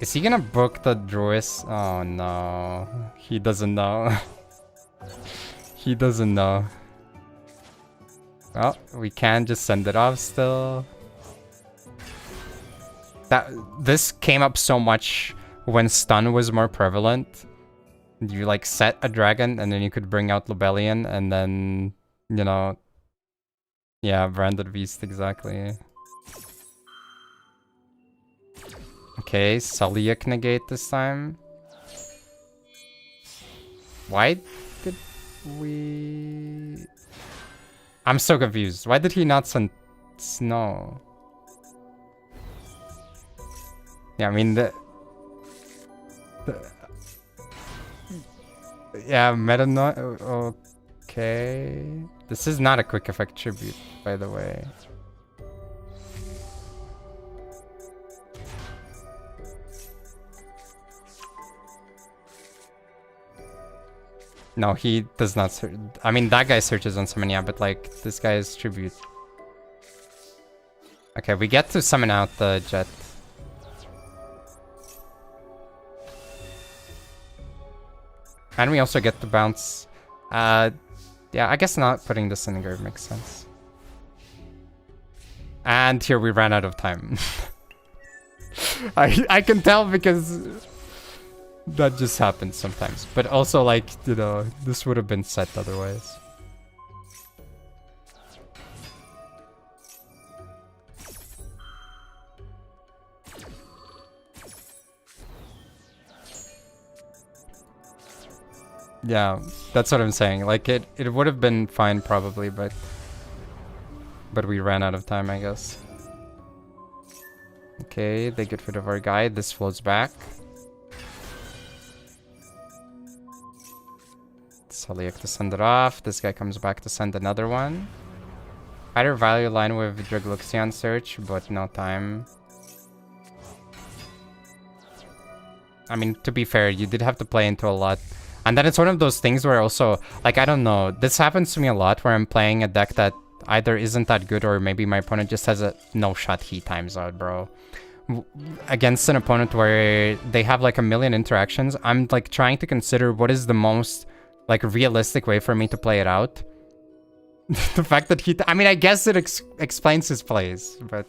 Is he gonna book the Druist? Oh no. He doesn't know. He doesn't know. Oh, we can just send it off still. This came up so much when stun was more prevalent. You like set a dragon and then you could bring out Lobelian and then, you know, yeah, branded beast, exactly. Okay, Sulliak negate this time. Why did we... I'm so confused. Why did he not send Snow? Yeah, I mean, yeah, Meta no... Okay... This is not a quick effect tribute, by the way. No, he does not search. I mean, that guy searches on summon, yeah, but like, this guy is tribute. Okay, we get to summon out the Jet. And we also get to bounce. Yeah, I guess not putting this in guard makes sense. And here we ran out of time. I can tell because that just happens sometimes. But also, like, you know, this would have been set otherwise. Yeah, that's what I'm saying. Like, it would have been fine probably, but we ran out of time, I guess. Okay, they get rid of our guy. This floats back. Sulliak to send it off. This guy comes back to send another one. Either value line with Dragluxian search, but no time. I mean, to be fair, you did have to play into a lot. And then it's one of those things where also, like, I don't know. This happens to me a lot where I'm playing a deck that either isn't that good or maybe my opponent just has a no-shot he times out, bro. Against an opponent where they have like a million interactions, I'm like trying to consider what is the most like realistic way for me to play it out. The fact that he... I mean, I guess it explains his plays, but...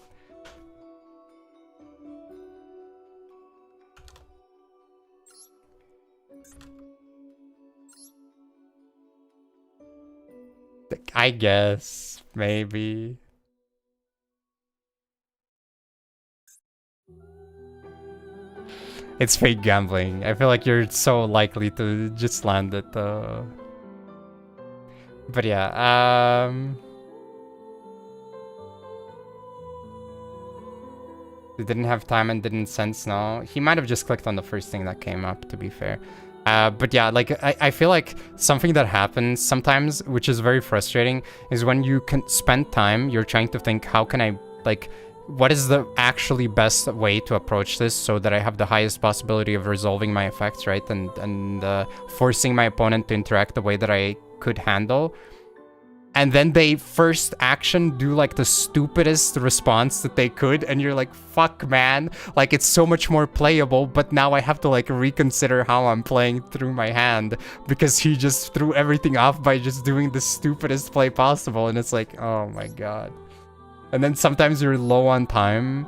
I guess, maybe. It's fake gambling. I feel like you're so likely to just land it. But yeah, he didn't have time and didn't sense now. He might have just clicked on the first thing that came up, to be fair. But yeah, like, I feel like something that happens sometimes, which is very frustrating, is when you can spend time, you're trying to think, how can I, like, what is the actually best way to approach this so that I have the highest possibility of resolving my effects, right? And forcing my opponent to interact the way that I could handle. And then they first action do like the stupidest response that they could, and you're like, fuck, man, like, it's so much more playable, but now I have to like reconsider how I'm playing through my hand because he just threw everything off by just doing the stupidest play possible. And it's like, oh my god. And then sometimes you're low on time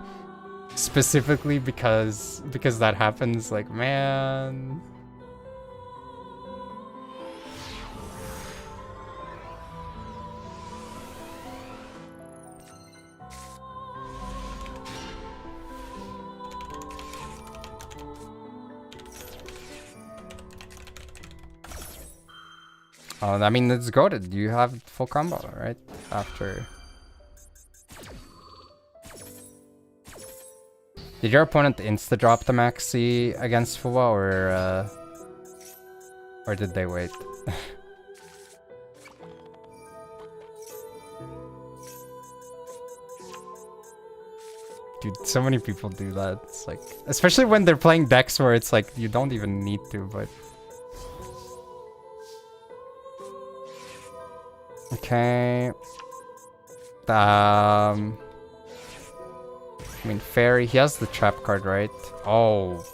specifically because that happens. Like, man. Oh, I mean, it's goated. You have full combo, right? After. Did your opponent insta-drop the maxi against Fuwa, or did they wait? Dude, so many people do that. It's like, especially when they're playing decks where it's like, you don't even need to, but... Okay. I mean, Fairy, he has the trap card, right? Oh.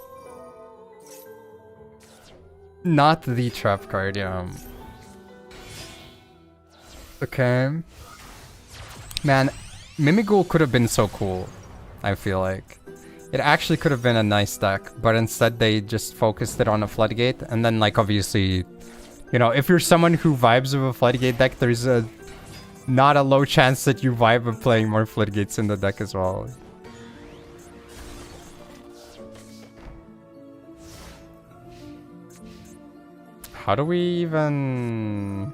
Not the trap card, yeah. Okay. Man, Mimighoul could have been so cool, I feel like. It actually could have been a nice deck, but instead they just focused it on a Floodgate, and then, like, obviously, you know, if you're someone who vibes with a Floodgate deck, there's not a low chance that you vibe with playing more Floodgates in the deck as well. How do we even...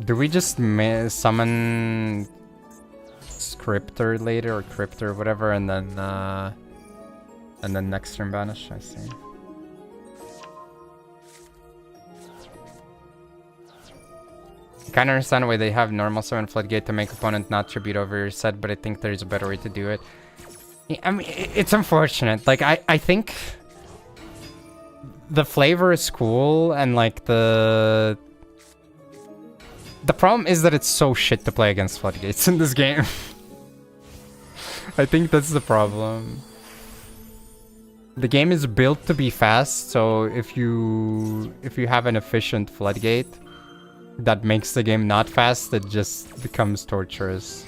Do we just summon Scriptor later, or Cryptor, or whatever, and then next turn banish? I see. I kind of understand why they have normal summon Floodgate to make opponent not tribute over your set, but I think there's a better way to do it. I mean, it's unfortunate. Like, I think the flavor is cool, and like the problem is that it's so shit to play against Floodgates in this game. I think that's the problem. The game is built to be fast, so if you have an efficient Floodgate that makes the game not fast, it just becomes torturous.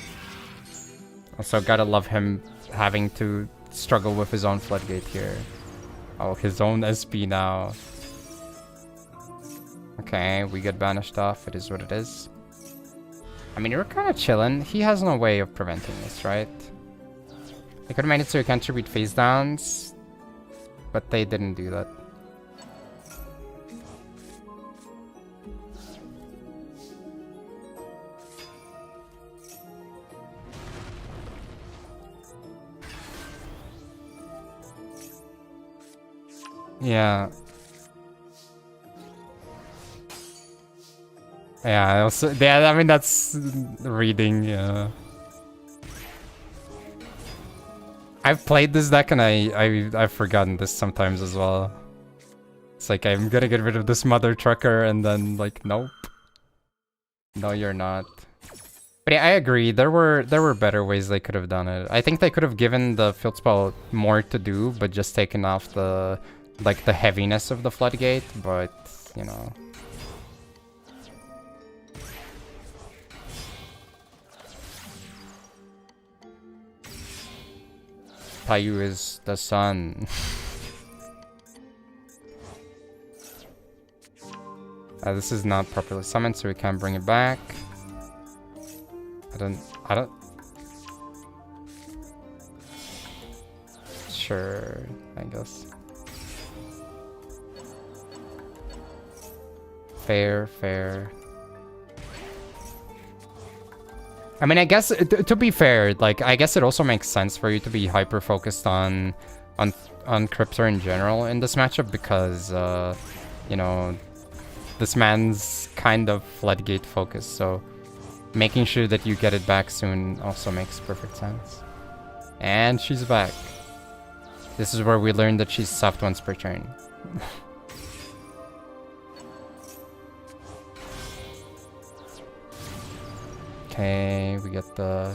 Also, gotta love him having to struggle with his own Floodgate here. Oh, his own SP now. Okay, we get banished off. It is what it is. I mean, you're kind of chilling. He has no way of preventing this, right? They could have made it so you can't tribute face downs, but they didn't do that. Yeah. Yeah, also, yeah, I mean, that's reading, yeah. I've played this deck and I've forgotten this sometimes as well. It's like, I'm gonna get rid of this mother trucker, and then, like, nope. No, you're not. But yeah, I agree. There were better ways they could have done it. I think they could have given the field spell more to do, but just taken off the, like, the heaviness of the Floodgate, but, you know. Payu is the sun. This is not properly summoned, so we can't bring it back. I don't... Sure, I guess. Fair, fair. I mean, I guess, to be fair, like, I guess it also makes sense for you to be hyper-focused on Cryptor in general in this matchup, because, you know, this man's kind of Floodgate focused, so making sure that you get it back soon also makes perfect sense. And she's back. This is where we learned that she's soft once per turn. Okay, we get the...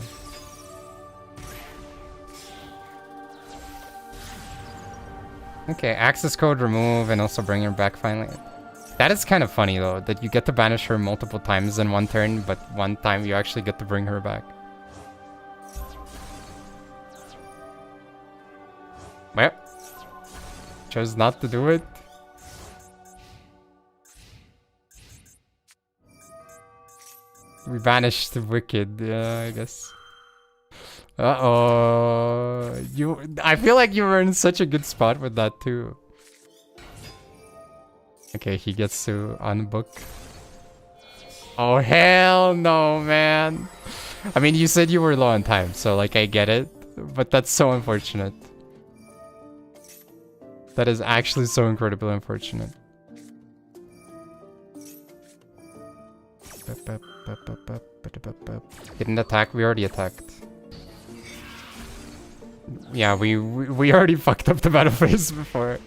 Okay, access code remove and also bring her back finally. That is kind of funny though, that you get to banish her multiple times in one turn, but one time you actually get to bring her back. Well, chose not to do it. We banished the Wicked, yeah, I guess. Uh-oh. I feel like you were in such a good spot with that too. Okay, he gets to unbook. Oh, hell no, man. I mean, you said you were low on time, so, like, I get it. But that's so unfortunate. That is actually so incredibly unfortunate. Didn't attack, we already attacked. Yeah, we already fucked up the battle phase before.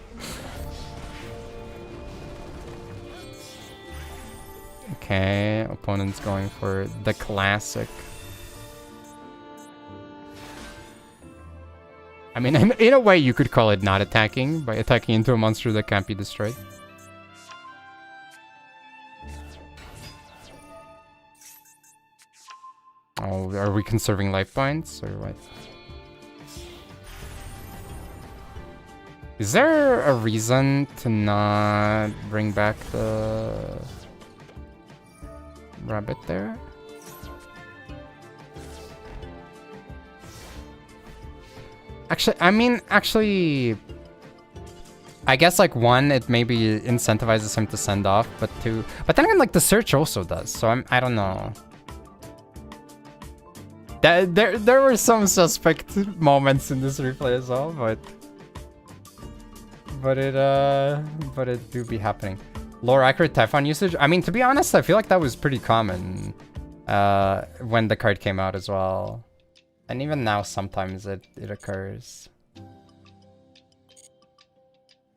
Okay, opponent's going for the classic. I mean, in a way you could call it not attacking, by attacking into a monster that can't be destroyed. Oh, are we conserving life points or what? Is there a reason to not bring back the rabbit there? Actually, I guess like one, it maybe incentivizes him to send off, but two, but then again, like the search also does. So I don't know. There were some suspect moments in this replay as well, but it do be happening. Lower accurate Typhon usage. I mean, to be honest, I feel like that was pretty common when the card came out as well, and even now sometimes it occurs.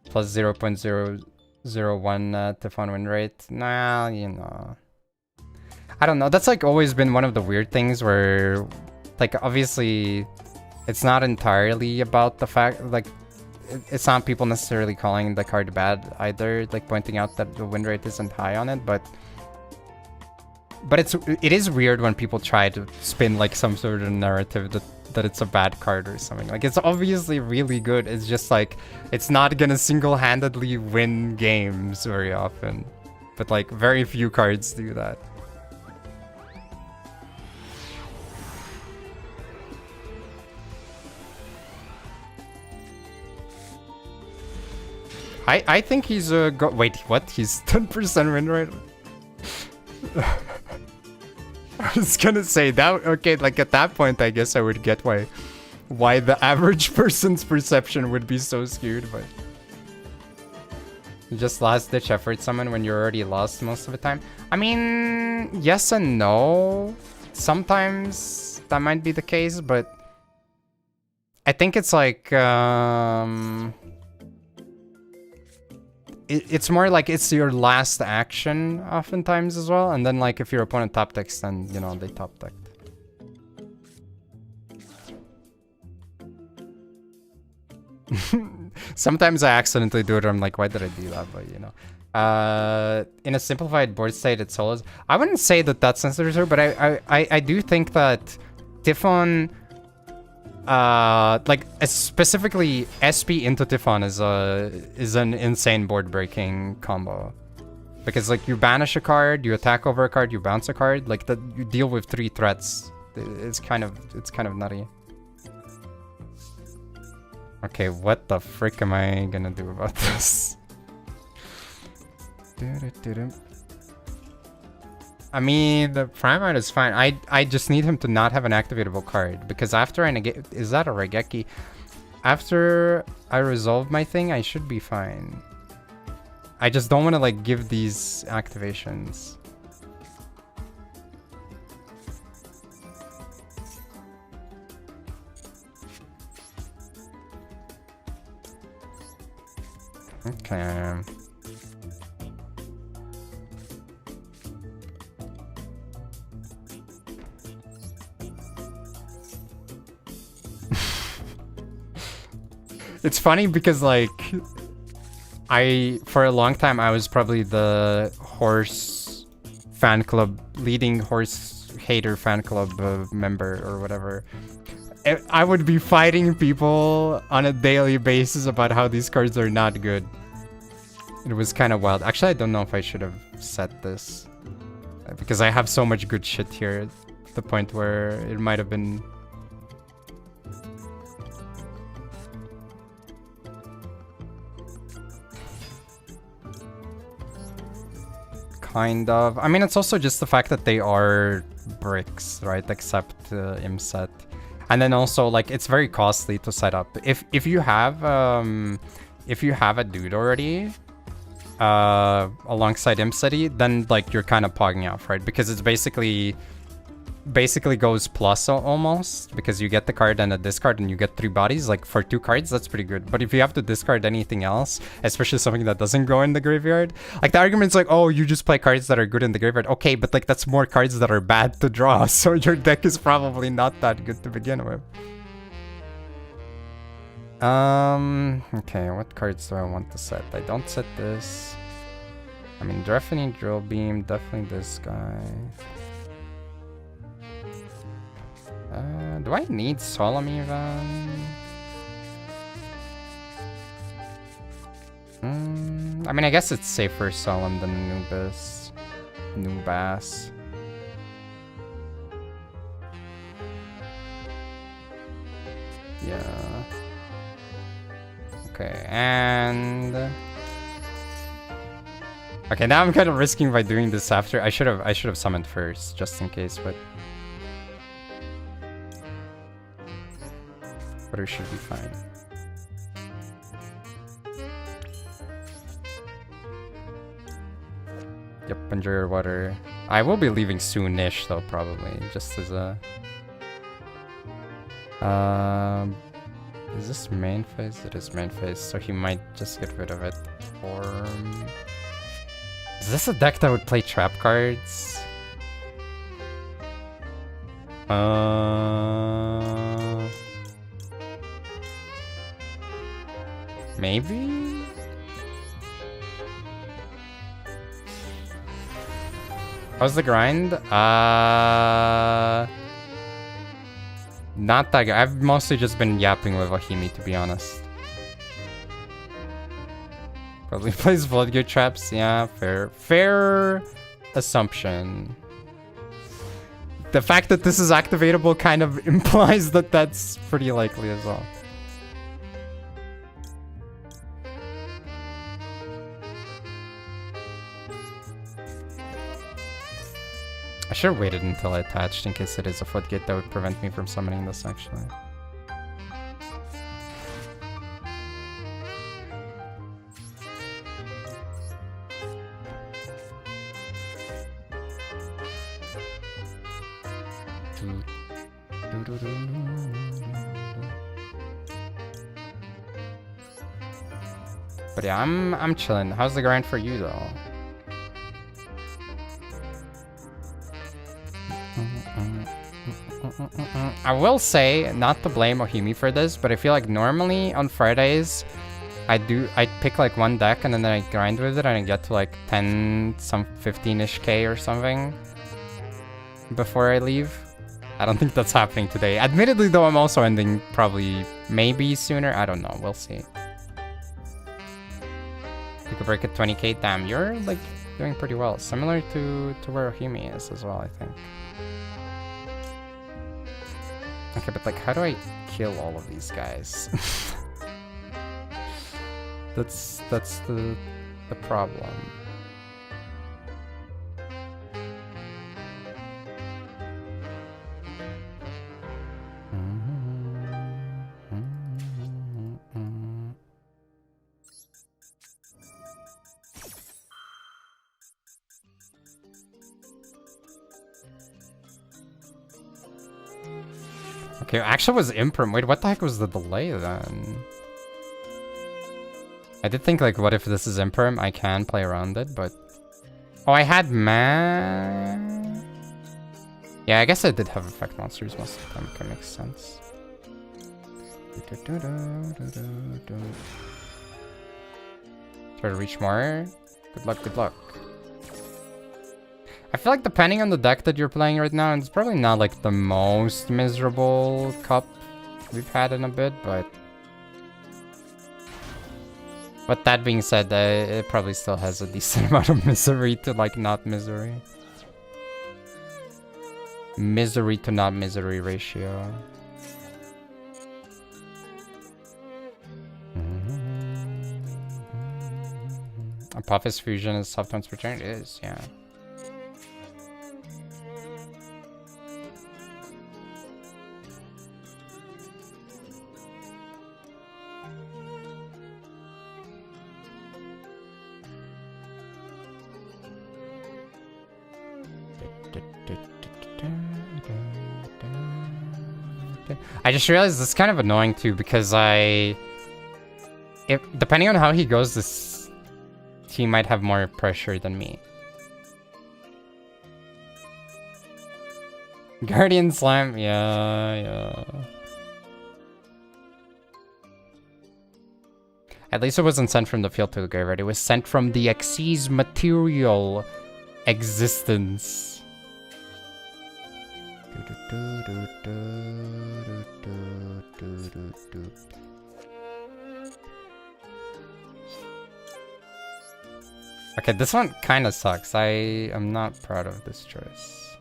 Plus 0.001 Typhon win rate. Nah, you know. I don't know. That's like always been one of the weird things where, like, obviously, it's not entirely about the fact, like, it's not people necessarily calling the card bad either, like pointing out that the win rate isn't high on it, but it is weird when people try to spin like some sort of narrative that it's a bad card or something. Like, it's obviously really good. It's just like, it's not gonna single-handedly win games very often. But like, very few cards do that. I think he's a wait, what? He's 10% win rate? I was gonna say that, okay, like at that point I guess I would get why the average person's perception would be so skewed, but just last ditch effort summon when you're already lost most of the time. I mean, yes and no. Sometimes that might be the case, but I think it's like it's more like it's your last action oftentimes as well, and then like if your opponent top decks, then you know they top decked. Sometimes I accidentally do it. I'm like, why did I do that? But you know, in a simplified board state, it solos. I wouldn't say that that's necessary, but I do think that Typhon, like specifically SP into Typhon is an insane board breaking combo, because like you banish a card, you attack over a card, you bounce a card, like that you deal with 3 threats. It's kind of nutty. Okay, what the frick am I gonna do about this? I mean, the Primite is fine. I just need him to not have an activatable card, because after I negate... Is that a Raigeki? After I resolve my thing, I should be fine. I just don't want to, like, give these activations. Okay. It's funny because, like, for a long time, I was probably the horse fan club, leading horse hater fan club member or whatever. I would be fighting people on a daily basis about how these cards are not good. It was kind of wild. Actually, I don't know if I should have set this, because I have so much good shit here at the point where it might have been... Kind of. I mean, it's also just the fact that they are bricks, right? Except Imset. And then also, like, it's very costly to set up. If you have a dude already alongside Imseti, then like you're kind of pogging off, right? Because it's basically goes plus almost, because you get the card and a discard and you get 3 bodies. Like for 2 cards, that's pretty good. But if you have to discard anything else, especially something that doesn't go in the graveyard, like the argument's like, oh, you just play cards that are good in the graveyard. Okay, but like that's more cards that are bad to draw, so your deck is probably not that good to begin with. Okay, what cards do I want to set? I don't set this. I mean, definitely Drill Beam, definitely this guy. Do I need Solemn even? I mean, I guess it's safer Solemn than Nubis. Nubas. Yeah. Okay, and... Okay, now I'm kind of risking by doing this after. I should have summoned first, just in case, but... But it should be fine. Yep, enjoy your water. I will be leaving soon-ish, though, probably, just as a... Is this main phase? It is main phase, so he might just get rid of it. Or... Is this a deck that would play trap cards? Maybe? How's the grind? Not that good. I've mostly just been yapping with Wahimi, to be honest. Probably plays Floodgate traps. Yeah, fair assumption. The fact that this is activatable kind of implies that that's pretty likely as well. I should have waited until I attached in case it is a Floodgate that would prevent me from summoning this, actually. But yeah, I'm chilling. How's the grind for you though? I will say, not to blame Ohimi for this, but I feel like normally on Fridays, I pick like one deck and then I grind with it and I get to like 10, some 15-ish K or something before I leave. I don't think that's happening today. Admittedly though, I'm also ending probably maybe sooner. I don't know. We'll see. You could break at 20k. Damn, you're like doing pretty well. Similar to where Ohimi is as well, I think. Okay, but like, how do I kill all of these guys? that's the problem. Okay, actually was imperm. Wait, what the heck was the delay then? I did think like, what if this is imperm? I can play around it, but... Oh, I had man. Yeah, I guess I did have effect monsters most of the time. Okay, makes sense. Try to reach more. Good luck, good luck. I feel like depending on the deck that you're playing right now, and it's probably not like the most miserable cup we've had in a bit, but... But that being said, it probably still has a decent amount of misery to like not misery. Misery to not misery ratio. Apophis Fusion is Soft-Tone's return? It is, yeah. I just realized this is kind of annoying too, because depending on how he goes, he might have more pressure than me. Guardian Slam, yeah. At least it wasn't sent from the field to the graveyard. It was sent from the Xyz material existence. Okay, this one kind of sucks. I am not proud of this choice.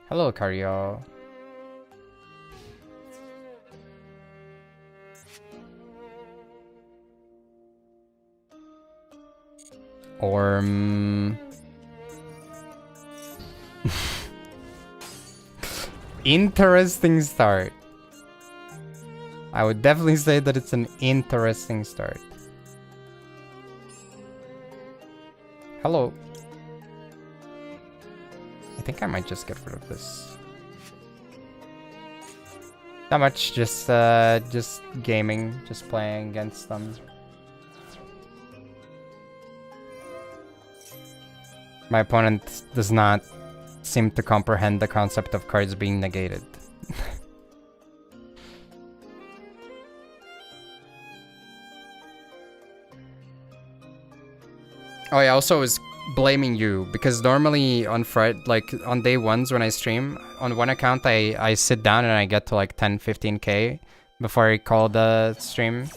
Hello, Karyo. Interesting start. I would definitely say that it's an interesting start. Hello. I think I might just get rid of this. Not much, just gaming, just playing against them. My opponent does not seem to comprehend the concept of cards being negated. Oh, I also was blaming you because normally on Friday, like on day ones when I stream, on one account I sit down and I get to like 10-15k before I call the stream.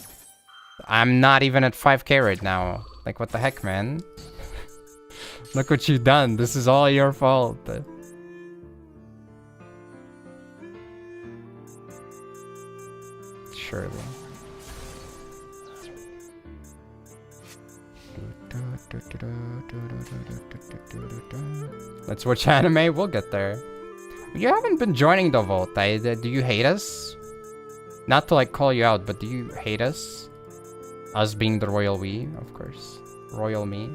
I'm not even at 5k right now. Like, what the heck, man? Look what you've done. This is all your fault. Surely. Let's watch anime. We'll get there. You haven't been joining the vault. Do you hate us? Not to like call you out, but do you hate us? Us being the royal we, of course. Royal me.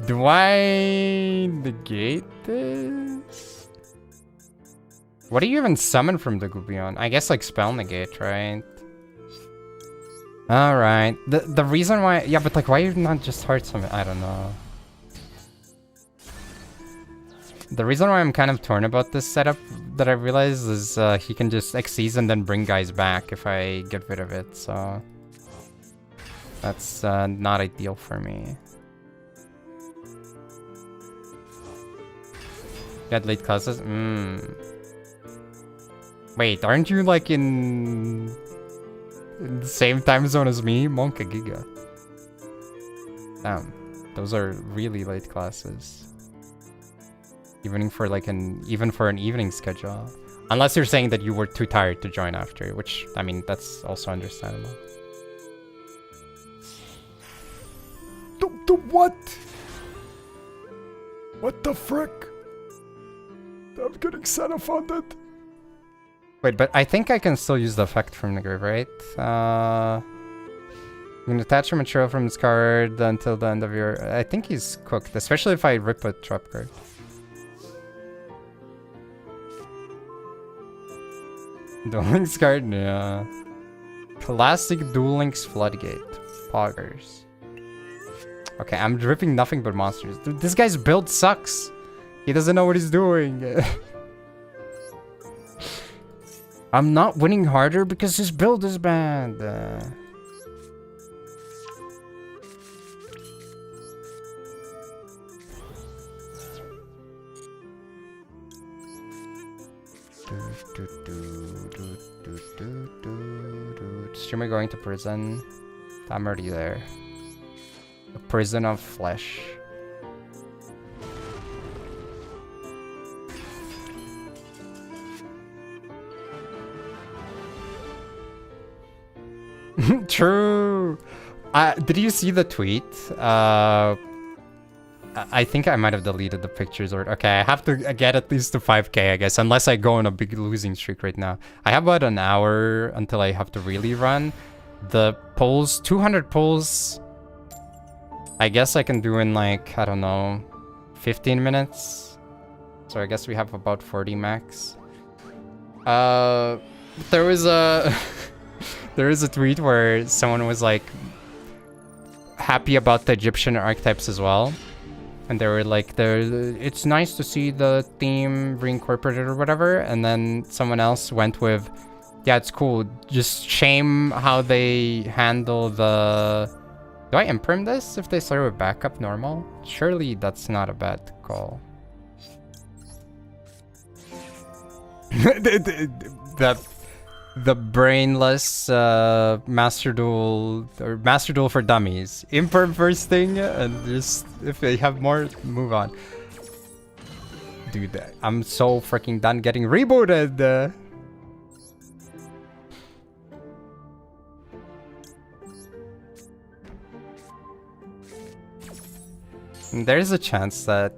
Do I negate this? What do you even summon from the Gubion? I guess like spell negate, right? Alright. The reason why... Yeah, but like why you not just hard summon? I don't know. The reason why I'm kind of torn about this setup that I realized is he can just Xyz and then bring guys back if I get rid of it, so... That's not ideal for me. Get late classes? Wait, aren't you like in the same time zone as me? Monka Giga. Damn, those are really late classes. Even for an evening schedule. Unless you're saying that you were too tired to join after, which I mean that's also understandable. The what? What the frick? I'm getting set-offended. Wait, but I think I can still use the effect from the grave, right? You can attach a material from this card until the end of your... I think he's cooked, especially if I rip a trap card. Duel Links card? Yeah. Classic Duel Links Floodgate. Poggers. Okay, I'm dripping nothing but monsters. Dude, this guy's build sucks. He doesn't know what he's doing. I'm not winning harder because his build is bad. Streamer going to prison. I'm already there. A prison of flesh. True. Did you see the tweet? I think I might have deleted the pictures or... Okay, I have to get at least to 5k, I guess, unless I go on a big losing streak right now. I have about an hour until I have to really run. The polls, 200 polls... I guess I can do in like, I don't know, 15 minutes. So I guess we have about 40 max. There was a there is a tweet where someone was like happy about the Egyptian archetypes as well. And they were like, it's nice to see the theme reincorporated or whatever. And then someone else went with, yeah, it's cool. Just shame how they handle the... Do I imprint this if they start with backup normal? Surely that's not a bad call. The brainless Master Duel or Master Duel for Dummies. Imperm first thing, and just if they have more, move on. Dude, I'm so freaking done getting rebooted. There's a chance that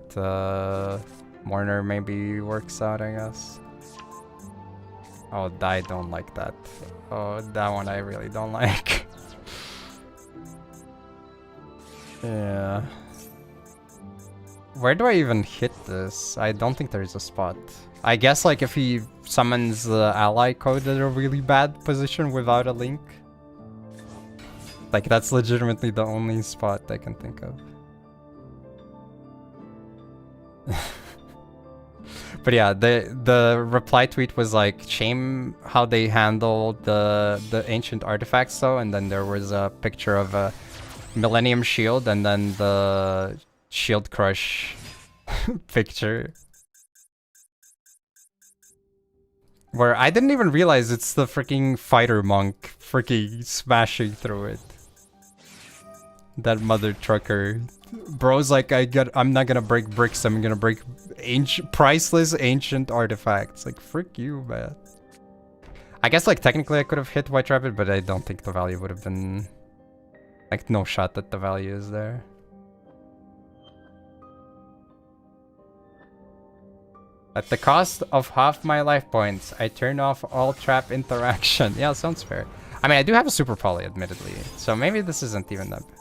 Mourner maybe works out, I guess. Oh, I don't like that. Oh, that one I really don't like. Yeah. Where do I even hit this? I don't think there's a spot. I guess like if he summons the ally code at a really bad position without a link. Like that's legitimately the only spot I can think of. But yeah, the reply tweet was like, shame how they handled the ancient artifacts though, and then there was a picture of a Millennium Shield and then the Shield Crush picture. Where I didn't even realize it's the freaking fighter monk freaking smashing through it. That mother trucker. Bro's like, I'm not gonna break bricks, I'm gonna break priceless ancient artifacts. Like, frick you, man. I guess like technically I could have hit White Rabbit, but I don't think the value would have been... Like, no shot that the value is there. At the cost of half my life points, I turn off all trap interaction. Yeah, sounds fair. I mean, I do have a super poly, admittedly, so maybe this isn't even that bad.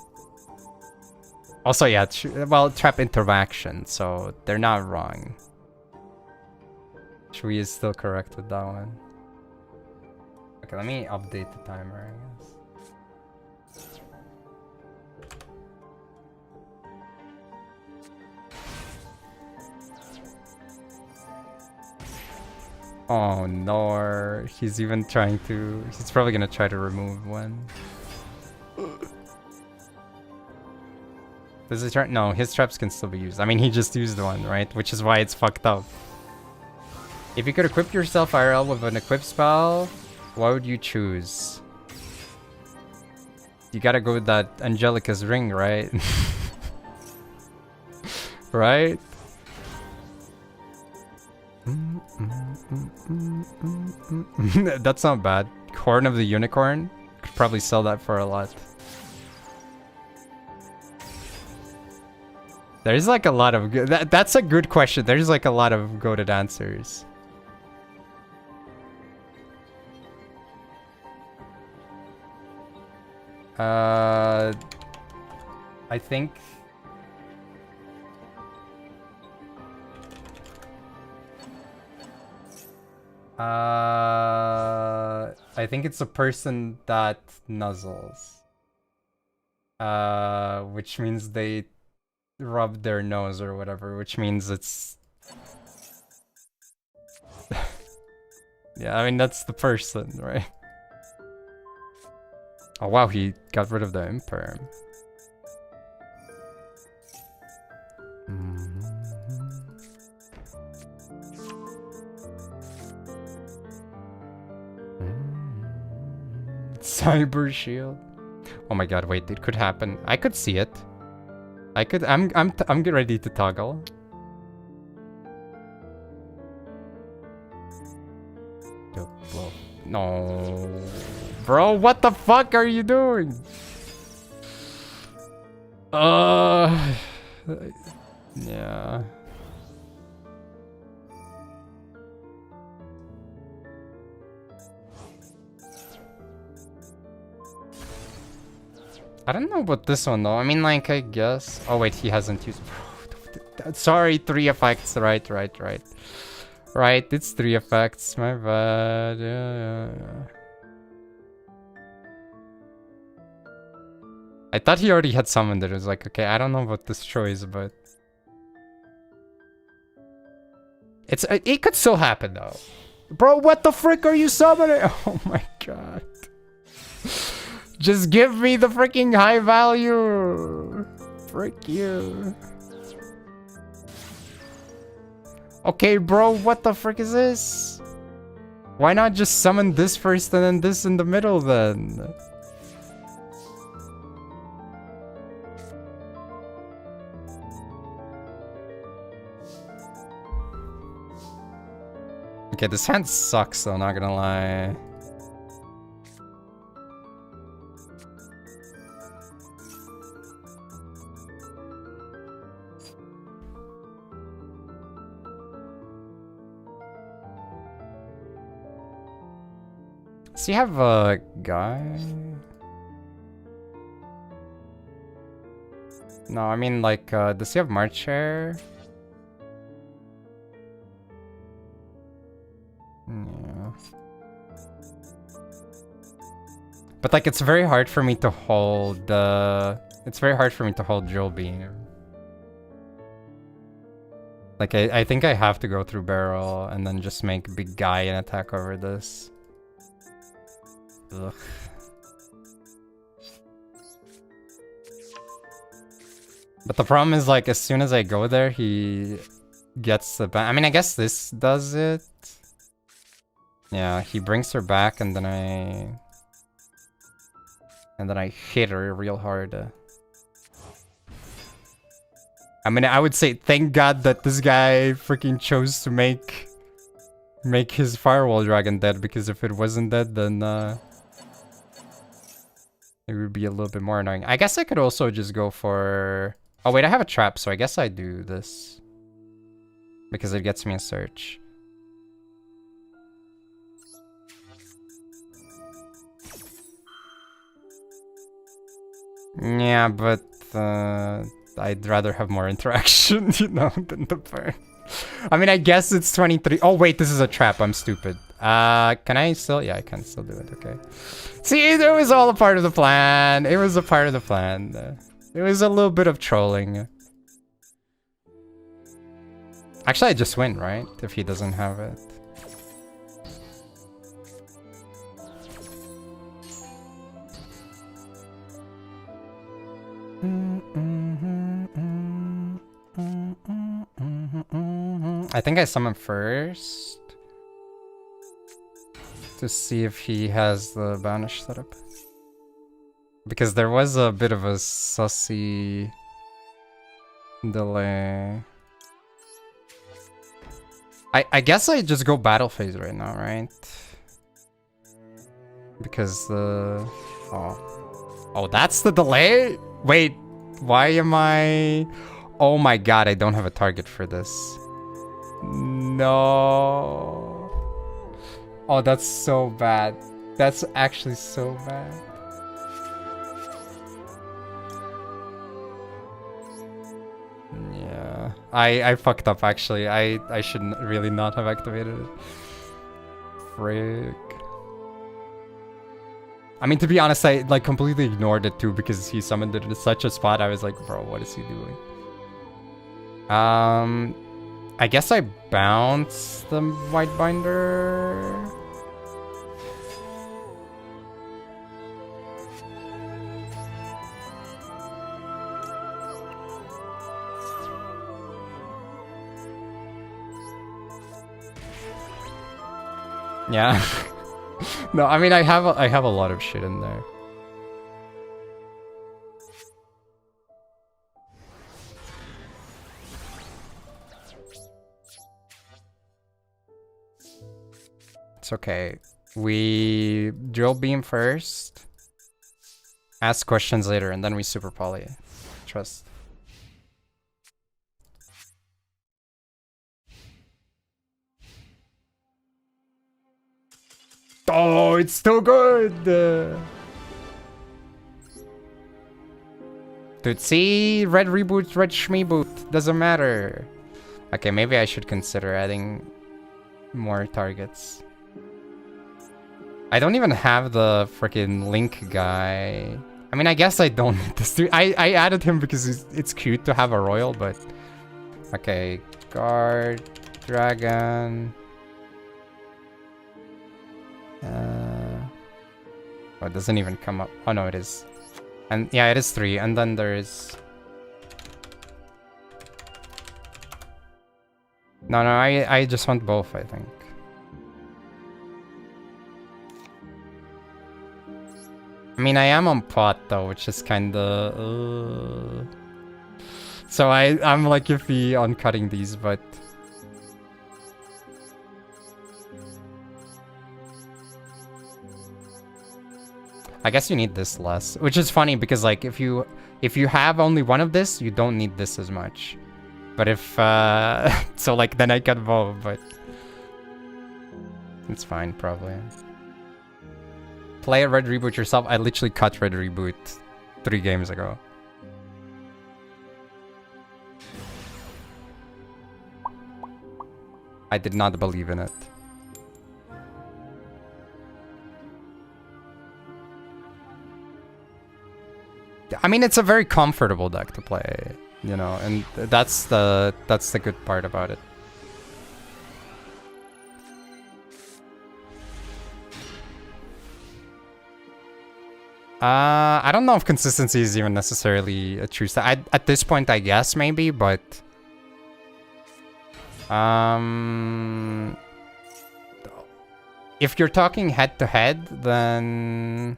Also, yeah, well, trap interaction, so they're not wrong. Shui is still correct with that one. Okay, let me update the timer, I guess. Oh no, he's even trying to... He's probably gonna try to remove one. Does it try? No, his traps can still be used. I mean, he just used one, right? Which is why it's fucked up. If you could equip yourself IRL with an equip spell, what would you choose? You gotta go with that Angelica's ring, right? Right? That's not bad. Horn of the Unicorn? Could probably sell that for a lot. There's like a lot of good... That's a good question. There's like a lot of goated answers. I think... I think it's a person that nuzzles. Which means they rub their nose or whatever, which means it's... Yeah, I mean, that's the person, right? Oh wow, he got rid of the imperm. Cyber shield. Oh my god, wait, it could happen. I could see it. I'm ready to toggle. No. Bro, what the fuck are you doing? Yeah. I don't know about this one though. I mean, like, I guess. Oh wait, he hasn't used. Sorry, 3 effects. Right. Right, it's 3 effects. My bad. Yeah. I thought he already had summoned it. It was like, okay, I don't know about this choice, but it could still happen though. Bro, what the frick are you summoning? Oh my god. Just give me the freaking high value. Frick you. Okay, bro, what the frick is this? Why not just summon this first and then this in the middle then? Okay, this hand sucks though, not gonna lie. Does he have a guy? No, I mean like, does he have March Hair? Yeah. But like, it's very hard for me to hold, it's very hard for me to hold Drill Beam. Like, I think I have to go through Barrel and then just make Big Guy and attack over this. Ugh. But the problem is, like, as soon as I go there, he gets the I mean, I guess this does it. Yeah, he brings her back, and then I hit her real hard. I mean, I would say thank God that this guy freaking chose to make his Firewall Dragon dead, because if it wasn't dead, then it would be a little bit more annoying. I guess I could also just go for... Oh wait, I have a trap, so I guess I do this. Because it gets me a search. Yeah, but I'd rather have more interaction, you know, than the burn. I mean, I guess it's 23. Oh wait, this is a trap. I'm stupid. Can I still? Yeah, I can still do it. Okay. See, it was all a part of the plan. It was a part of the plan. It was a little bit of trolling. Actually, I just win, right? If he doesn't have it. I think I summon first to see if he has the banish setup, because there was a bit of a sussy delay. I guess I just go battle phase right now, right? Because the... Oh, that's the delay? Wait, why am I... Oh my god, I don't have a target for this. No. Oh, that's so bad. That's actually so bad. Yeah. I fucked up, actually. I should really not have activated it. Frick. I mean, to be honest, I like completely ignored it too, because he summoned it in such a spot. I was like, bro, what is he doing? I guess I bounce the White Binder. Yeah. No, I mean, I have a lot of shit in there. It's okay. We drill beam first, ask questions later, and then we super poly. Trust. Oh, it's still good! Dude, see? Red reboot, red shmeeboot. Doesn't matter. Okay, maybe I should consider adding more targets. I don't even have the freaking Link guy. I mean, I guess I don't need this dude. I added him because it's cute to have a royal, but... Okay, guard, dragon... Oh, it doesn't even come up. Oh no, it is. And yeah, it is 3. And then there is... No, I just want both, I think. I mean, I am on pot though, which is kinda... So I'm like iffy on cutting these, but... I guess you need this less, which is funny because like if you have only one of this, you don't need this as much. But if so like then I cut both, but it's fine probably. Play a red reboot yourself. I literally cut red reboot 3 games ago. I did not believe in it. I mean, it's a very comfortable deck to play, you know, and that's the good part about it. I don't know if consistency is even necessarily a true stat. At this point, I guess maybe, but if you're talking head to head, then.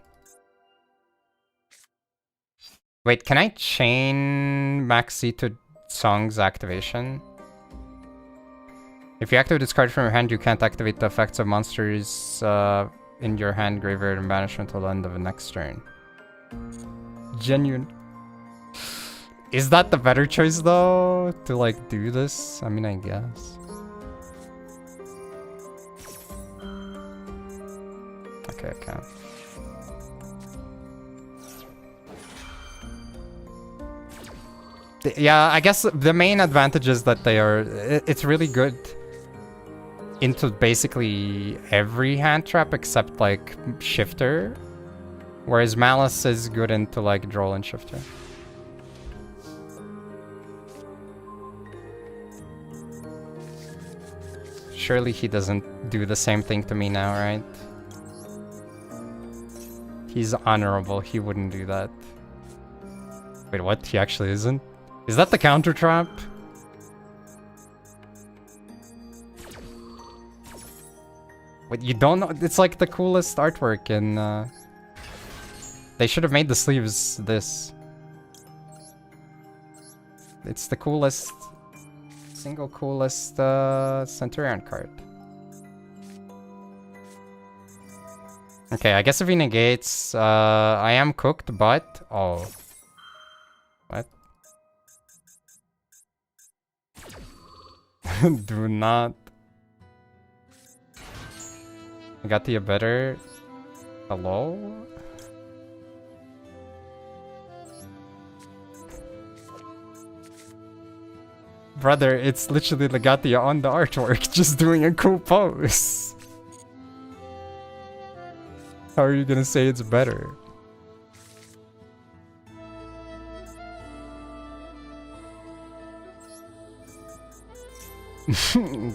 Wait, can I chain Maxi to Song's activation? If you activate this card from your hand, you can't activate the effects of monsters in your hand, graveyard, and banishment until the end of the next turn. Genuine. Is that the better choice though? To like do this? I mean, I guess. Okay, okay. Yeah, I guess the main advantage is that they are... It's really good into basically every hand trap except like Shifter. Whereas Malice is good into like Droll and Shifter. Surely he doesn't do the same thing to me now, right? He's honorable, he wouldn't do that. Wait, what? He actually isn't? Is that the counter trap? Wait, you don't know? It's like the coolest artwork in... They should have made the sleeves this. It's the coolest... Single coolest Centurion card. Okay, I guess if he negates... I am cooked, but... Oh. What? Do not. I got the better. Hello? Brother, it's literally Legatia on the artwork, just doing a cool pose. How are you gonna say it's better?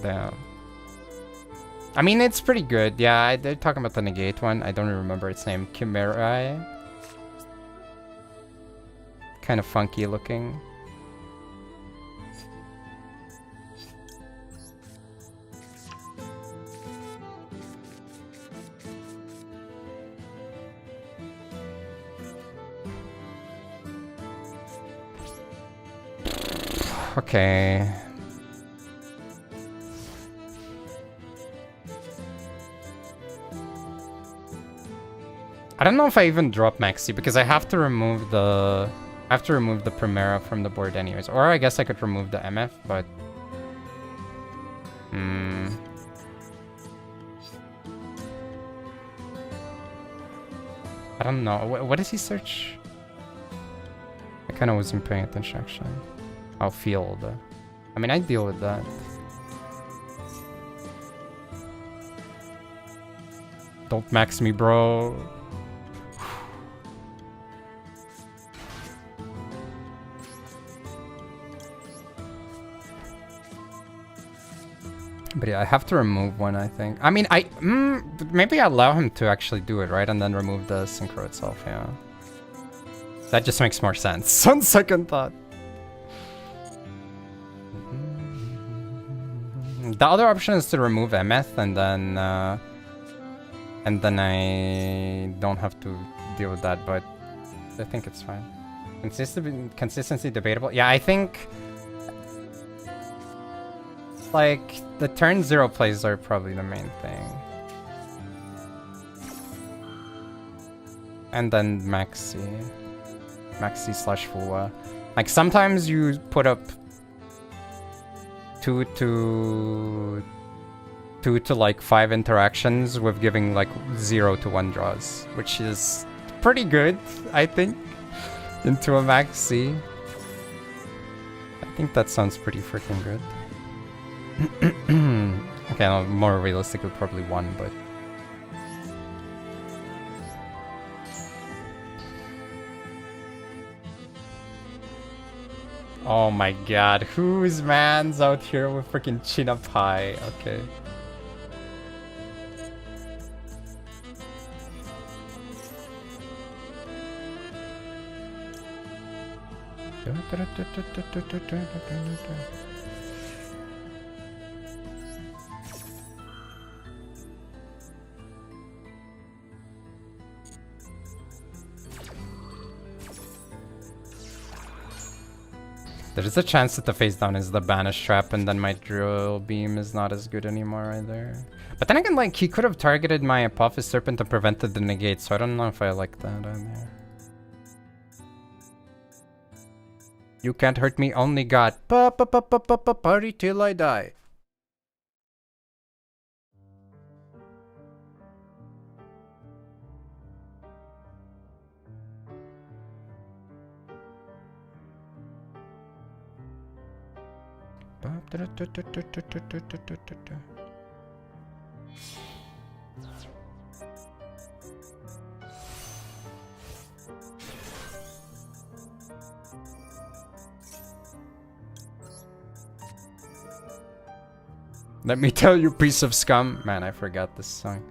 Damn. I mean, it's pretty good. Yeah, they're talking about the negate one. I don't remember its name. Chimera. Kind of funky looking. Okay. I don't know if I even drop Maxi because I have to remove the Primera from the board anyways. Or I guess I could remove the MF, but I don't know. What does he search? I kind of wasn't paying attention, actually. Oh, field. I mean, I deal with that. Don't max me, bro. But yeah, I have to remove one, I think. I mean, maybe I allow him to actually do it, right? And then remove the synchro itself, yeah. That just makes more sense on second thought. The other option is to remove Emeth and then I don't have to deal with that, but I think it's fine. Consistency debatable. Yeah, I think like the turn 0 plays are probably the main thing. And then Maxi slash Fuwa. Like sometimes you put up 2 to like 5 interactions with giving like 0 to 1 draws, which is pretty good, I think, into a Maxi. I think that sounds pretty freaking good. Okay, no, more realistically, probably 1, but. Oh my god, whose man's out here with freaking chin up high? Okay. There's a chance that the face down is the banish trap, and then my drill beam is not as good anymore either. But then again, like, he could have targeted my Apophis Serpent and prevented the negate, so I don't know if I like that either. You can't hurt me, only God. Party till I die. Let me tell you, piece of scum. Man, I forgot this song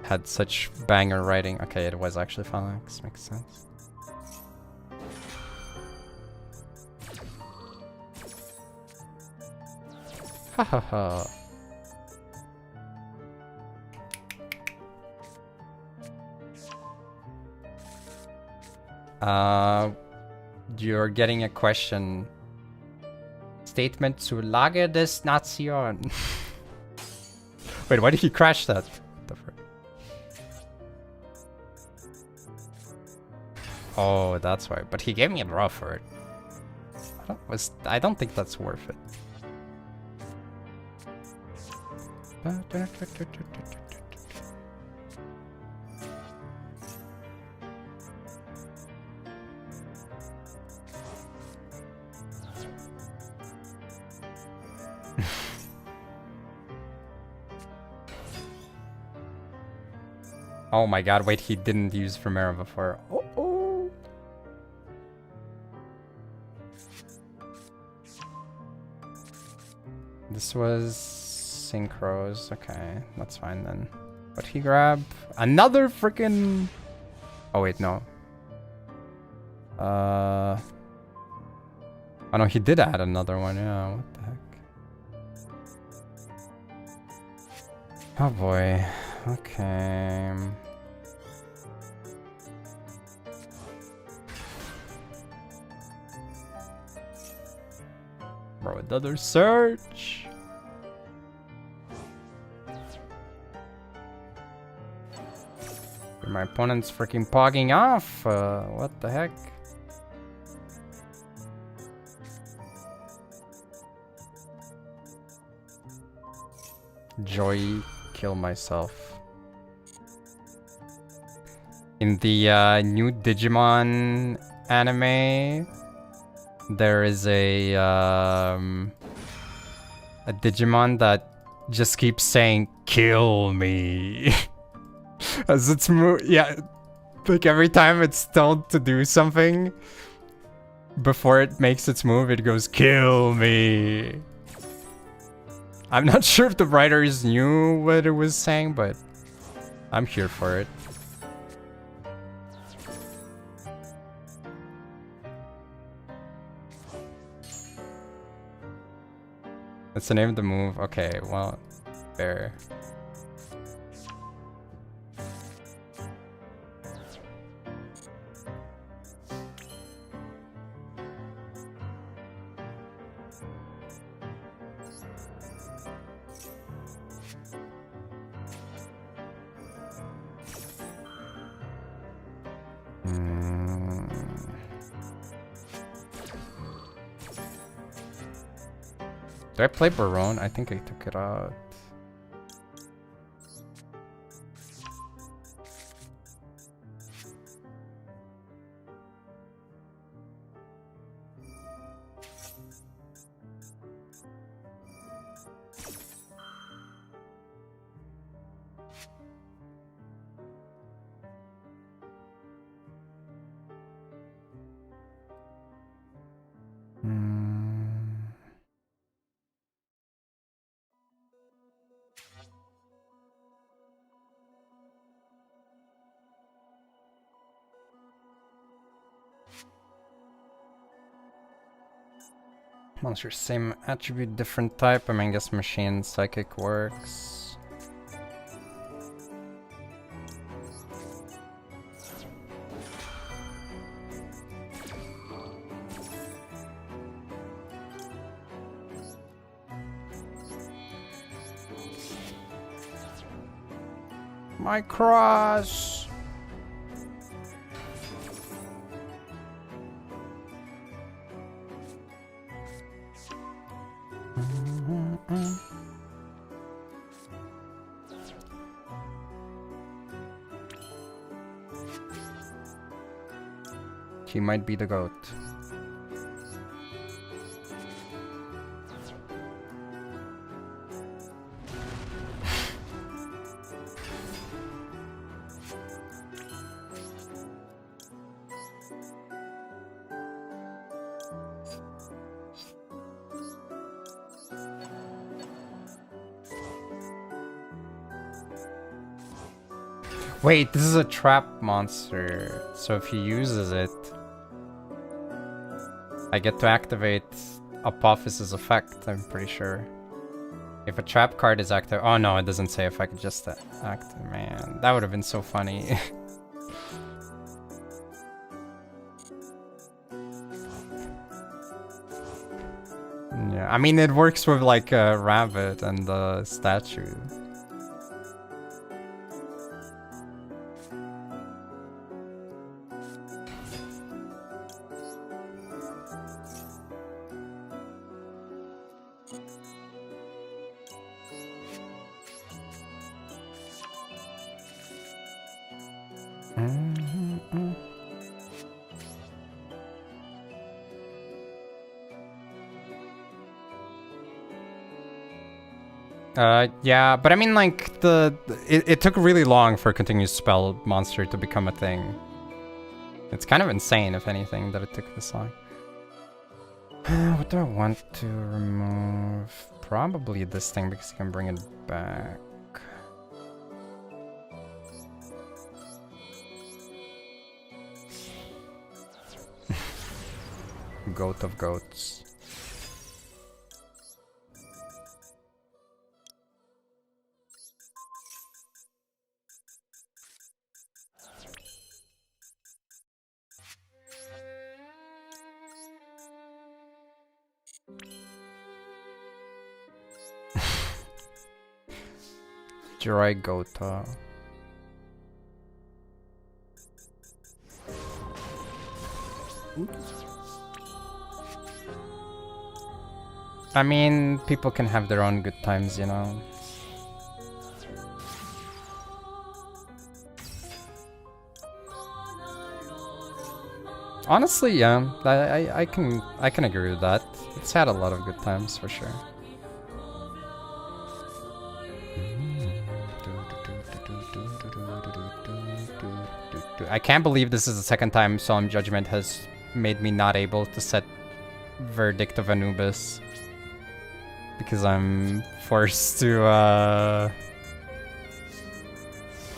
had such banger writing. Okay, it was actually Phalanx. Makes sense. Ha ha ha. You're getting a question. Statement zur Lage des Nation. Wait, why did he crash that? What the frick? Oh, that's why. But he gave me a draw for it. I don't think that's worth it. Oh my god, wait, he didn't use Primera before. Oh. This was synchros. Okay, that's fine then. But he grabbed another freaking. Oh wait, no. Oh no, he did add another one. Yeah, what the heck? Oh boy. Okay. Bro, another search. My opponent's freaking pogging off. What the heck? Joy, kill myself. In the new Digimon anime, there is a Digimon that just keeps saying, "Kill me," as its move. Yeah, like every time it's told to do something, before it makes its move, it goes, "Kill me." I'm not sure if the writers knew what it was saying, but I'm here for it. That's the name of the move. Okay, well, fair. Do I play Barone? I think I took it out. Monster, same attribute, different type. I mean, I guess machine psychic works. My cross! He might be the goat. Wait, this is a trap monster, so if he uses it, I get to activate Apophysis effect, I'm pretty sure. If a trap card is active... Oh no, it doesn't say if I could just act. Man, that would have been so funny. Yeah, I mean, it works with like a rabbit and the statue. Yeah, but I mean, like, it took really long for a continuous spell monster to become a thing. It's kind of insane, if anything, that it took this long. What do I want to remove? Probably this thing, because you can bring it back. Goat of goats. Jirai Gota. I mean, people can have their own good times, you know. Honestly, yeah, I can agree with that. It's had a lot of good times for sure. I can't believe this is the second time Solemn Judgment has made me not able to set Verdict of Anubis. Because I'm forced to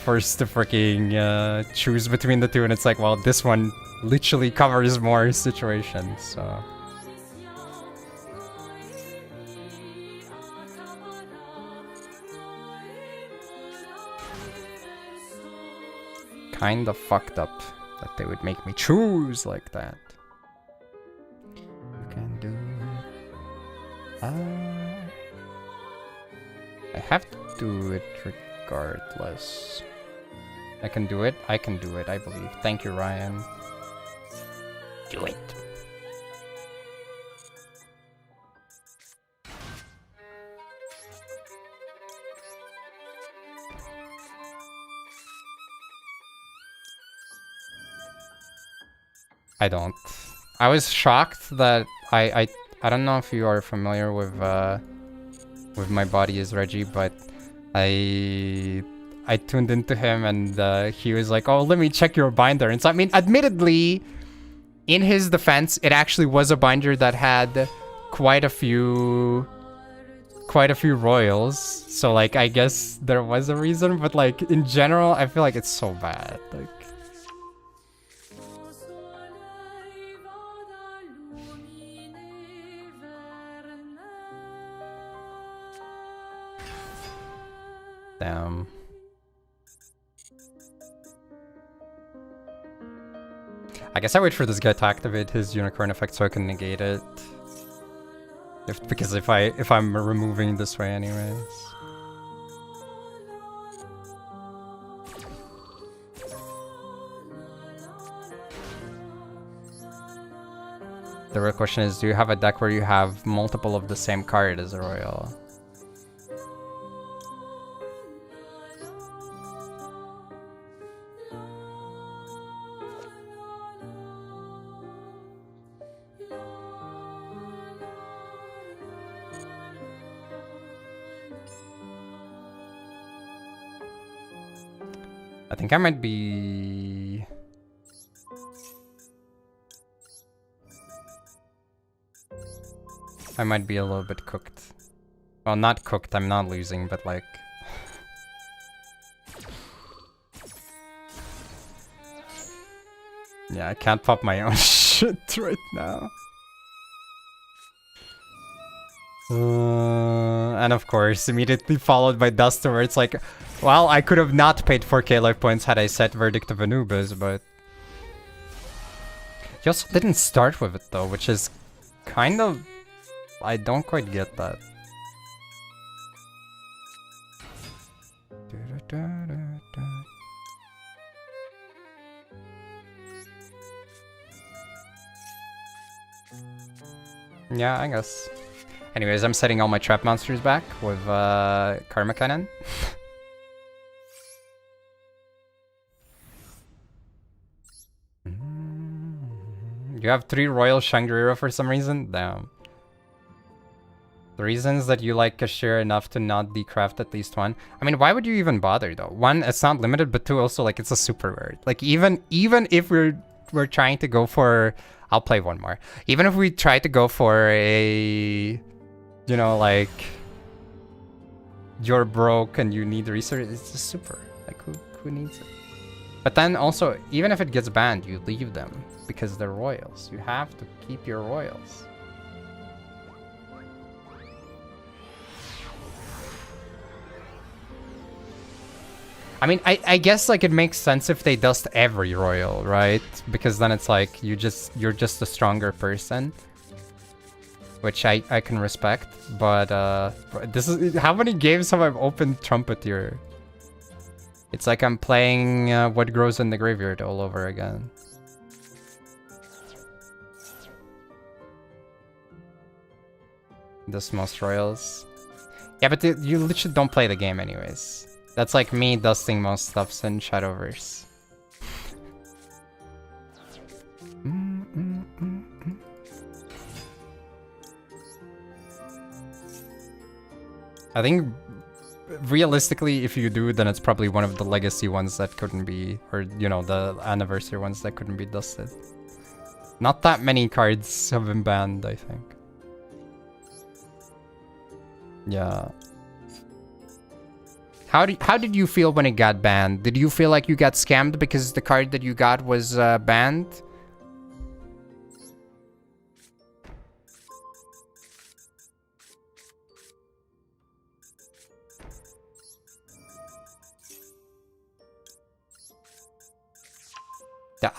freaking choose between the two, and it's like, well, this one literally covers more situations, so... Kinda fucked up that they would make me choose like that. You can do it. I have to do it regardless. I can do it. I can do it, I believe. Thank you, Ryan. Do it. I don't. I was shocked that I don't know if you are familiar with My Body is Reggie, but I tuned into him and he was like, "Oh, let me check your binder." And so, I mean, admittedly, in his defense, it actually was a binder that had quite a few royals. So, like, I guess there was a reason, but like in general, I feel like it's so bad. Like. Damn. I guess I wait for this guy to activate his unicorn effect so I can negate it. Because if I'm removing this way anyways. The real question is, do you have a deck where you have multiple of the same card as a royal? I think I might be... I might be a little bit cooked. Well, not cooked, I'm not losing, but like... Yeah, I can't pop my own shit right now. And of course, immediately followed by Duster, where it's like, well, I could have not paid 4k life points had I set Verdict of Anubis, but... He also didn't start with it though, which is kind of... I don't quite get that. Yeah, I guess. Anyways, I'm setting all my trap monsters back with Karma Cannon. You have 3 Royal Shangri-La for some reason? Damn. The reasons that you like Kashir enough to not decraft at least 1. I mean, why would you even bother though? 1, it's not limited, but 2, also like it's a super rare. Like even if we're trying to go for... I'll play 1 more. Even if we try to go for a... You know, like... You're broke and you need research, it's just super. Like, who needs it? But then also, even if it gets banned, you leave them. Because they're royals. You have to keep your royals. I mean, I guess like it makes sense if they dust every royal, right? Because then it's like you're just a stronger person, which I can respect. But this is how many games have I opened Trumpeteer? It's like I'm playing What Grows in the Graveyard all over again. This most royals. Yeah, but you literally don't play the game anyways. That's like me dusting most stuffs in Shadowverse. I think realistically, if you do, then it's probably one of the legacy ones that couldn't be, or you know, the anniversary ones that couldn't be dusted. Not that many cards have been banned, I think. Yeah. How did you feel when it got banned? Did you feel like you got scammed because the card that you got was banned?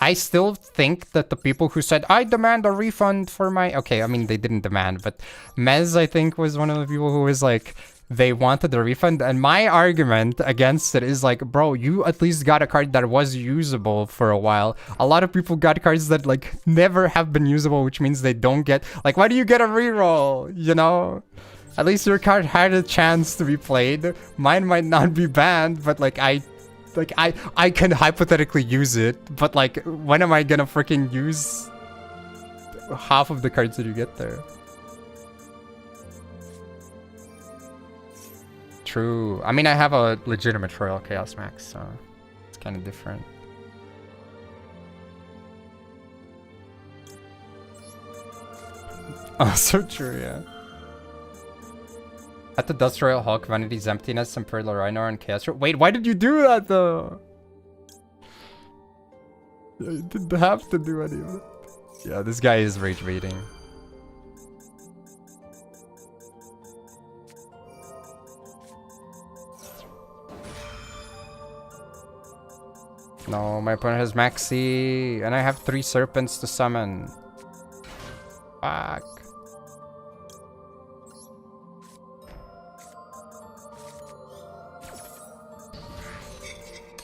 I still think that the people who said, I demand a refund for my... Okay, I mean, they didn't demand, but Mez, I think, was one of the people who was like, they wanted a refund. And my argument against it is like, bro, you at least got a card that was usable for a while. A lot of people got cards that, like, never have been usable, which means they don't get... Like, why do you get a reroll, you know? At least your card had a chance to be played. Mine might not be banned, but, like, I can hypothetically use it, but like, when am I gonna freaking use half of the cards that you get there? True. I mean, I have a legitimate Royal Chaos Max, so it's kind of different. Oh, so true, yeah. At the Dust Royal Hulk, Vanity's Emptiness, Imperial Rhino, and Chaos. Wait, why did you do that though? You didn't have to do any of it. Yeah, this guy is rage baiting. No, my opponent has Maxi, and I have 3 Serpents to summon. Fuck.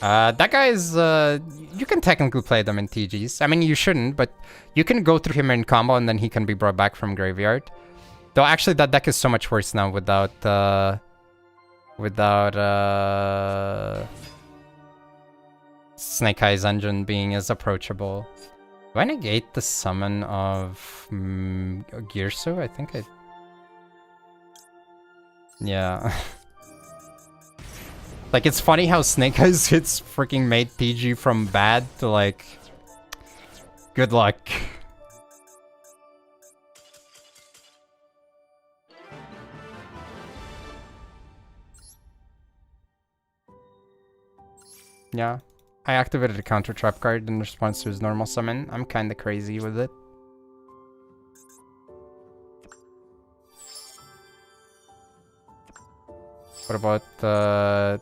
That guy is, you can technically play them in TGs. I mean, you shouldn't, but you can go through him in combo and then he can be brought back from graveyard. Though actually that deck is so much worse now without Snake Eyes Engine being as approachable. Do I negate the summon of Yugioh? I think I... Yeah. Like, it's funny how Snake Eyes hits freaking made TG from bad to, like... Good luck. Yeah. I activated a counter trap card in response to his normal summon. I'm kinda crazy with it. What about the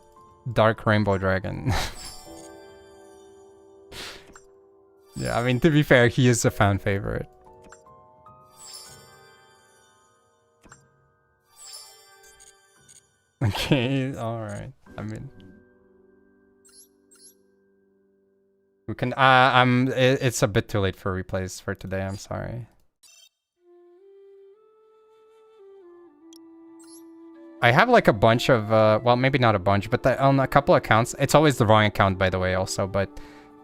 Dark Rainbow Dragon? Yeah, I mean, to be fair, he is a fan favorite. Okay, alright. I mean... We can, it's a bit too late for replays for today, I'm sorry. I have like a bunch of, well, maybe not a bunch, but on a couple accounts, it's always the wrong account, by the way, also, but,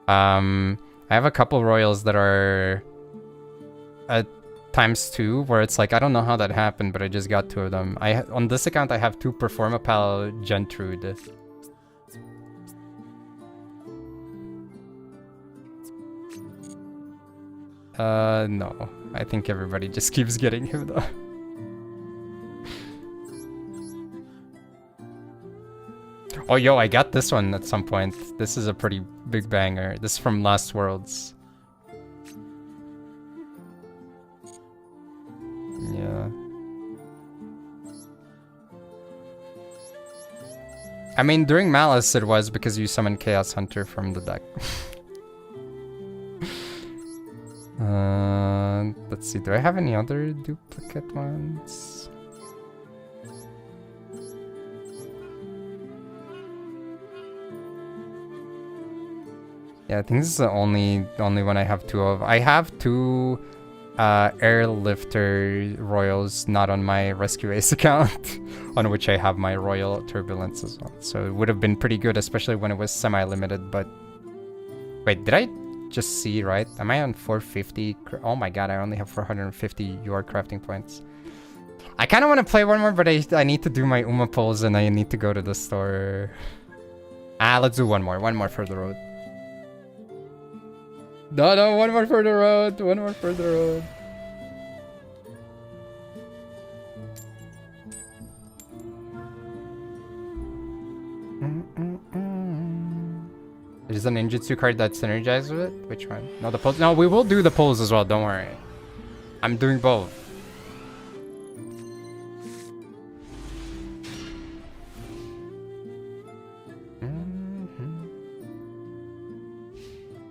I have a couple royals that are at ×2, where it's like, I don't know how that happened, but I just got 2 of them. On this account, I have 2 Performapal Gentrude. No. I think everybody just keeps getting him, though. Oh, yo, I got this one at some point. This is a pretty big banger. This is from Last Worlds. Yeah. I mean, during Malice it was because you summoned Chaos Hunter from the deck. Let's see, do I have any other duplicate ones? Yeah, I think this is the only one I have 2 of. I have 2 Airlifter Royals not on my Rescue Ace account, on which I have my Royal Turbulence as well. So it would have been pretty good, especially when it was semi-limited, but... Wait, did I just see right? Am I on 450? Oh my god, I only have 450 UR crafting points. I kind of want to play one more, but I need to do my Uma pulls and I need to go to the store. Let's do one more. One more for the road. No, one more for the road. One more for the road. There's a ninjutsu card that synergizes with it? Which one? No, the pulls. No, we will do the pulls as well, don't worry. I'm doing both.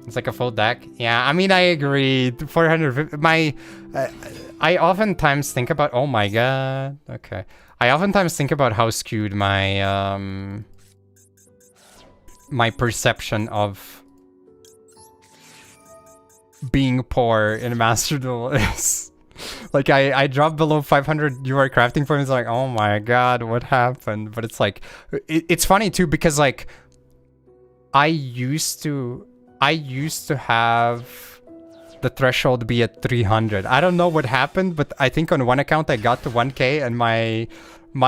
It's like a full deck. Yeah, I mean, I agree. 450. I oftentimes think about. Oh my god. Okay. I oftentimes think about how skewed my my perception of being poor in Master Duel is. Like, I dropped below 500 UR crafting points. Like, oh my god, what happened? But it's like, it's funny too because like, I used to have the threshold be at 300. I don't know what happened, but I think on one account I got to 1k and my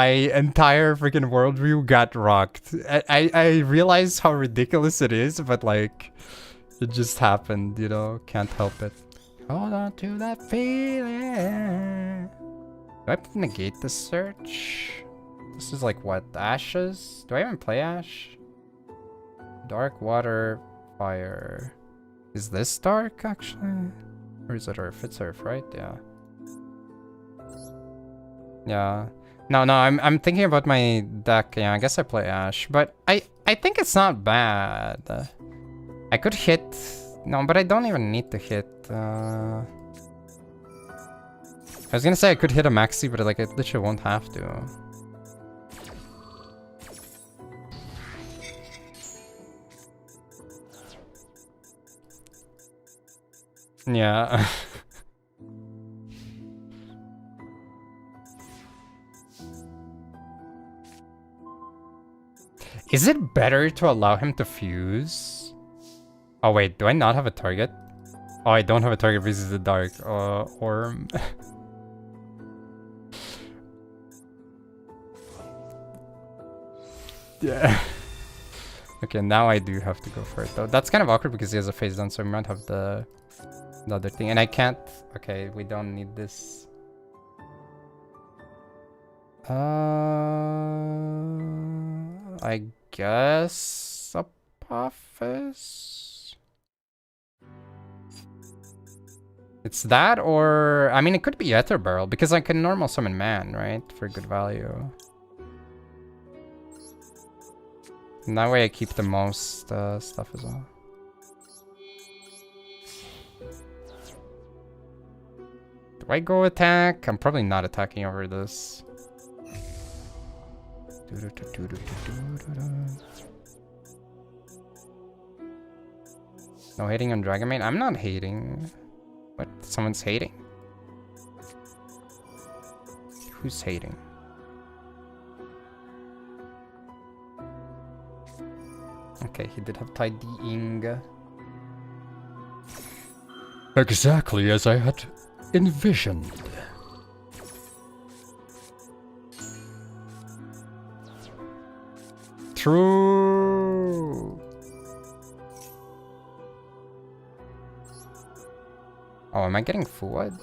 entire freaking worldview got rocked. I realize how ridiculous it is, but like, it just happened, you know? Can't help it. Hold on to that feeling. Do I negate the search? This is like what? Ashes? Do I even play Ash? Dark water, fire. Is this dark actually? Or is it Earth? It's Earth, right? Yeah. Yeah. No, I'm thinking about my deck. Yeah, I guess I play Ash, but I think it's not bad. I could hit. No, but I don't even need to hit. I was gonna say I could hit a maxi, but like I literally won't have to. Yeah. Is it better to allow him to fuse? Oh wait, do I not have a target? Oh, I don't have a target because it's the dark orm. Yeah. Okay, now I do have to go for it though. That's kind of awkward because he has a face down, so we might have the other thing. And I can't. Okay, we don't need this. I guess Apophis. It's that, or I mean, it could be Ether Barrel because I can normal summon man, right, for good value. And that way I keep the most stuff as well. Do I go attack? I'm probably not attacking over this. No hating on Dragon Maid? I'm not hating. But someone's hating. Who's hating? Okay, he did have tidying. Exactly as I had envisioned. True. Oh, am I getting forward?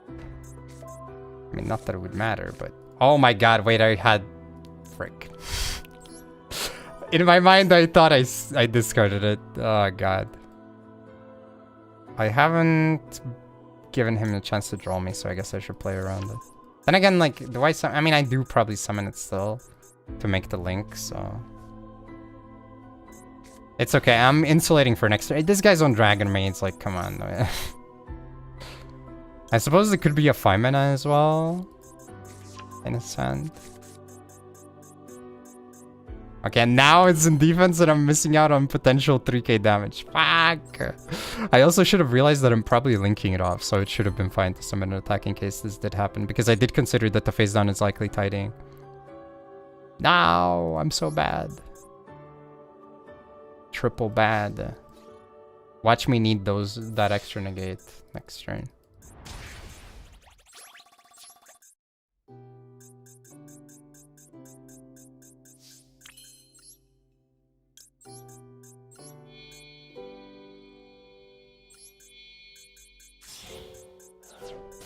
I mean, not that it would matter, but... Oh my god, wait, I had... Frick. In my mind, I thought I discarded it. Oh god. I haven't given him a chance to draw me, so I guess I should play around it. Then again, like, do I summon... I mean, I do probably summon it still to make the link, so... It's okay, I'm insulating for next turn. This guy's on Dragon Maids, like, come on. I suppose it could be a 5-mana as well, in a sense. Okay, now it's in defense and I'm missing out on potential 3k damage. Fuck! I also should have realized that I'm probably linking it off, so it should have been fine to summon an attack in case this did happen, because I did consider that the face down is likely tidying. No, I'm so bad. Triple bad. Watch me need that extra negate next turn.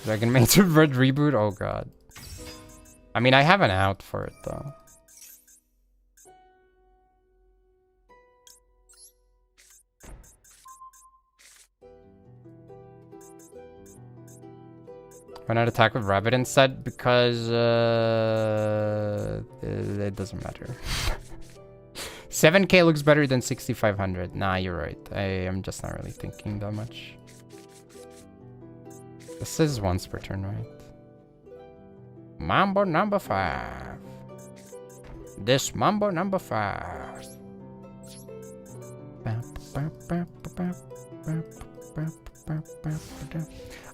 Dragon Maid's Red reboot? Oh god. I mean, I have an out for it though. Why not attack with Rabbit instead? Because it doesn't matter. 7k looks better than 6500. Nah, you're right. I am just not really thinking that much. This is once per turn, right? Mambo number 5. This Mambo number 5.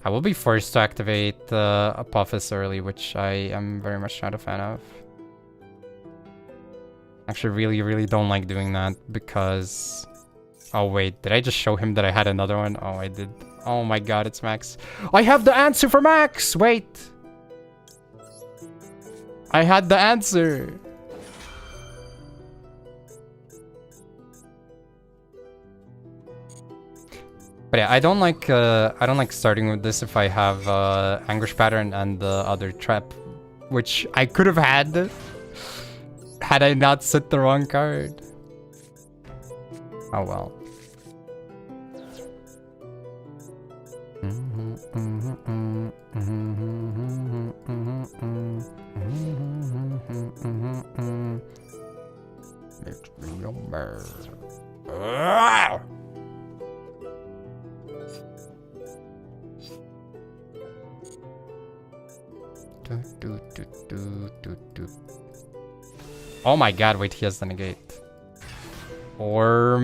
I will be forced to activate Apophis early, which I am very much not a fan of. Actually, really don't like doing that because... Oh wait, did I just show him that I had another one? Oh, I did. Oh my god, it's Max. I have the answer for Max! Wait! I had the answer! But yeah, I don't like starting with this if I have Anguish Pattern and the other trap, which I could have had I not set the wrong card. Oh well. Let's remember. Oh my god, wait, he has the negate. Or...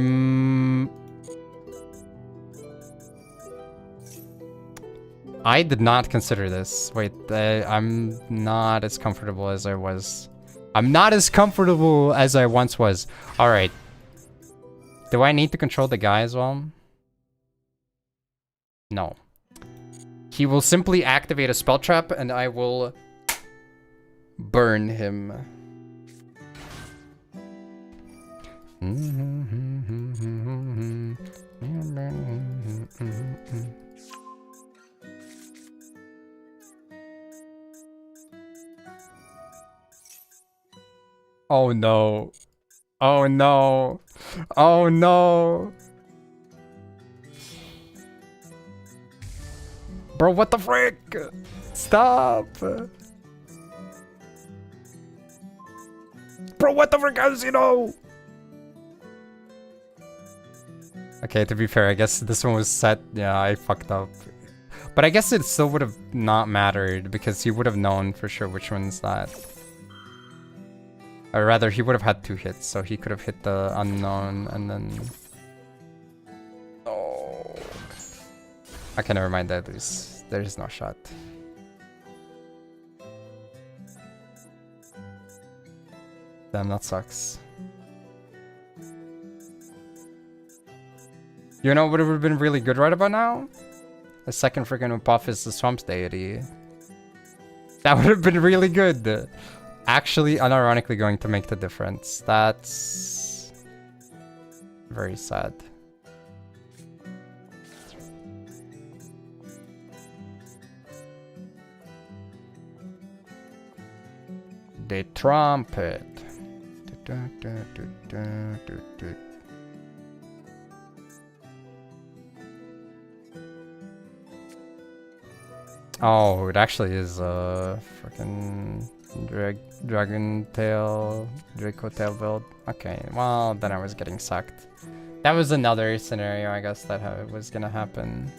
I did not consider this. Wait, I'm not as comfortable as I was. I'm not as comfortable as I once was. Alright. Do I need to control the guy as well? No. He will simply activate a spell trap and I will burn him. Oh no. Oh no. Oh no. Bro, what the frick? Stop. Bro, what the frick else, you know? Okay, to be fair, I guess this one was set. Yeah, I fucked up. But I guess it still would have not mattered because he would have known for sure which one's that. Or rather, he would have had 2 hits, so he could have hit the unknown and then... Oh. Okay, never mind that. There's no shot. Damn, that sucks. You know what would have been really good right about now? A second freaking Apophis, the Swamp's Deity. That would have been really good. Actually, unironically going to make the difference. That's... very sad. The trumpet. Oh, it actually is a freaking dragon tail, Draco tail build. Okay, well then I was getting sucked. That was another scenario, I guess, that was gonna happen.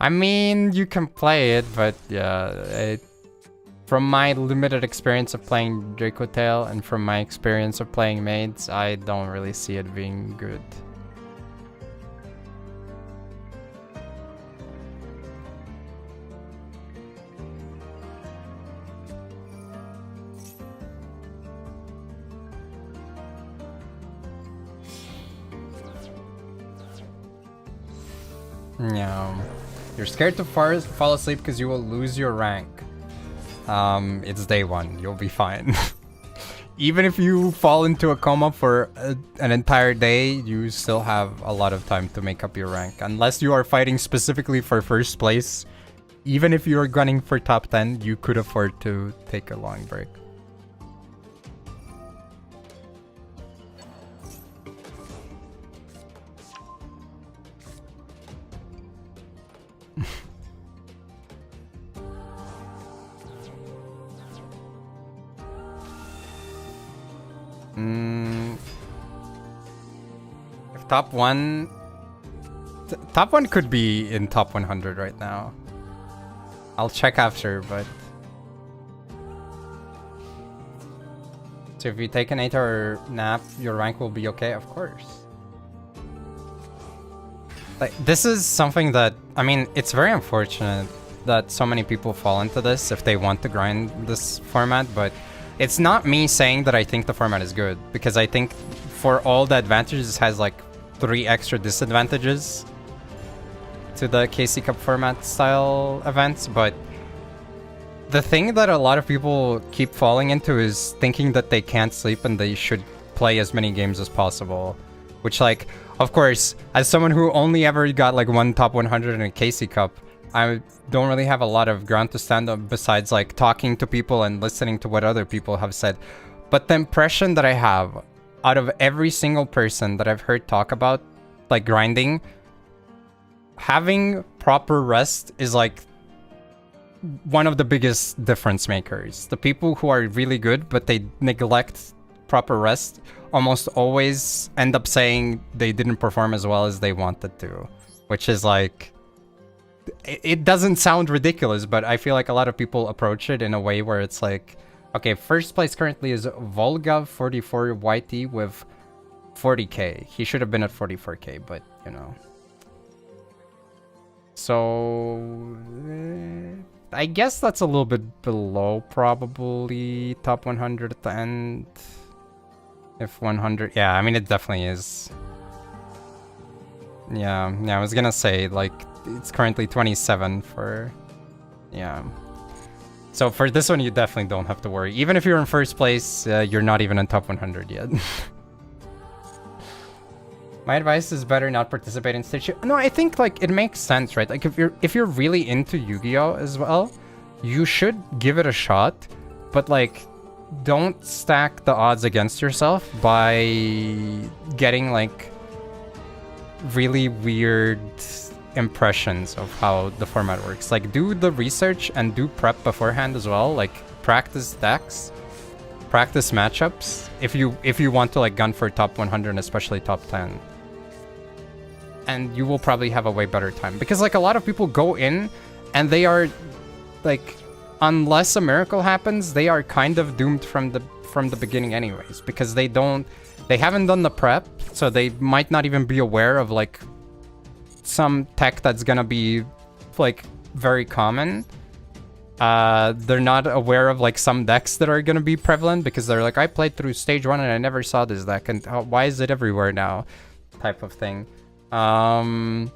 I mean, you can play it, but yeah, from my limited experience of playing Draco Tail and from my experience of playing Maids, I don't really see it being good. Yeah. You're scared to fall asleep because you will lose your rank. It's day one. You'll be fine. Even if you fall into a coma for an entire day, you still have a lot of time to make up your rank. Unless you are fighting specifically for first place, even if you're gunning for top 10, you could afford to take a long break. If top one could be in top 100 right now. I'll check after, but so if you take an 8-hour nap, your rank will be okay, of course. Like, this is something that, I mean, it's very unfortunate that so many people fall into this if they want to grind this format, but it's not me saying that I think the format is good, because I think for all the advantages, it has like 3 extra disadvantages to the KC Cup format style events. But the thing that a lot of people keep falling into is thinking that they can't sleep and they should play as many games as possible. Which, like, of course, as someone who only ever got like 1 top 100 in a KC Cup, I don't really have a lot of ground to stand on besides like talking to people and listening to what other people have said. But the impression that I have out of every single person that I've heard talk about like grinding, having proper rest is like one of the biggest difference makers. The people who are really good but they neglect proper rest almost always end up saying they didn't perform as well as they wanted to, which is like, it doesn't sound ridiculous, but I feel like a lot of people approach it in a way where it's like, okay, first place currently is Volga44YT with 40k. He should have been at 44k, but you know. So I guess that's a little bit below probably top 100 at the end. If 100, yeah, I mean it definitely is. Yeah, I was gonna say like it's currently 27 for, yeah. So for this one, you definitely don't have to worry. Even if you're in first place, you're not even in top 100 yet. My advice is better not participate in stage. No, I think like it makes sense, right? Like if you're really into Yu-Gi-Oh as well, you should give it a shot, but like don't stack the odds against yourself by getting like really weird impressions of how the format works. Like do the research and do prep beforehand as well. Like practice decks, practice matchups if you want to like gun for top 100 and especially top 10. And you will probably have a way better time, because like a lot of people go in and they are like, unless a miracle happens, they are kind of doomed from the beginning anyways, because they haven't done the prep, so they might not even be aware of like some tech that's gonna be like very common. They're not aware of like some decks that are gonna be prevalent, because they're like, I played through stage 1 and I never saw this deck, and why is it everywhere now, type of thing. And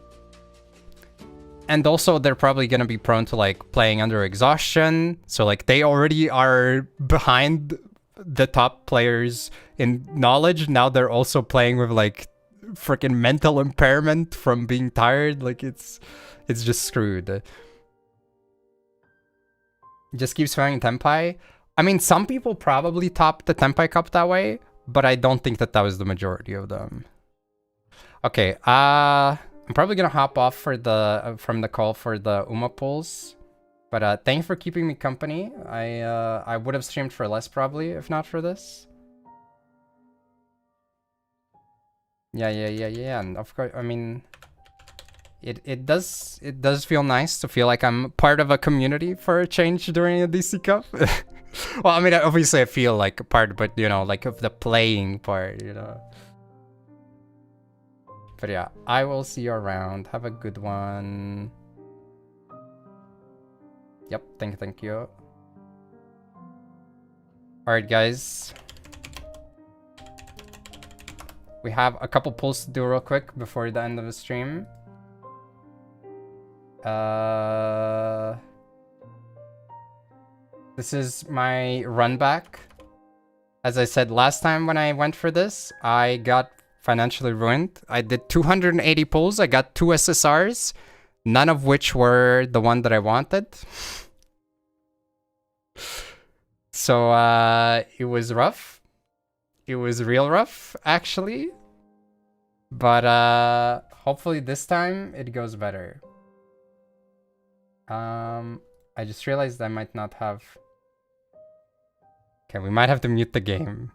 also they're probably gonna be prone to like playing under exhaustion, so like they already are behind the top players in knowledge. Now they're also playing with like freaking mental impairment from being tired. Like it's just screwed. Just keep spamming Tenpai. I mean, some people probably top the Tenpai Cup that way, but I don't think that was the majority of them. Okay, I'm probably gonna hop off for the from the call for the UMA polls, but thank you for keeping me company. I would have streamed for less probably if not for this. Yeah, and of course, I mean, it does feel nice to feel like I'm part of a community for a change during a DC Cup. Well, I mean, obviously I feel like a part, but you know, like of the playing part, you know. But yeah, I will see you around. Have a good one. Yep, thank you. Alright, guys. We have a couple polls to do real quick before the end of the stream. This is my run back. As I said last time when I went for this, I got financially ruined. I did 280 pulls. I got 2 SSRs, none of which were the one that I wanted. So it was rough. It was real rough, actually. But hopefully this time it goes better. I just realized I might not have... Okay, we might have to mute the game.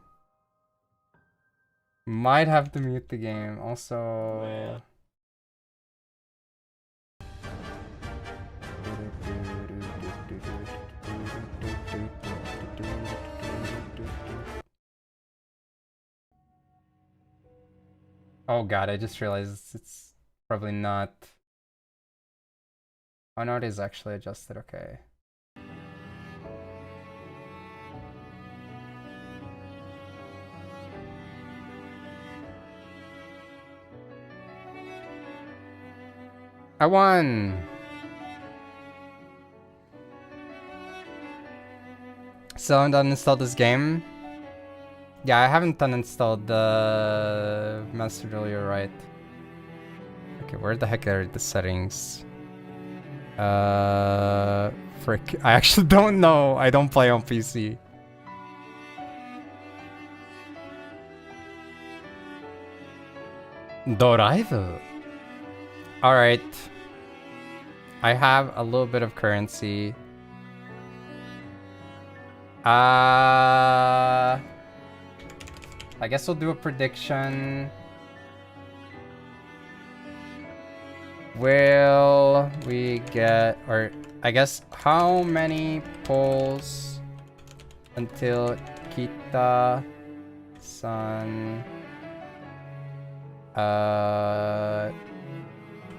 Might have to mute the game. Also... Oh god, I just realized it's probably not... Oh no, it is actually adjusted, okay. I won! Still haven't uninstalled this game. Yeah, I haven't uninstalled the Master Duel, you're right. Okay, where the heck are the settings? Frick. I actually don't know. I don't play on PC. Doraido. Alright. I have a little bit of currency. I guess we'll do a prediction. Will we get, or I guess, how many polls until Kita-san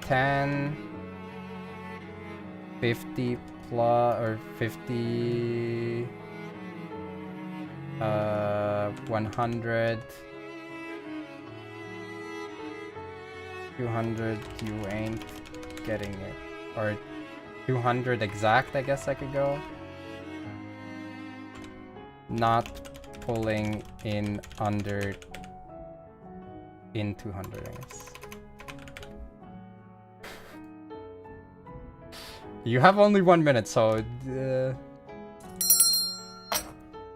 10, 50 plus, or 50, 100, 200, you ain't getting it. Or 200 exact, I guess I could go. Not pulling in under, in 200, I guess. You have only 1 minute, so...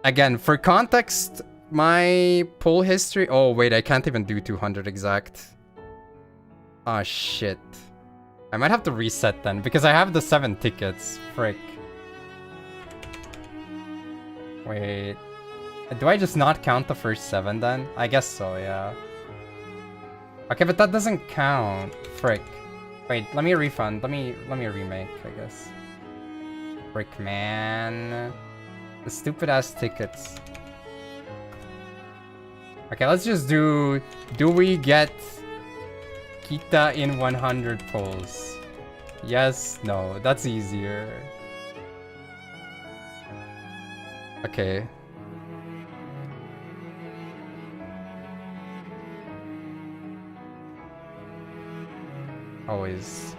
Again, for context, my pull history... Oh, wait, I can't even do 200 exact. Oh, shit. I might have to reset then, because I have the 7 tickets. Frick. Wait. Do I just not count the first 7 then? I guess so, yeah. Okay, but that doesn't count. Frick. Wait, let me refund. Let me remake, I guess. Frick, man. The stupid ass tickets. Okay, let's just do we get Kita in 100 pulls? Yes, no, that's easier. Okay. Always.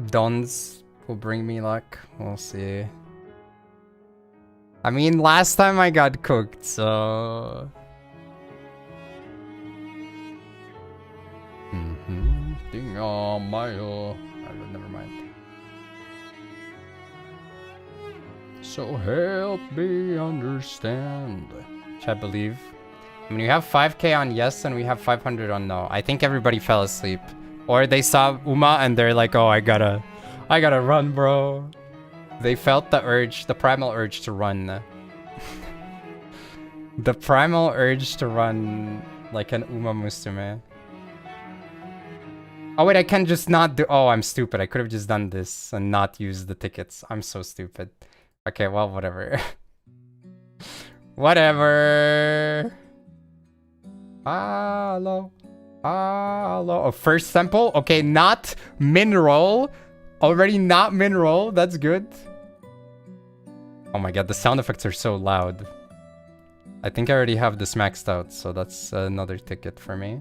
Dons will bring me luck. We'll see. I mean, last time I got cooked, so... Never mind. So help me understand. Should I believe? I mean, we have 5k on yes and we have 500 on no. I think everybody fell asleep. Or they saw Uma and they're like, oh, I gotta run, bro. They felt the urge, the primal urge to run. The primal urge to run like an Uma Musume. Oh wait, I can just not do... Oh, I'm stupid. I could have just done this and not used the tickets. I'm so stupid. Okay, well, whatever. Whatever. Hello. Hello. Oh, first sample? Okay, not mineral. Already not mineral. That's good. Oh my god, the sound effects are so loud. I think I already have this maxed out, so that's another ticket for me.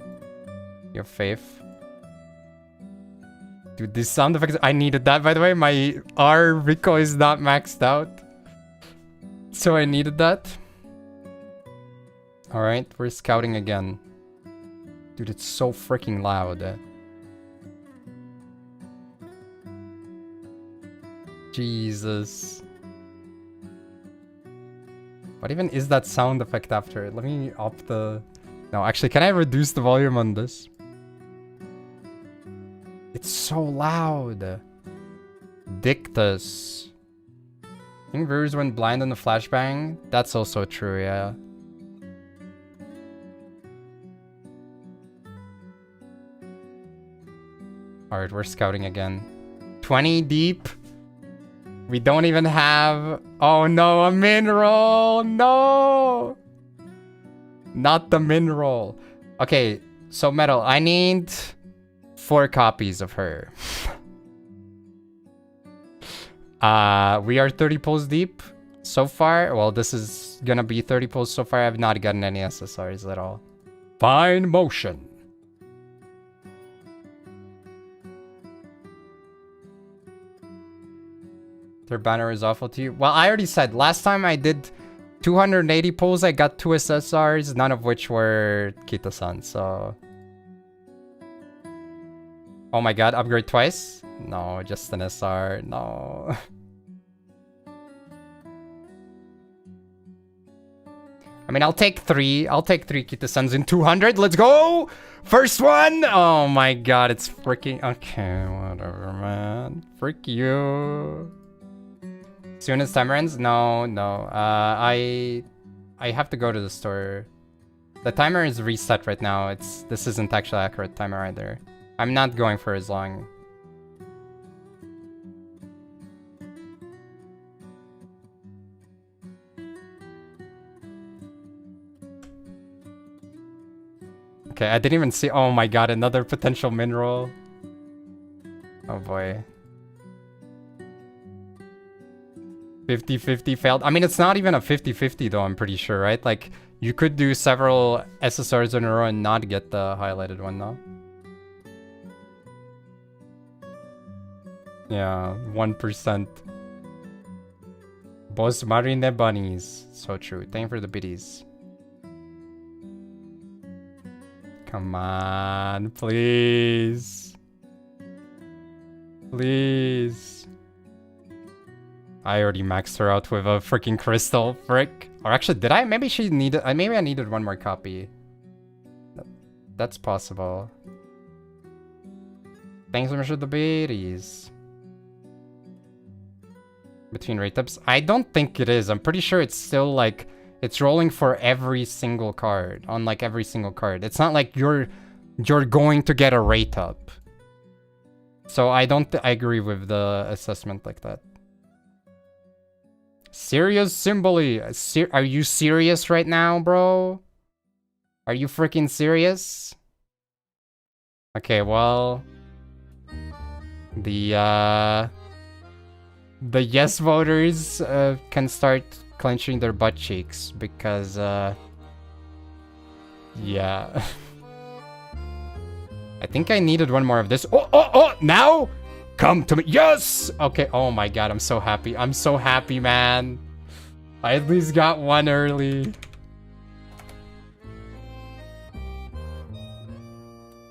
You have faith. Dude, these sound effects, I needed that, by the way. My R Rico is not maxed out. So I needed that. Alright, we're scouting again. Dude, it's so freaking loud. Jesus. What even is that sound effect after? Let me up the... No, actually, can I reduce the volume on this? It's so loud. Dictus. I think viewers went blind on the flashbang. That's also true, yeah. Alright, we're scouting again. 20 deep. We don't even have... Oh no, a mineral! No! Not the mineral. Okay, so Metal, I need 4 copies of her. We are 30 pulls deep so far. Well, this is gonna be 30 pulls so far. I have not gotten any SSRs at all. Fine motion. Their banner is awful to you. Well, I already said last time I did 280 pulls, I got 2 SSRs, none of which were Kita-san, so... Oh my god, upgrade twice? No, just an SR. No. I mean, I'll take 3. I'll take 3 Kita-sans in 200. Let's go! First one! Oh my god, it's freaking... Okay, whatever, man. Frick you. Soon as timer ends? No, no. I have to go to the store. The timer is reset right now. This isn't actually accurate timer either. I'm not going for as long. Okay, I didn't even see... Oh my god, another potential mineral. Oh boy. 50-50 failed. I mean, it's not even a 50-50 though, I'm pretty sure, right? Like, you could do several SSRs in a row and not get the highlighted one though. Yeah, 1%. Boss Marine Bunnies. So true. Thank you for the biddies. Come on, please. Please. I already maxed her out with a freaking crystal, frick. Or actually, did I? Maybe she needed... maybe I needed one more copy. That's possible. Thanks so much for the biddies. Between rate ups? I don't think it is. I'm pretty sure it's still like... It's rolling for every single card. On like every single card. It's not like you're going to get a rate up. So I don't... I agree with the assessment like that. Serious Symboli. Are you serious right now, bro? Are you freaking serious? Okay, well... The yes voters can start clenching their butt cheeks because yeah. I think I needed one more of this. Oh, now come to me. Yes. Okay. Oh my god, I'm so happy. I'm so happy, man. I at least got one early.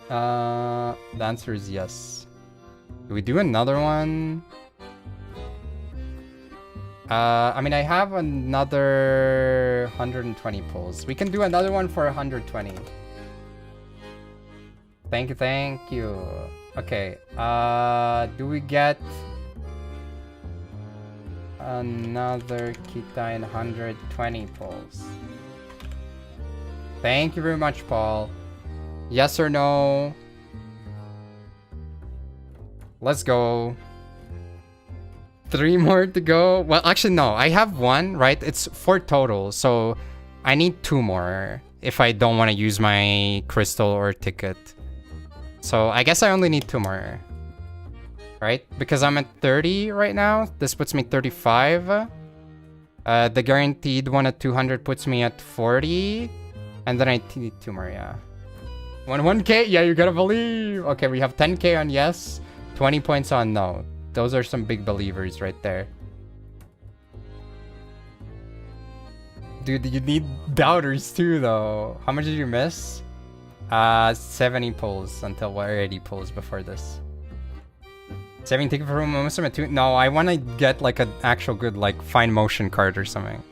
The answer is yes. Do we do another one? I mean, I have another 120 pulls. We can do another one for 120. Thank you, thank you. Okay, do we get another Kita in 120 pulls? Thank you very much, Paul. Yes or no? Let's go. 3 more to go. Well, actually, no. I have 1, right? It's 4 total. So I need 2 more if I don't want to use my crystal or ticket. So I guess I only need 2 more. Right? Because I'm at 30 right now. This puts me 35. The guaranteed one at 200 puts me at 40. And then I need 2 more, yeah. 1K? Yeah, you gotta believe. Okay, we have 10K on yes. 20 points on no. Those are some big believers right there. Dude, you need doubters too, though. How much did you miss? 70 pulls until 80 pulls before this. Saving ticket for Muslim at 2? No, I want to get like an actual good like fine motion card or something.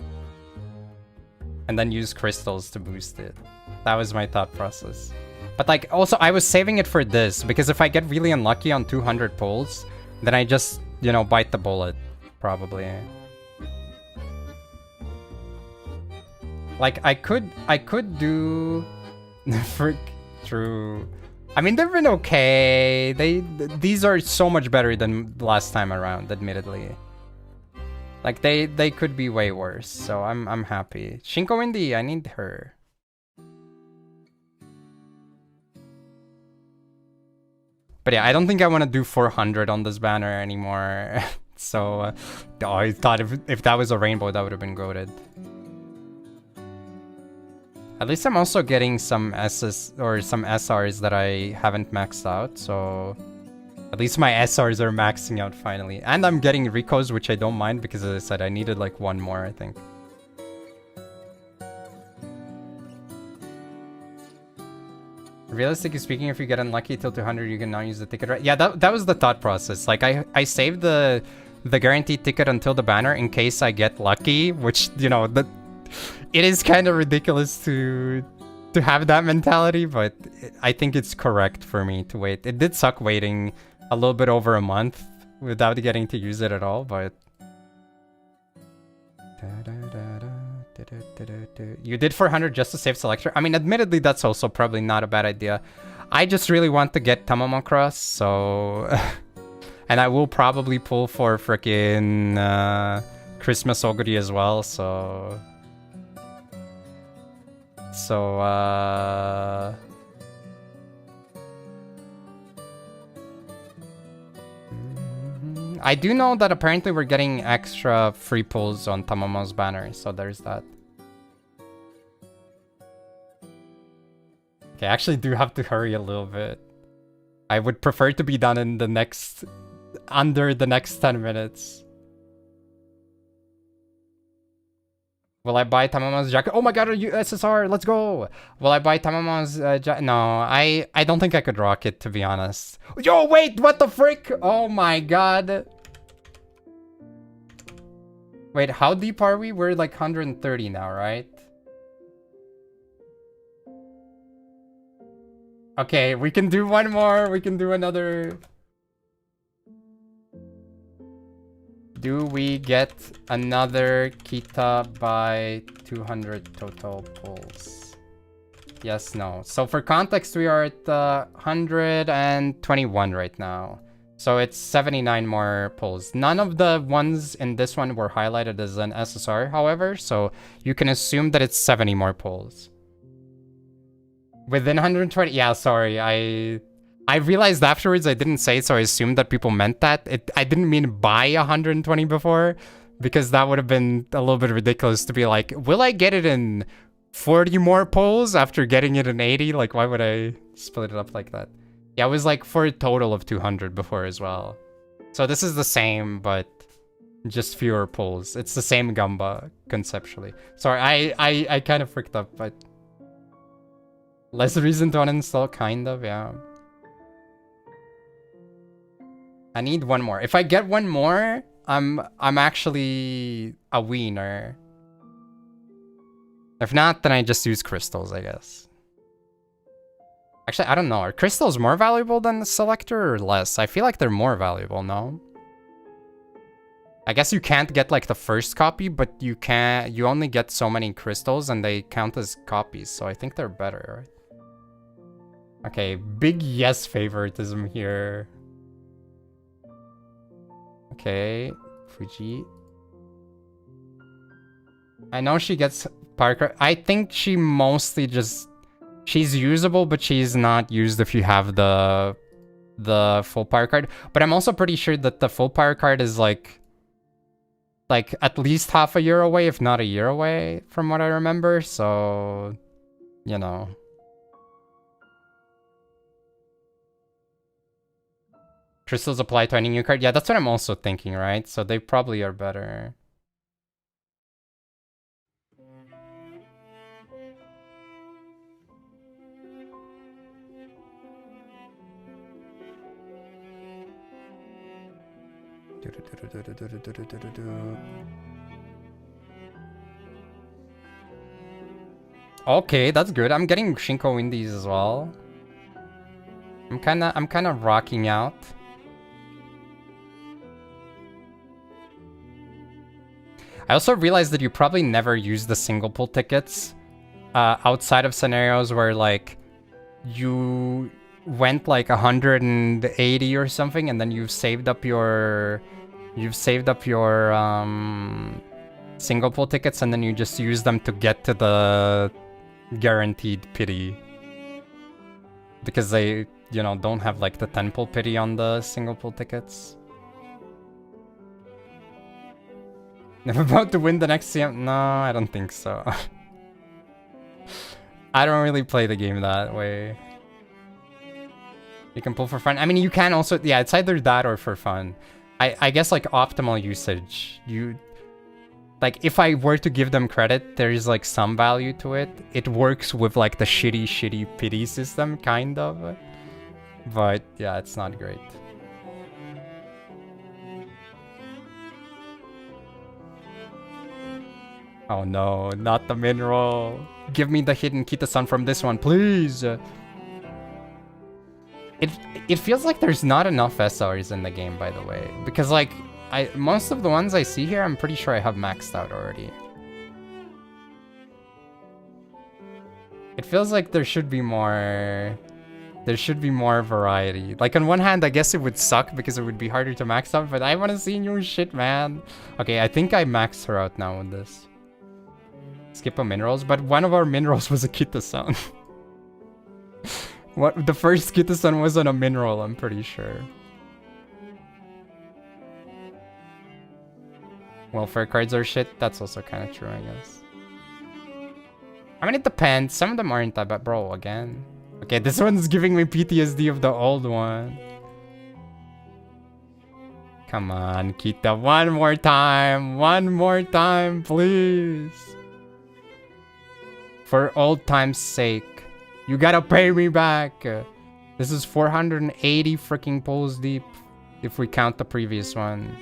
And then use crystals to boost it. That was my thought process. But like also I was saving it for this because if I get really unlucky on 200 pulls, then I just, you know, bite the bullet. Probably. Like I could do frick true. I mean they've been okay. These are so much better than last time around, admittedly. Like they could be way worse, so I'm happy. Shinko Windy, I need her. But yeah, I don't think I want to do 400 on this banner anymore. So I thought if that was a rainbow, that would have been goated. At least I'm also getting some SS or some SRs that I haven't maxed out, so at least my SRs are maxing out finally. And I'm getting Ricos, which I don't mind because as I said, I needed like 1 more, I think. Realistically speaking, if you get unlucky till 200, you can now use the ticket, right? Yeah, that was the thought process. Like I saved the guaranteed ticket until the banner in case I get lucky, which, you know, it is kind of ridiculous to have that mentality, but I think it's correct for me to wait. It did suck waiting a little bit over a month without getting to use it at all, but... You did 400 just to save Selector? I mean, admittedly, that's also probably not a bad idea. I just really want to get Tamamo Cross, so... And I will probably pull for frickin' Christmas Oguri as well, so... I do know that apparently we're getting extra free pulls on Tamamo's banner, so there's that. Okay, I actually do have to hurry a little bit. I would prefer to be done in the next... under the next 10 minutes. Will I buy Tamamo's jacket? Oh my god, a USSR, let's go! Will I buy Tamamo's jacket? No, I don't think I could rock it, to be honest. Yo, wait, what the frick? Oh my god. Wait, how deep are we? We're like 130 now, right? Okay, we can do one more. We can do another... Do we get another Kita by 200 total pulls? Yes, no. So for context, we are at 121 right now. So it's 79 more pulls. None of the ones in this one were highlighted as an SSR, however, so you can assume that it's 70 more pulls. Within 120? Yeah, sorry. I realized afterwards I didn't say it, so I assumed that people meant that. I didn't mean buy 120 before, because that would have been a little bit ridiculous to be like, will I get it in 40 more pulls after getting it in 80? Like, why would I split it up like that? Yeah, it was like for a total of 200 before as well. So this is the same, but just fewer pulls. It's the same Gamba, conceptually. Sorry, I kind of freaked up, but... Less reason to uninstall, kind of, yeah. I need one more. If I get one more, I'm actually a wiener. If not, then I just use crystals, I guess. Actually, I don't know. Are crystals more valuable than the selector or less? I feel like they're more valuable, no? I guess you can't get like the first copy, but you only get so many crystals and they count as copies, so I think they're better, right? Okay, big yes favoritism here. Okay, Fuji. I know she gets Parker. I think she mostly just... She's usable, but she's not used if you have the full power card. But I'm also pretty sure that the full power card is like... like at least half a year away, if not a year away, from what I remember. So, you know. Crystals apply to any new card. Yeah, that's what I'm also thinking, right? So they probably are better. Okay, that's good. I'm getting Shinko Indies as well. I'm kinda rocking out. I also realized that you probably never use the single pull tickets outside of scenarios where like you went like 180 or something, and then you've saved up your single pull tickets, and then you just use them to get to the guaranteed pity, because they, you know, don't have like the 10 pull pity on the single pull tickets. I'm about to win the next CM. No, I don't think so. I don't really play the game that way. You can pull for fun. I mean, you can also, yeah, it's either that or for fun. I guess like optimal usage, you, like if I were to give them credit, there is like some value to it. It works with like the shitty pity system, kind of. But yeah, it's not great. Oh no, not the mineral. Give me the hidden Kita-san from this one, please. It feels like there's not enough SRs in the game, by the way. Because like, most of the ones I see here, I'm pretty sure I have maxed out already. It feels like there should be more... There should be more variety. Like on one hand, I guess it would suck because it would be harder to max out, but I want to see new shit, man. Okay, I think I maxed her out now with this. Skip on minerals, but one of our minerals was a Kita-san. What, the first Kita-san was on a mineral, I'm pretty sure. Welfare cards are shit. That's also kind of true, I guess. I mean, it depends. Some of them aren't that bad. Bro, again. Okay, this one's giving me PTSD of the old one. Come on, Kita. One more time. One more time, please. For old time's sake. You gotta pay me back. This is 480 freaking pulls deep, if we count the previous one.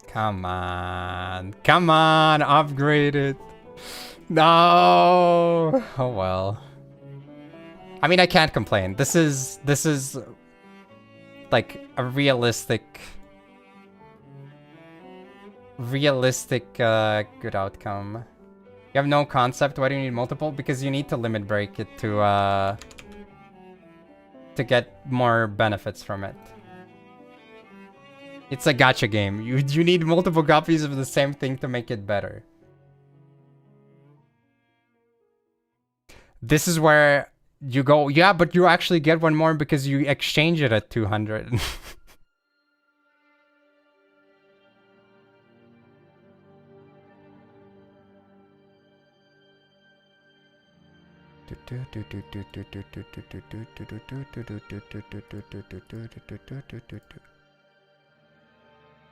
Come on. Come on, upgrade it. No. Oh well. I mean, I can't complain. This is like a realistic good outcome. You have no concept. Why do you need multiple? Because you need to limit break it to get more benefits from it. It's a gacha game. You need multiple copies of the same thing to make it better. This is where you go, yeah, but you actually get one more because you exchange it at 200.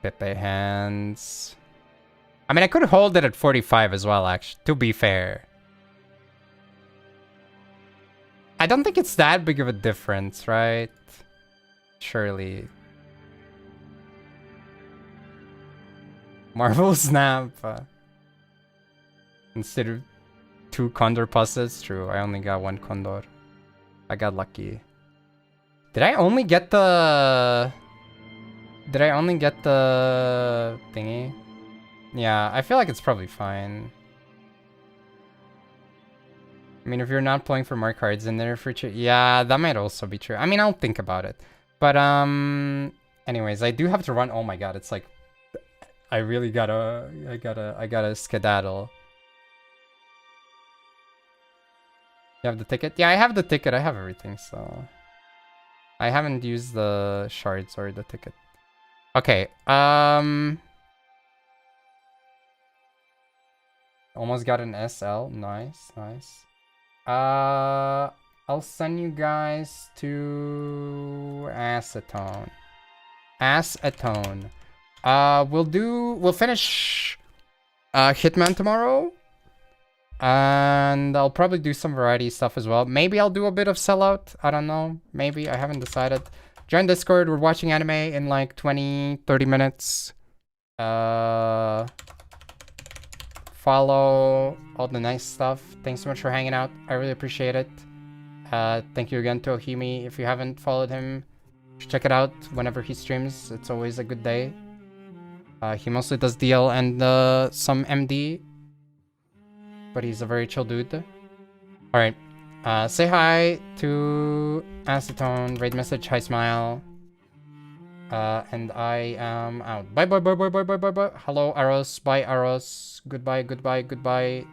Pepe hands. I mean, I could hold it at 45 as well, actually, to be fair. I don't think it's that big of a difference, right? Surely. Marvel Snap. Instead of 2 Condor puzzles, true. I only got 1 Condor. I got lucky. Did I only get the... Did I only get the thingy? Yeah, I feel like it's probably fine. I mean, if you're not playing for more cards in there for... Yeah, that might also be true. I mean, I'll think about it. But, anyways, I do have to run. Oh my god, it's like... I really gotta... I gotta skedaddle. You have the ticket? Yeah, I have the ticket. I have everything, so... I haven't used the shards or the ticket. Okay, almost got an SL. Nice, nice. I'll send you guys to Acetone. Acetone. We'll finish Hitman tomorrow. And I'll probably do some variety stuff as well. Maybe I'll do a bit of Sellout. I don't know. Maybe. I haven't decided. Join Discord. We're watching anime in like 20, 30 minutes. Follow all the nice stuff. Thanks so much for hanging out. I really appreciate it. Thank you again to Ohimi. If you haven't followed him, check it out whenever he streams. It's always a good day. He mostly does DL and some MD. But he's a very chill dude. Alright. Say hi to Acetone. Raid message. Hi, smile. And I am out. Bye, bye, bye, bye, bye, bye, bye, bye. Hello, Aros. Bye, Aros. Goodbye, goodbye, goodbye.